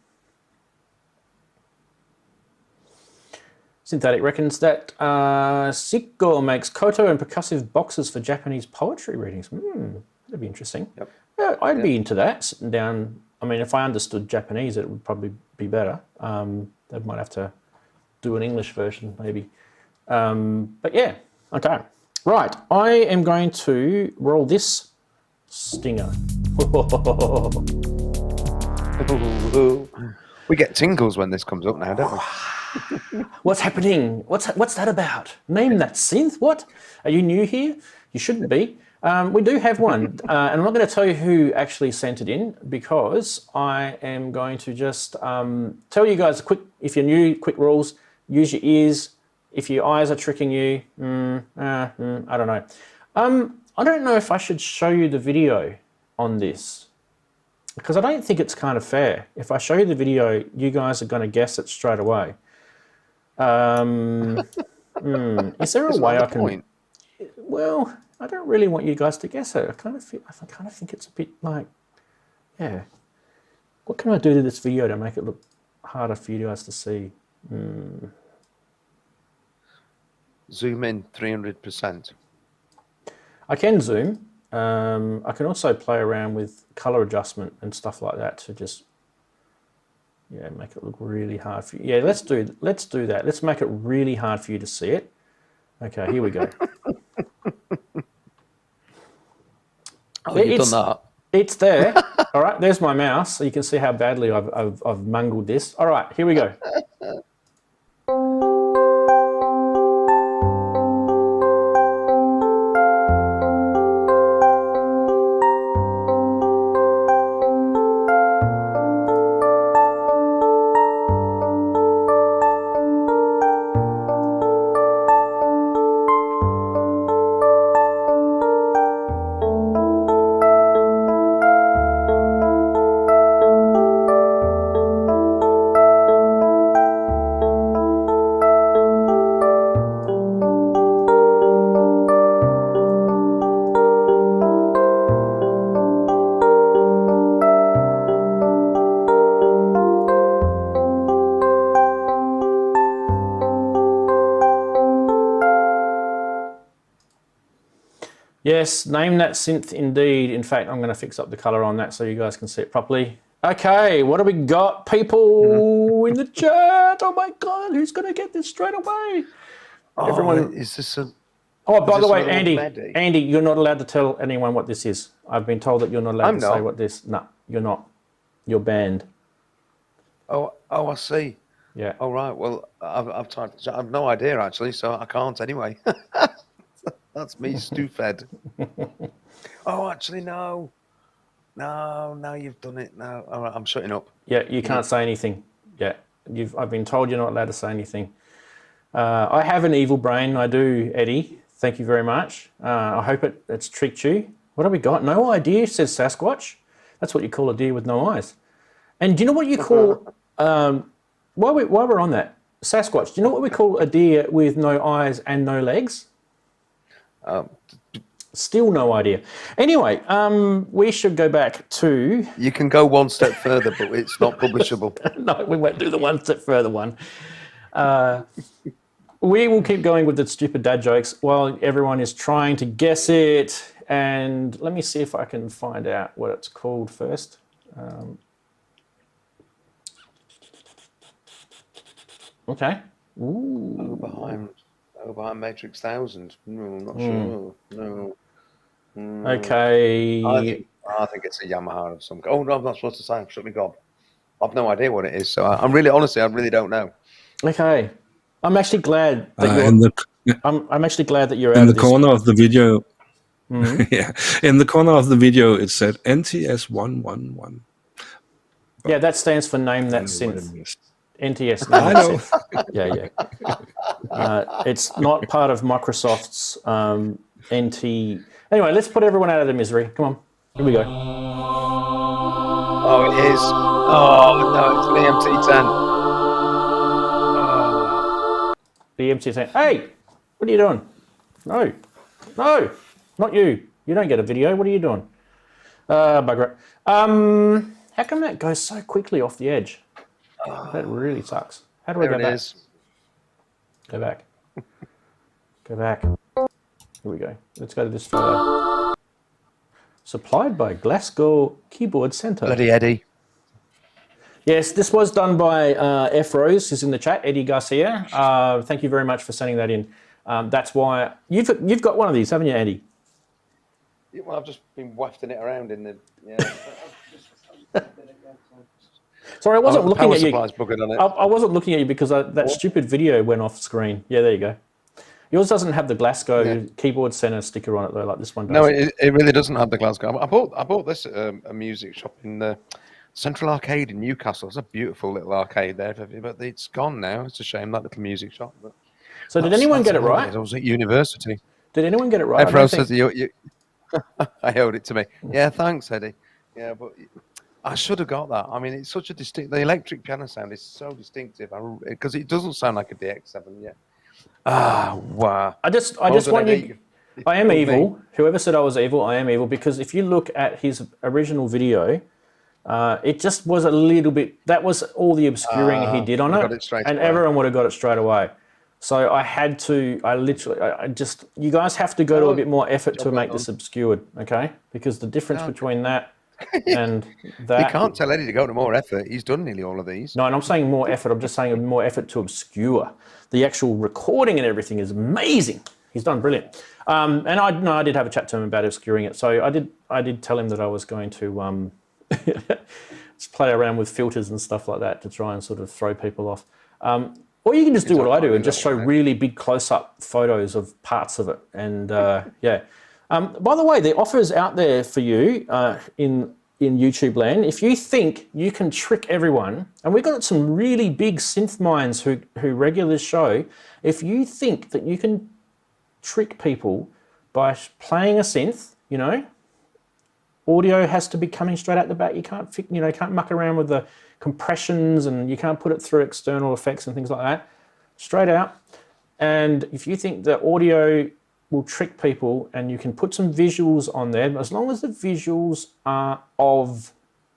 SynthAddict reckons that Suiko makes koto and percussive boxes for Japanese poetry readings. That'd be interesting. Yep. Yeah, I'd be into that, sitting down. I mean, if I understood Japanese, it would probably be better. They might have to do an English version, maybe. But yeah, okay. Right, I am going to roll this stinger. We get tingles when this comes up now, don't we? What's happening? What's that about? Name that synth? What? Are you new here? You shouldn't be. We do have one, and I'm not going to tell you who actually sent it in, because I am going to just tell you guys if you're new, quick rules. Use your ears. If your eyes are tricking you, I don't know. I don't know if I should show you the video on this, because I don't think it's kind of fair. If I show you the video, you guys are going to guess it straight away. Is there a way I can? Well, I don't really want you guys to guess it. I kind of think it's a bit like, yeah. What can I do to this video to make it look harder for you guys to see? Zoom in 300%. I can zoom. I can also play around with color adjustment and stuff like that to just, make it look really hard for you. Yeah, let's do that. Let's make it really hard for you to see it. Okay, here we go. You've done that. It's there. All right, there's my mouse. So you can see how badly I've mangled this. All right, here we go. Yes, name that synth indeed. In fact, I'm going to fix up the color on that so you guys can see it properly. Okay, what do we got? People in the chat. Oh my God, who's going to get this straight away? Everyone. Is this a... Oh, by the way, Andy, you're not allowed to tell anyone what this is. I've been told that you're not allowed to say what this... No, you're not. You're banned. Oh, I see. Yeah. Oh, right. Well, I've typed. I've no idea, actually, so I can't anyway. That's me, stew-fed. Oh, actually, no. No, now you've done it. No. All right, I'm shutting up. Yeah, you can't say anything. Yeah, I've been told you're not allowed to say anything. I have an evil brain. I do, Eddie. Thank you very much. I hope it's tricked you. What have we got? No idea, says Sasquatch. That's what you call a deer with no eyes. And do you know what you call, while we're on that, Sasquatch, do you know what we call a deer with no eyes and no legs? Still no idea. Anyway, we should go back to... You can go one step further, but it's not publishable. No, we won't do the one step further one. We will keep going with the stupid dad jokes while everyone is trying to guess it. And let me see if I can find out what it's called first. Okay. Ooh. Behind Matrix 1000. No, I'm not sure. No. Okay. I think it's a Yamaha of some kind. Oh, no, I'm not supposed to say. Shut me gob. I've no idea what it is. So I'm really, honestly, I really don't know. Okay. I'm actually glad that I'm actually glad that you're out in of the this. corner of the video. Yeah, in the corner of the video, it said NTS 111. Yeah, that stands for Name That Synth. NTS. I know. Yeah. It's not part of Microsoft's NT. Anyway, let's put everyone out of their misery. Come on, here we go. Oh, it is. Oh, no, it's the MT10. The MT10. Hey, what are you doing? No, not you. You don't get a video. What are you doing? Bugger it. How come that goes so quickly off the edge? That really sucks. How do I go back? Go back. Go back. Here we go. Let's go to this photo. Supplied by Glasgow Keyboard Centre. Bloody Eddie. Yes, this was done by F Rose, who's in the chat, Eddie Garcia. Thank you very much for sending that in. That's why you've got one of these, haven't you, Eddie? Yeah, well, I've just been wafting it around in the. Yeah. Sorry, I wasn't looking at you. On it. I wasn't looking at you because that stupid video went off screen. Yeah, there you go. Yours doesn't have the Glasgow Keyboard Centre sticker on it though, like this one does. No, it really doesn't have the Glasgow. I bought this at a music shop in the Central Arcade in Newcastle. It's a beautiful little arcade there, but it's gone now. It's a shame, that little music shop. But so did anyone get it right? I was at university. Did anyone get it right? Everyone says you I owed it to me. Yeah, thanks, Eddie. Yeah, but I should have got that. I mean, it's such a distinct. The electric piano sound is so distinctive because it doesn't sound like a DX7 yet. Ah, wow. I just want you. I am evil. Whoever said I was evil, I am evil because if you look at his original video, it just was a little bit. That was all the obscuring he did on it, and everyone would have got it straight away. So I had to. I just. You guys have to go to a bit more effort to make this obscured, okay? Because the difference between that and that. You can't tell Eddie to go to more effort. He's done nearly all of these. No, and I'm saying more effort. I'm just saying more effort to obscure. The actual recording and everything is amazing. He's done brilliant. And I did have a chat to him about obscuring it. So I did tell him that I was going to just play around with filters and stuff like that to try and sort of throw people off. Or you can just do what I do and just show really big close-up photos of parts of it. And yeah. By the way, the offer's out there for you in YouTube land. If you think you can trick everyone, and we've got some really big synth minds who regularly show, if you think that you can trick people by playing a synth, you know, audio has to be coming straight out the back. You can't, can't muck around with the compressions and you can't put it through external effects and things like that. Straight out. And if you think the audio will trick people and you can put some visuals on there, as long as the visuals are of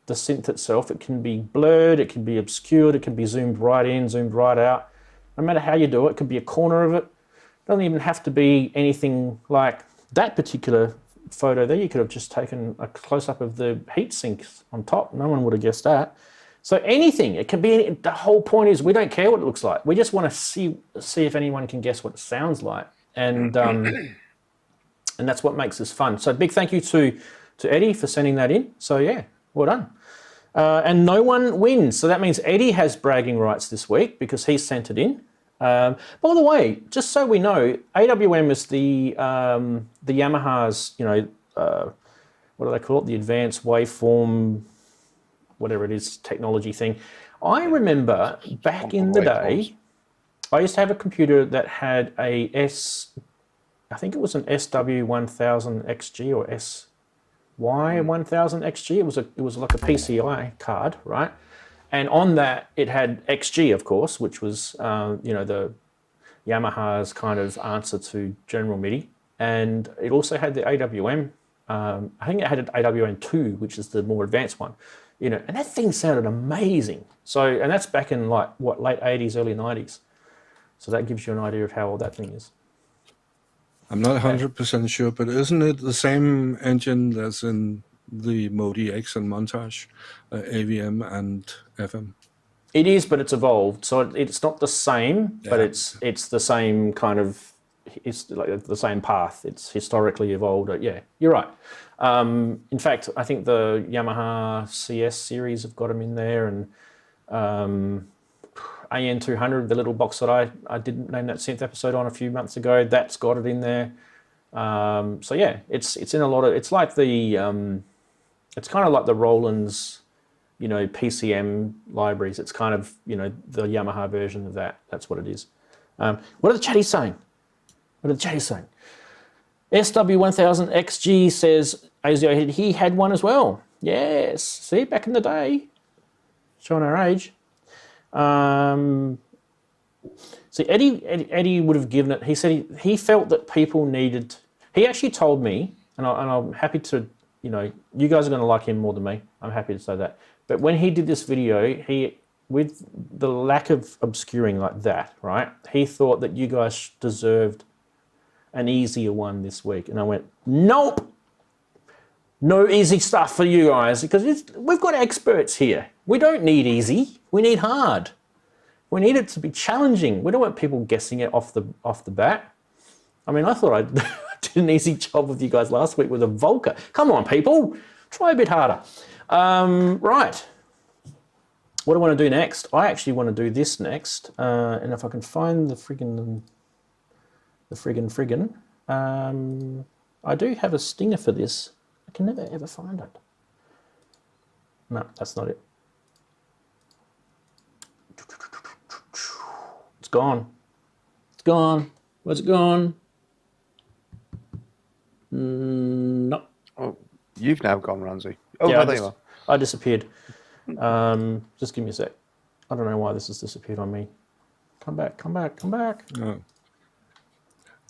the synth itself, it can be blurred, it can be obscured, it can be zoomed right in, zoomed right out. No matter how you do it, it could be a corner of it. It doesn't even have to be anything like that particular photo there. You could have just taken a close-up of the heat sinks on top. No one would have guessed that. So anything, it can be, the whole point is we don't care what it looks like. We just want to see if anyone can guess what it sounds like. And that's what makes this fun. So big thank you to Eddie for sending that in. So yeah, well done. And no one wins. So that means Eddie has bragging rights this week because he sent it in. By the way, just so we know, AWM is the Yamaha's, what do they call it? The advanced waveform, whatever it is, technology thing. I remember back in the day, I used to have a computer that had I think it was an SW1000XG or SY1000XG. It was like a PCI card, right? And on that, it had XG, of course, which was, the Yamaha's kind of answer to General MIDI. And it also had the AWM. I think it had an AWM2, which is the more advanced one. And that thing sounded amazing. So, and that's back in late 80s, early 90s. So that gives you an idea of how old that thing is. I'm not 100% sure, but isn't it the same engine that's in the Modi X and Montage, AVM and FM? It is, but it's evolved. So it's not the same, but it's the same kind of, it's like the same path. It's historically evolved. Yeah, you're right. In fact, I think the Yamaha CS series have got them in there, and AN200, the little box that I didn't name that synth episode on a few months ago, that's got it in there. So yeah, it's in a lot of, it's like the, it's kind of like the Roland's, PCM libraries. It's kind of, the Yamaha version of that. That's what it is. What are the chatties saying? SW1000XG says, ASIO, he had one as well. Yes, see, back in the day. Showing our age. See, Eddie would have given it, he said he felt that people needed, he actually told me, and I'm happy to, you guys are going to like him more than me. I'm happy to say that. But when he did this video, with the lack of obscuring like that, right, he thought that you guys deserved an easier one this week. And I went, nope, no easy stuff for you guys, because we've got experts here. We don't need easy, we need hard. We need it to be challenging. We don't want people guessing it off the bat. I mean, I thought I did an easy job with you guys last week with a Volca. Come on, people, try a bit harder. Right. What do I want to do next? I actually want to do this next. And if I can find the friggin', I do have a stinger for this. I can never ever find it. No, that's not it. It's gone. It's gone. Where's it gone? No. Oh, you've now gone, Ranzee. Oh, yeah, there you are. I disappeared. Just give me a sec. I don't know why this has disappeared on me. Come back.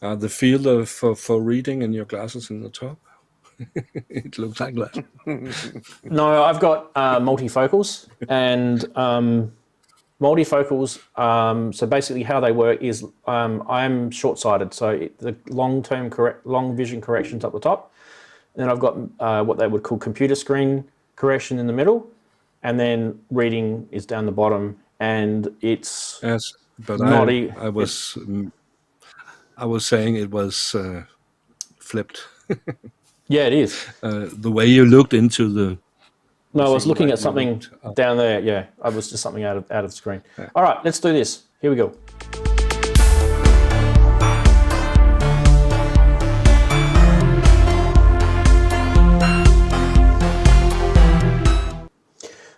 Oh. The field for reading in your glasses in the top. It looks like that. No, I've got multifocals, and multifocals, so basically how they work is I'm short-sighted, so the long vision correction's up the top, and then I've got what they would call computer screen correction in the middle, and then reading is down the bottom, and it's but not I was saying it was flipped. Yeah, it is. The way you looked into the... No, I was looking at something down there. Yeah, I was just something out of the screen. Yeah. All right, let's do this. Here we go.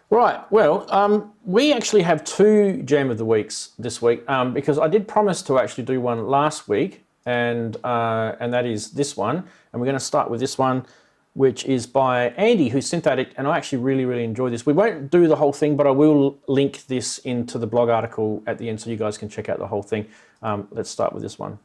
Right, well, we actually have 2 Jam of the Weeks this week because I did promise to actually do one last week, and that is this one. And we're going to start with this one, which is by Andy, who's SynthAddict, and I actually really, really enjoy this. We won't do the whole thing, but I will link this into the blog article at the end so you guys can check out the whole thing. Let's start with this one.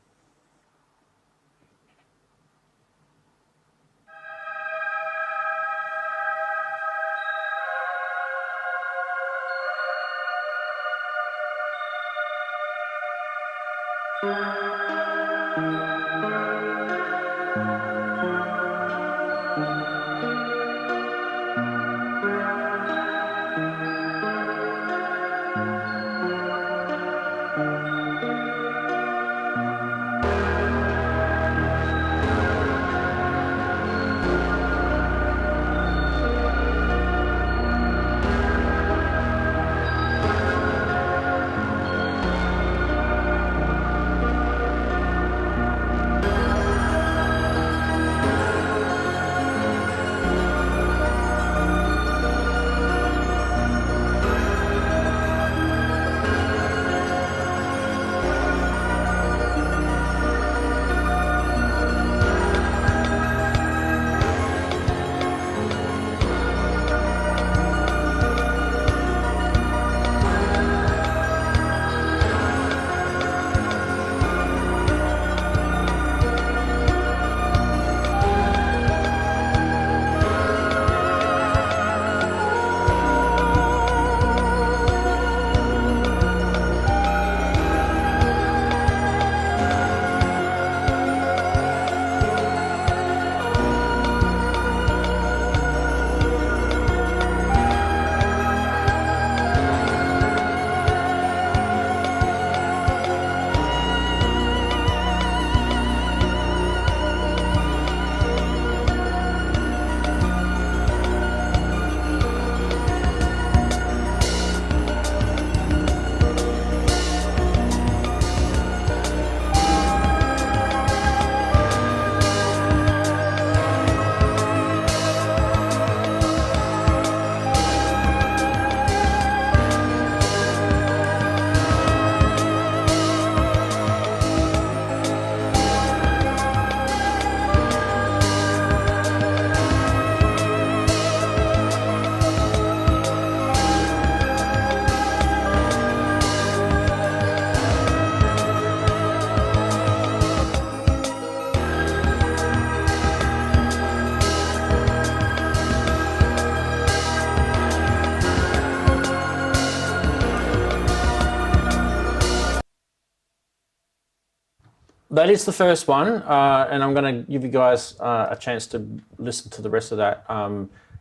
That is the first one, and I'm going to give you guys a chance to listen to the rest of that.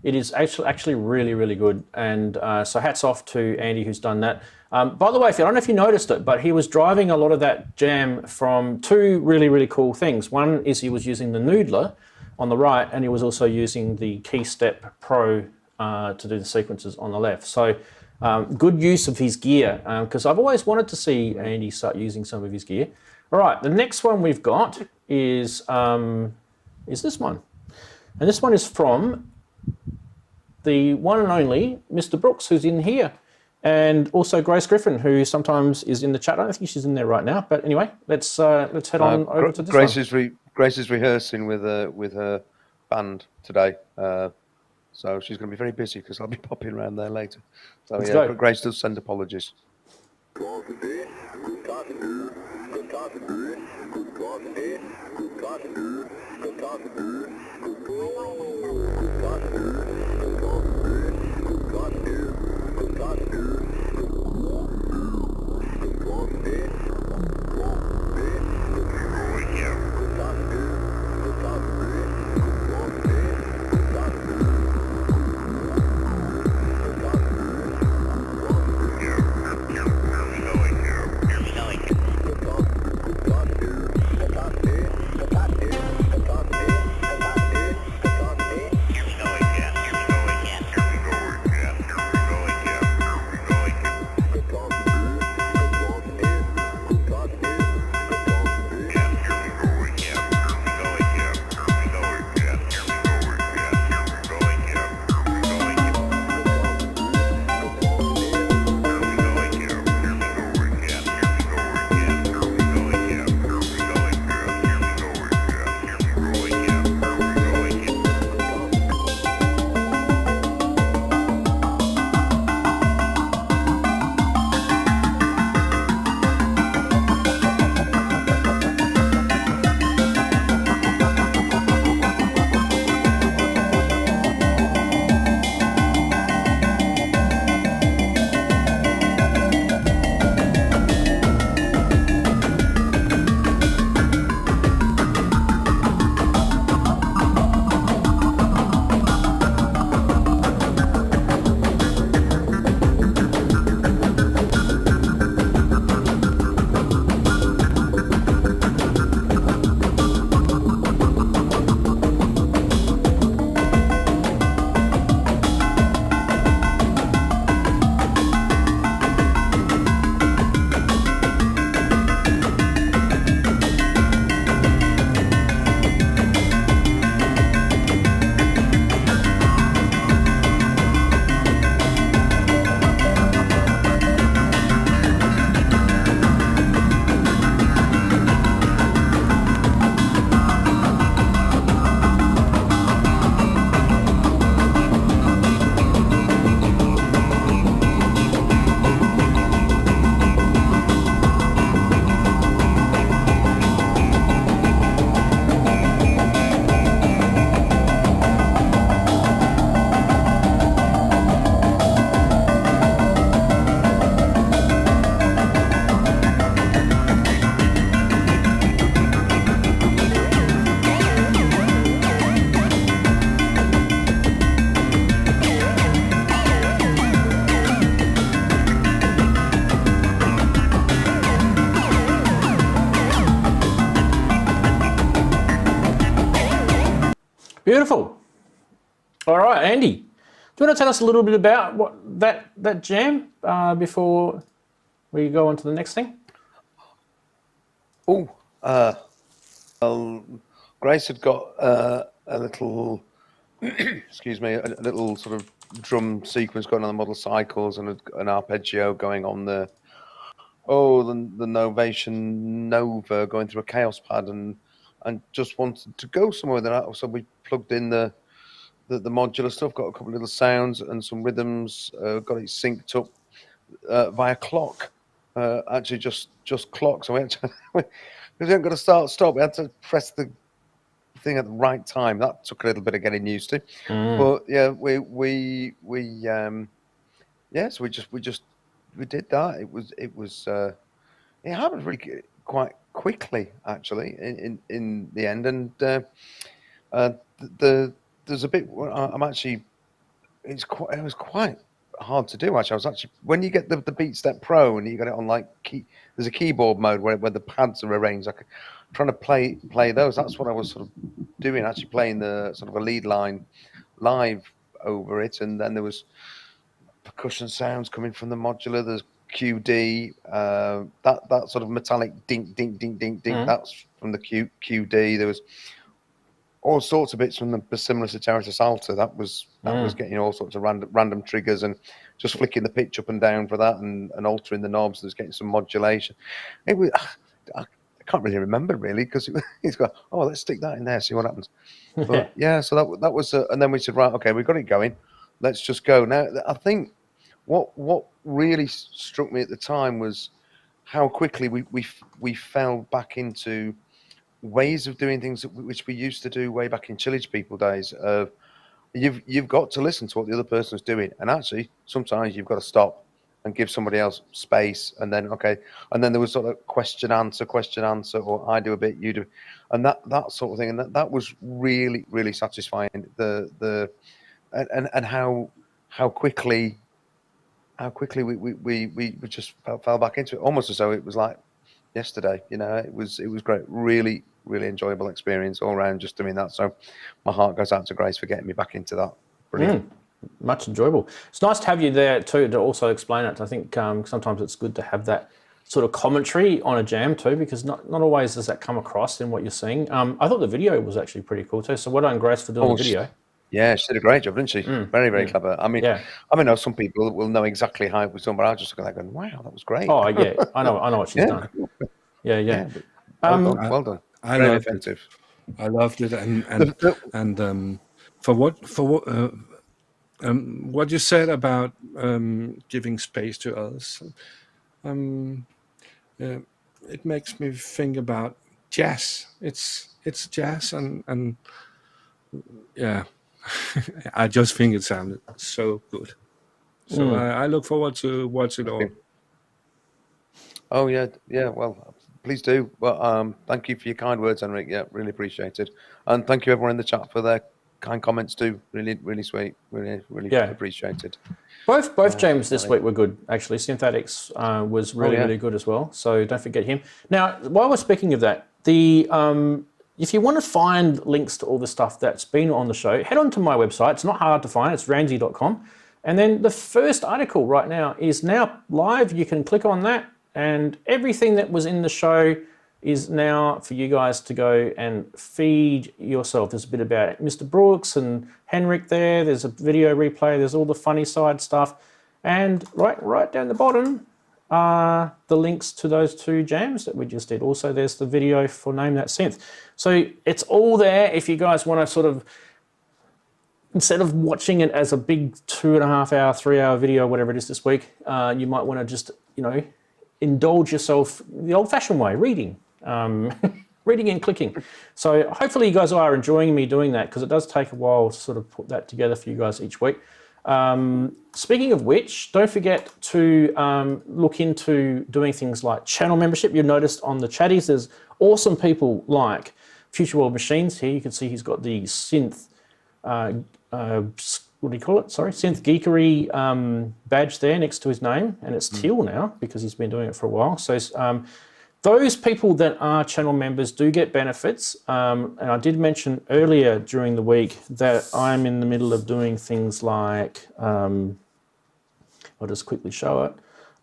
It is actually really, really good, and so hats off to Andy who's done that. By the way, I don't know if you noticed it, but he was driving a lot of that jam from two really, really cool things. One is he was using the Noodler on the right, and he was also using the KeyStep Pro to do the sequences on the left. So good use of his gear, because I've always wanted to see Andy start using some of his gear. All right, the next one we've got is this one. And this one is from the one and only Mr. Brooks, who's in here. And also Grace Griffin, who sometimes is in the chat. I don't think she's in there right now. But anyway, let's head on over to this one. Grace is rehearsing with her band today. So she's going to be very busy because I'll be popping around there later. So let's go. Grace does send apologies. Beautiful. All right, Andy, do you want to tell us a little bit about what that jam before we go on to the next thing? Oh, well, Grace had got a little, excuse me, a little sort of drum sequence going on the model cycles and an arpeggio going on the Novation Nova going through a Chaos pad and just wanted to go somewhere with that. So we plugged in the modular stuff, got a couple of little sounds and some rhythms, got it synced up via clock. Actually, just clock. So we weren't going to stop. We had to press the thing at the right time. That took a little bit of getting used to. But yeah, we did that. It happened really quite quickly, actually, in the end. And there's a bit. I'm actually. It was quite hard to do. Actually, I was actually when you get the BeatStep Pro and you got it on like there's a keyboard mode where the pads are arranged. Like trying to play those. That's what I was sort of doing. Actually, playing the sort of a lead line live over it, and then there was percussion sounds coming from the modular. There's QD, that sort of metallic dink, dink, dink, dink, dink. That's from the QD. There was all sorts of bits from the similar to Terrace Salta. That was getting all sorts of random triggers and just flicking the pitch up and down for that and altering the knobs. There's getting some modulation. It was. I can't really remember because he's got. Oh, let's stick that in there, see what happens. But yeah, so that was, and then we said, right, okay, we've got it going. Let's just go. Now, I think what really struck me at the time was how quickly we fell back into ways of doing things which we used to do way back in Chillage People days. You've got to listen to what the other person's doing, and actually sometimes you've got to stop and give somebody else space, and then there was sort of question answer, or I do a bit, you do, and that sort of thing, and that was really really satisfying. And how quickly we just fell back into it, almost as though it was like yesterday. It was great, really really enjoyable experience all around just doing that. So my heart goes out to Grace for getting me back into that. Brilliant. Much enjoyable. It's nice to have you there too to also explain it. I think sometimes it's good to have that sort of commentary on a jam too, because not always does that come across in what you're seeing. I thought the video was actually pretty cool too. So well done, Grace, for doing the video. Yeah, she did a great job, didn't she? Very, very clever. I mean, I know some people will know exactly how it was done, but I was just going, wow, that was great. Oh yeah, I know what she's done. Yeah. Well done. Very effective. I loved it, and for what you said about giving space to others, it makes me think about jazz. It's jazz, and yeah. I just think it sounded so good. So I look forward to watch it all. Oh yeah. Well, please do. Well, thank you for your kind words, Henrik. Yeah, really appreciated. And thank you everyone in the chat for their kind comments too. Really, really sweet. Really, really appreciated. Both jams this week were good, actually. SynthAddict's was really good as well. So don't forget him. Now, while we're speaking of that, if you want to find links to all the stuff that's been on the show, head on to my website. It's not hard to find. It's ranzee.com. And then the first article right now is now live. You can click on that, and everything that was in the show is now for you guys to go and feed yourself. There's a bit about Mr. Brooks and Henrik there. There's a video replay. There's all the funny side stuff. And right down the bottom are the links to those two jams that we just did. Also, there's the video for Name That Synth. So it's all there if you guys want to sort of, instead of watching it as a big 2.5 hour, 3 hour video, whatever it is this week, you might want to just, indulge yourself the old fashioned way, reading. Reading and clicking. So hopefully you guys are enjoying me doing that, because it does take a while to sort of put that together for you guys each week. Speaking of which, don't forget to look into doing things like channel membership. You'll notice on the chatties, there's awesome people like Future World Machines here. You can see he's got the Synth, what do you call it? Sorry, Synth Geekery badge there next to his name, and it's teal now because he's been doing it for a while. So those people that are channel members do get benefits. And I did mention earlier during the week that I'm in the middle of doing things like, I'll just quickly show it,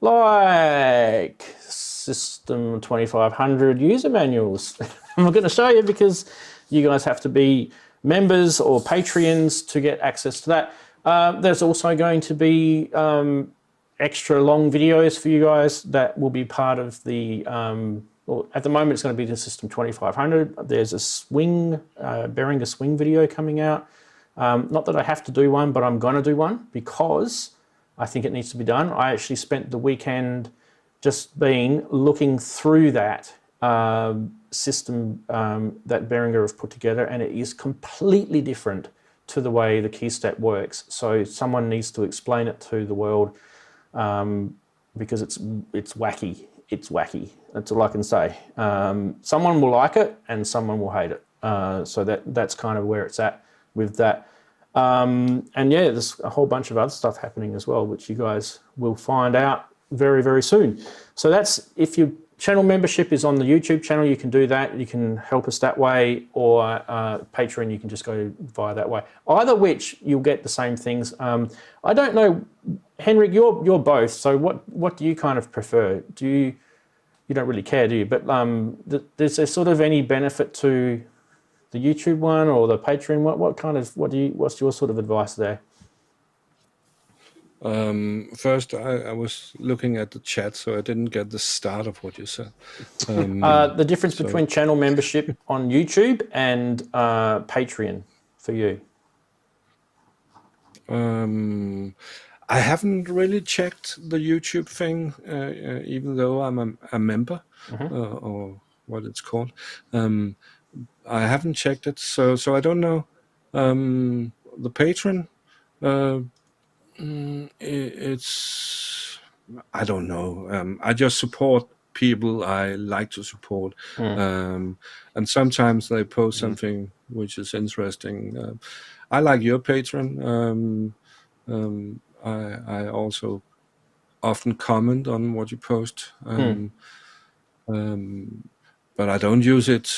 like System 2500 user manuals. I'm not going to show you because you guys have to be members or Patreons to get access to that. There's also going to be extra long videos for you guys that will be part of the, well, at the moment it's going to be the System 2500. There's a swing, Behringer swing video coming out. Not that I have to do one, but I'm going to do one because I think it needs to be done. I actually spent the weekend just looking through that system that Behringer have put together, and it is completely different to the way the keystep works. So someone needs to explain it to the world because it's wacky. It's wacky. That's all I can say. Someone will like it and someone will hate it. So that's kind of where it's at with that. And yeah, there's a whole bunch of other stuff happening as well, which you guys will find out very, very soon. So that's, if your channel membership is on the YouTube channel, you can do that. You can help us that way, or Patreon, you can just go via that way. Either which, you'll get the same things. I don't know, Henrik, you're both. So what do you kind of prefer? You don't really care, do you? But is there sort of any benefit to the YouTube one or the Patreon? What's your sort of advice there? First, I was looking at the chat, so I didn't get the start of what you said. The difference between channel membership on YouTube and Patreon for you. I haven't really checked the YouTube thing, even though I'm a member, or what it's called. I haven't checked it, so I don't know. The Patreon, I don't know. I just support people I like to support, and sometimes they post something which is interesting. I like your Patreon. I also often comment on what you post, but I don't use it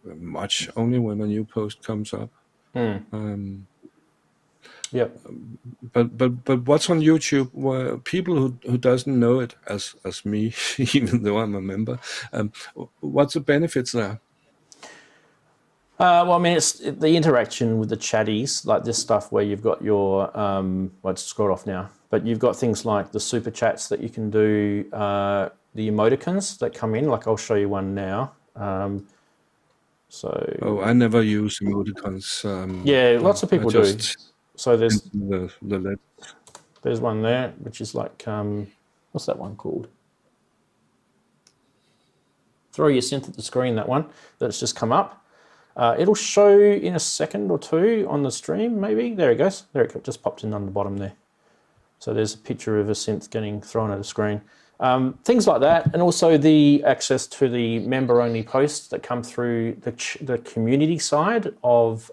much, only when a new post comes up. Yep. But what's on YouTube? Well, people who doesn't know it as me, even though I'm a member, what's the benefits there? Well, I mean, it's the interaction with the chatties, like this stuff where you've got your, well, it's scrolled off now, but you've got things like the super chats that you can do, the emoticons that come in, like I'll show you one now. Oh, I never use emoticons. Yeah, lots of people do. So there's there's one there, which is like, what's that one called? Throw your synth at the screen, that one, that's just come up. It'll show in a second or two on the stream, maybe. There it goes. There it just popped in on the bottom there. So there's a picture of a synth getting thrown at a screen. Things like that, and also the access to the member-only posts that come through the community side of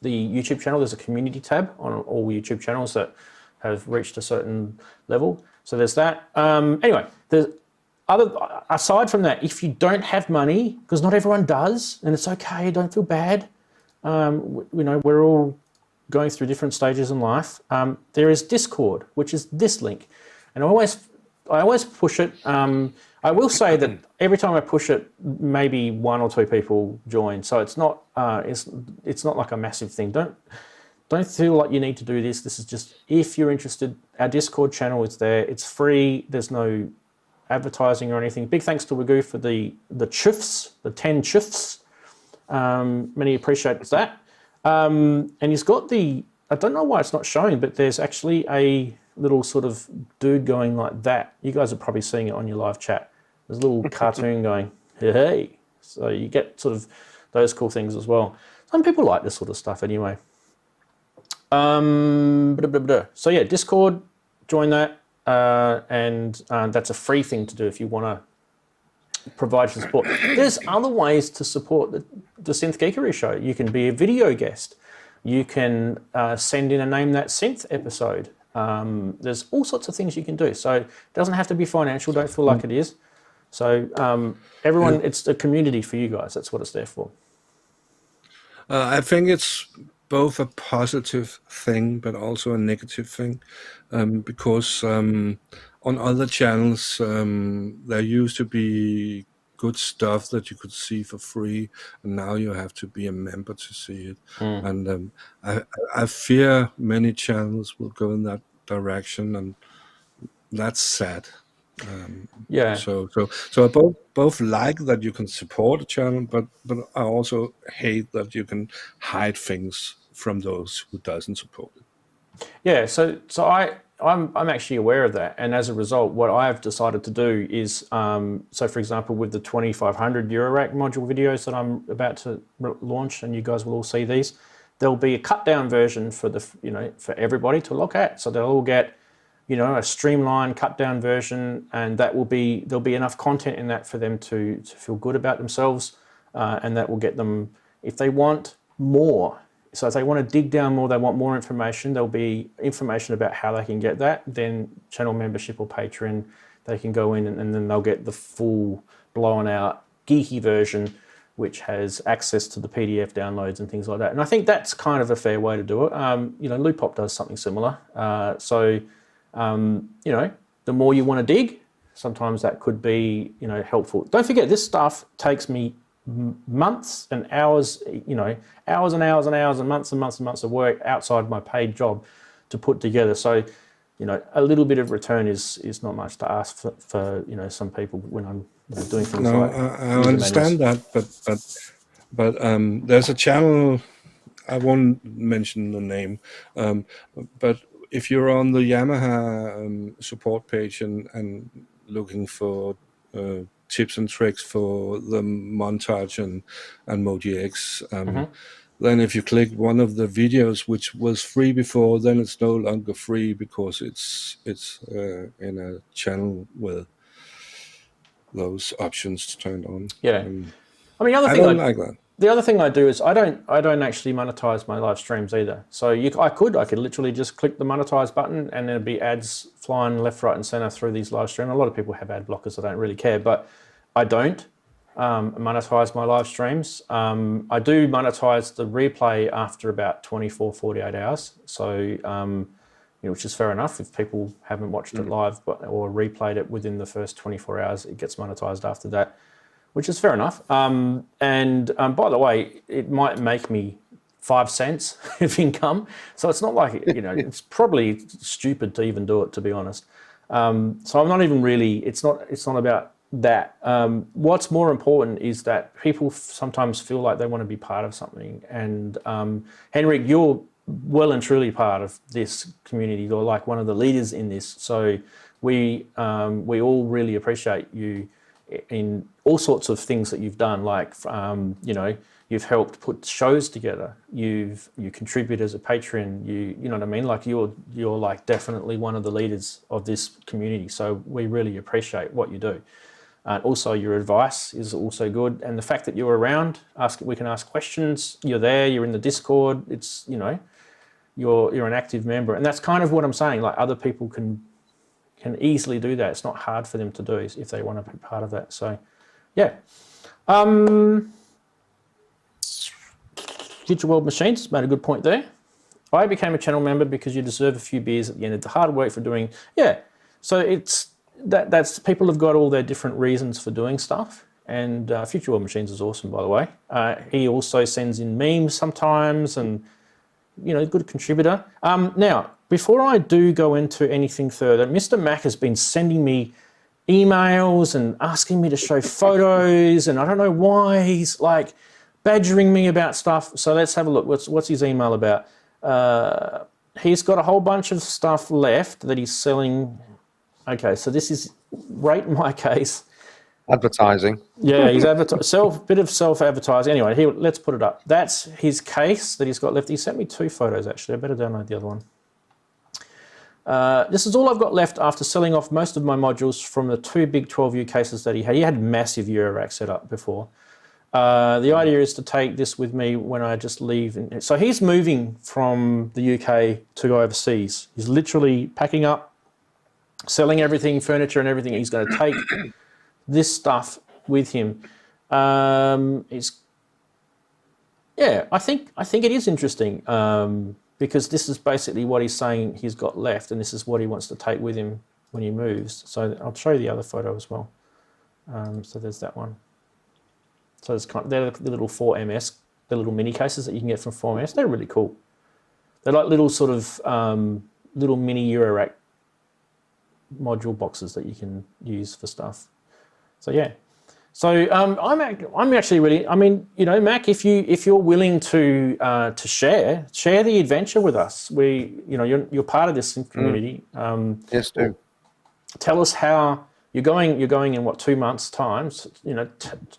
the YouTube channel. There's a community tab on all YouTube channels that have reached a certain level. So there's that. Anyway, aside from that, if you don't have money, because not everyone does, and it's okay, don't feel bad. We're all going through different stages in life. There is Discord, which is this link. And I always push it. I will say that every time I push it, maybe 1 or 2 people join. So it's not like a massive thing. Don't feel like you need to do this. This is just, if you're interested, our Discord channel is there. It's free. There's no advertising or anything. Big thanks to Wagoo for the chuffs, the 10 chuffs. Many appreciate that. And he's got I don't know why it's not showing, but there's actually a little sort of dude going like that. You guys are probably seeing it on your live chat. There's a little cartoon going, hey. So you get sort of those cool things as well. Some people like this sort of stuff anyway. So yeah, Discord, join that. And that's a free thing to do if you want to provide some support. There's other ways to support the Synth Geekery show. You can be a video guest. You can send in a Name That Synth episode. There's all sorts of things you can do. So it doesn't have to be financial. Don't feel like it is. So everyone, it's a community for you guys. That's what it's there for. I think it's both a positive thing, but also a negative thing, because on other channels, there used to be good stuff that you could see for free, and now you have to be a member to see it. And I fear many channels will go in that direction, and that's sad. Yeah. So I both like that you can support a channel, but I also hate that you can hide things from those who doesn't support it. Yeah. So I'm actually aware of that, and as a result, what I've decided to do is, so for example, with the 2500 Eurorack module videos that I'm about to launch, and you guys will all see these, there'll be a cut down version for for everybody to look at. So they'll all get a streamlined, cut down version, and there'll be enough content in that for them to feel good about themselves, and that will get them, if they want more. So if they want to dig down more, they want more information, there'll be information about how they can get that. Then channel membership or Patreon, they can go in and then they'll get the full blown out geeky version, which has access to the PDF downloads and things like that. And I think that's kind of a fair way to do it. Loopop does something similar. The more you want to dig, sometimes that could be, helpful. Don't forget, this stuff takes me months and hours, hours and hours and hours and months and months of work outside my paid job to put together. So, a little bit of return is not much to ask for some people when I'm doing things like. I understand that, but there's a channel. I won't mention the name, but if you're on the Yamaha support page and looking for tips and tricks for the montage and Moog X, then if you click one of the videos which was free before, then it's no longer free because it's in a channel with those options turned on. Yeah, the other thing I do is I don't actually monetize my live streams either. So I could literally just click the monetize button and there'd be ads flying left, right, and center through these live streams. A lot of people have ad blockers. I don't really care, but I don't monetize my live streams. I do monetize the replay after about 24, 48 hours. So. Which is fair enough if people haven't watched it live or replayed it within the first 24 hours, it gets monetized after that, which is fair enough. And by the way, it might make me 5 cents of income. So it's not like, it's probably stupid to even do it, to be honest. So I'm not even really, it's not about that. What's more important is that people sometimes feel like they want to be part of something. And Henrik, you're well and truly part of this community. You're like one of the leaders in this. So we all really appreciate you in all sorts of things that you've done. Like, you've helped put shows together. You contribute as a patron. You know what I mean? Like you're like definitely one of the leaders of this community. So we really appreciate what you do. And also your advice is also good. And the fact that you're around, we can ask questions. You're there. You're in the Discord. It's You're an active member, and that's kind of what I'm saying. Like other people can easily do that. It's not hard for them to do if they want to be part of that. So, yeah. Future World Machines made a good point there. I became a channel member because you deserve a few beers at the end of the hard work for doing. Yeah. So that's people have got all their different reasons for doing stuff. And Future World Machines is awesome, by the way. He also sends in memes sometimes and. Good contributor. Now, before I do go into anything further, Mr. Mac has been sending me emails and asking me to show photos, and I don't know why he's like badgering me about stuff. So let's have a look. What's his email about? He's got a whole bunch of stuff left that he's selling. Okay, so this is rate my case. Advertising. Yeah, he's bit of self-advertising. Anyway, here, let's put it up. That's his case that he's got left. He sent me 2 photos, actually. I better download the other one. This is all I've got left after selling off most of my modules from the 2 big 12U cases that he had. He had massive Eurorack set up before. The idea is to take this with me when I just leave. So he's moving from the UK to go overseas. He's literally packing up, selling everything, furniture and everything. He's going to take this stuff with him. I think it is interesting because this is basically what he's saying he's got left, and this is what he wants to take with him when he moves. So I'll show you the other photo as well. So there's that one. So they're the little 4MS, the little mini cases that you can get from 4MS. They're really cool. They're like little sort of little mini Eurorack module boxes that you can use for stuff. So yeah, so I'm actually really. I mean, Mac, if you're willing to share the adventure with us, you're part of this community. Yes, do. Tell us how you're going. You're going in what, 2 months' time? So,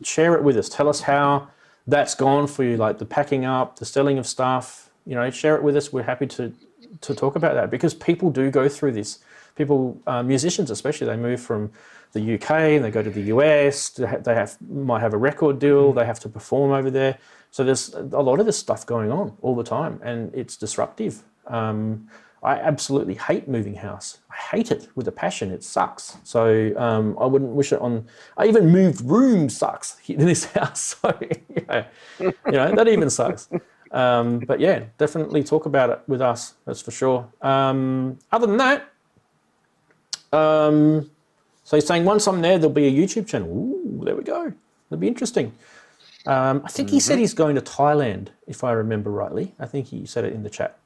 share it with us. Tell us how that's gone for you, like the packing up, the selling of stuff. Share it with us. We're happy to talk about that because people do go through this. people, musicians especially, they move from the UK and they go to the US. They might have a record deal. They have to perform over there. So there's a lot of this stuff going on all the time, and it's disruptive. I absolutely hate moving house. I hate it with a passion. It sucks. So I wouldn't wish it on. I even moved rooms sucks in this house. So that even sucks. But yeah, definitely talk about it with us. That's for sure. Other than that, so he's saying once I'm there, there'll be a YouTube channel. Ooh, there we go. It'll be interesting. I think he said he's going to Thailand, if I remember rightly. I think he said it in the chat.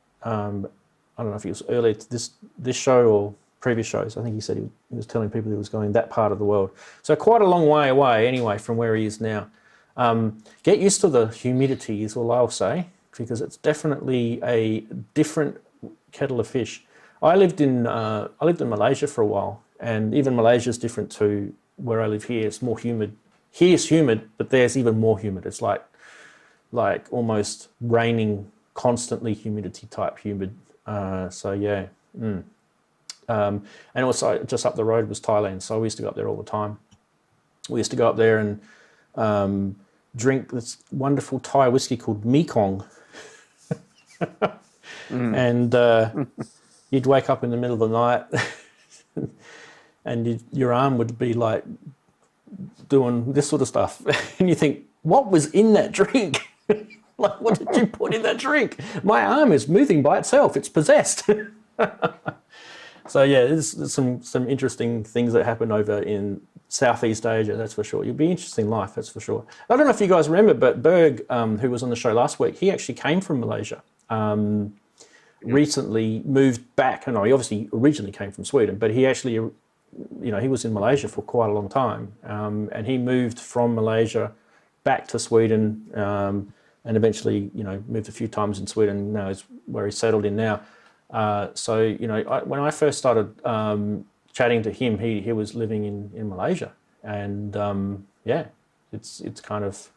I don't know if it was earlier to this show or previous shows. I think he said he was telling people he was going that part of the world. So quite a long way away anyway from where he is now. Get used to the humidity is all I'll say, because it's definitely a different kettle of fish. I lived in Malaysia for a while, and even Malaysia is different to where I live here. It's more humid. Here it's humid, but there's even more humid. It's like almost raining, constantly humidity type humid. So yeah. And also just up the road was Thailand, so we used to go up there all the time. We used to go up there and drink this wonderful Thai whiskey called Mekong. And you'd wake up in the middle of the night and your arm would be like doing this sort of stuff. And you think, what was in that drink? Like, what did you put in that drink? My arm is moving by itself. It's possessed. So yeah, there's some interesting things that happen over in Southeast Asia, that's for sure. You'll be interesting life, that's for sure. I don't know if you guys remember, but Berg, who was on the show last week, he actually came from Malaysia. Recently moved back. No, he obviously originally came from Sweden, but he actually, he was in Malaysia for quite a long time. And he moved from Malaysia back to Sweden, and eventually, moved a few times in Sweden. Now is where he's settled in now. So when I first started chatting to him, he was living in Malaysia, and it's kind of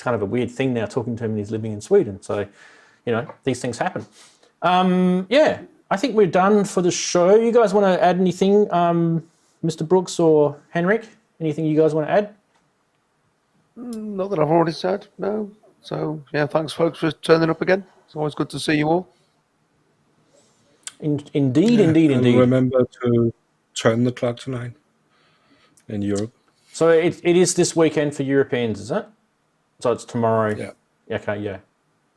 a weird thing now talking to him and he's living in Sweden. So these things happen. I think we're done for the show. You guys want to add anything, Mr. Brooks or Henrik? Anything you guys want to add? Not that I've already said, no. So, yeah, thanks, folks, for turning up again. It's always good to see you all. Indeed. And remember to turn the clock tonight in Europe. So it is this weekend for Europeans, is it? So it's tomorrow? Yeah. Okay, yeah.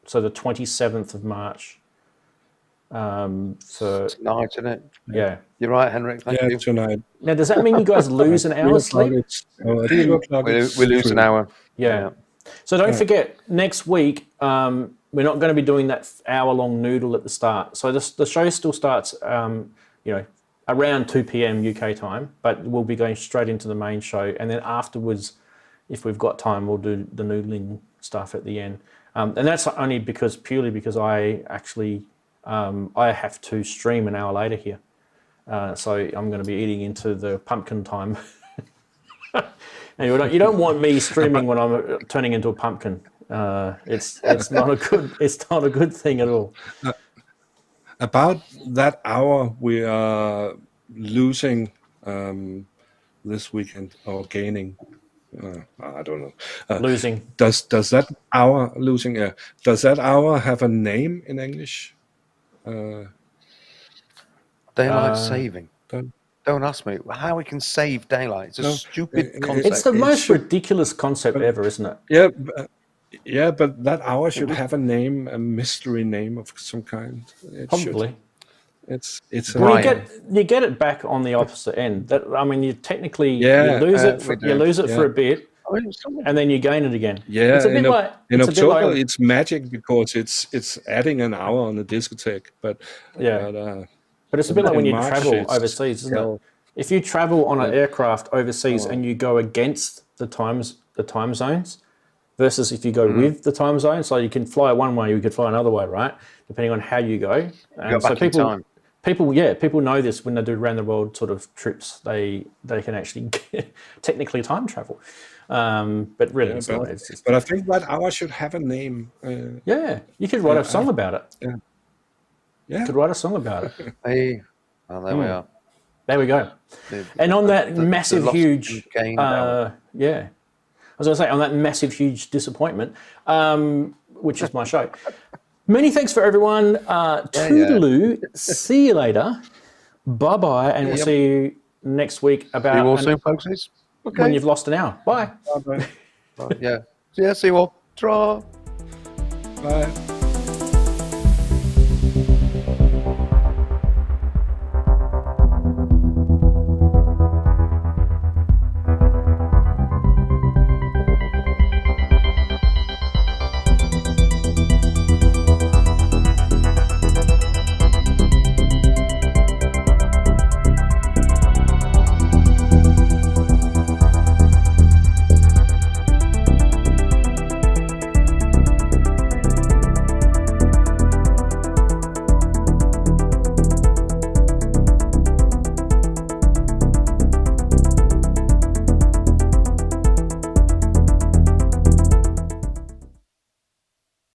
So the 27th of March. Tonight, isn't it? Yeah. You're right, Henrik. Thank you. Tonight. Now, does that mean you guys lose an hour's sleep? We lose an hour. Yeah. So don't forget, next week, we're not going to be doing that hour-long noodle at the start. So the show still starts, around 2 p.m. UK time, but we'll be going straight into the main show. And then afterwards, if we've got time, we'll do the noodling stuff at the end. And that's only purely because I actually, I have to stream an hour later here. So I'm going to be eating into the pumpkin time. And you don't want me streaming when I'm turning into a pumpkin. It's not a good thing at all. About that hour, we are losing this weekend or gaining. I don't know. Losing. Does that hour losing? Does that hour have a name in English? Daylight saving. Don't ask me how we can save daylight. It's a stupid concept. It's the most ridiculous concept ever, isn't it? Yeah, but that hour should have a name, a mystery name of some kind. Probably. It's well, you get it back on the opposite end. You technically you lose it for a bit, and then you gain it again. Yeah, it's a bit in October it's magic because it's adding an hour on the discotheque. But it's a bit like when you travel overseas, isn't it? If you travel on an aircraft overseas and you go against the time zones, versus if you go with the time zone, so you can fly one way, you could fly another way, right? Depending on how you go. And so people know this when they do around the world sort of trips. They can actually technically time travel, but really it's not. It's just, but I think that hour should have a name. You could write a song about it. Yeah. You could write a song about it. Hey, well, there we are. There we go. And on that massive, loss huge, and gain yeah, I was going to say, on that massive, huge disappointment, which is my show. Many thanks for everyone. Toodaloo. See you later. Bye-bye. And we'll see you next week See you all about soon, folks. Okay. when you've lost an hour. Bye. Yeah. See you all. Tra. Bye.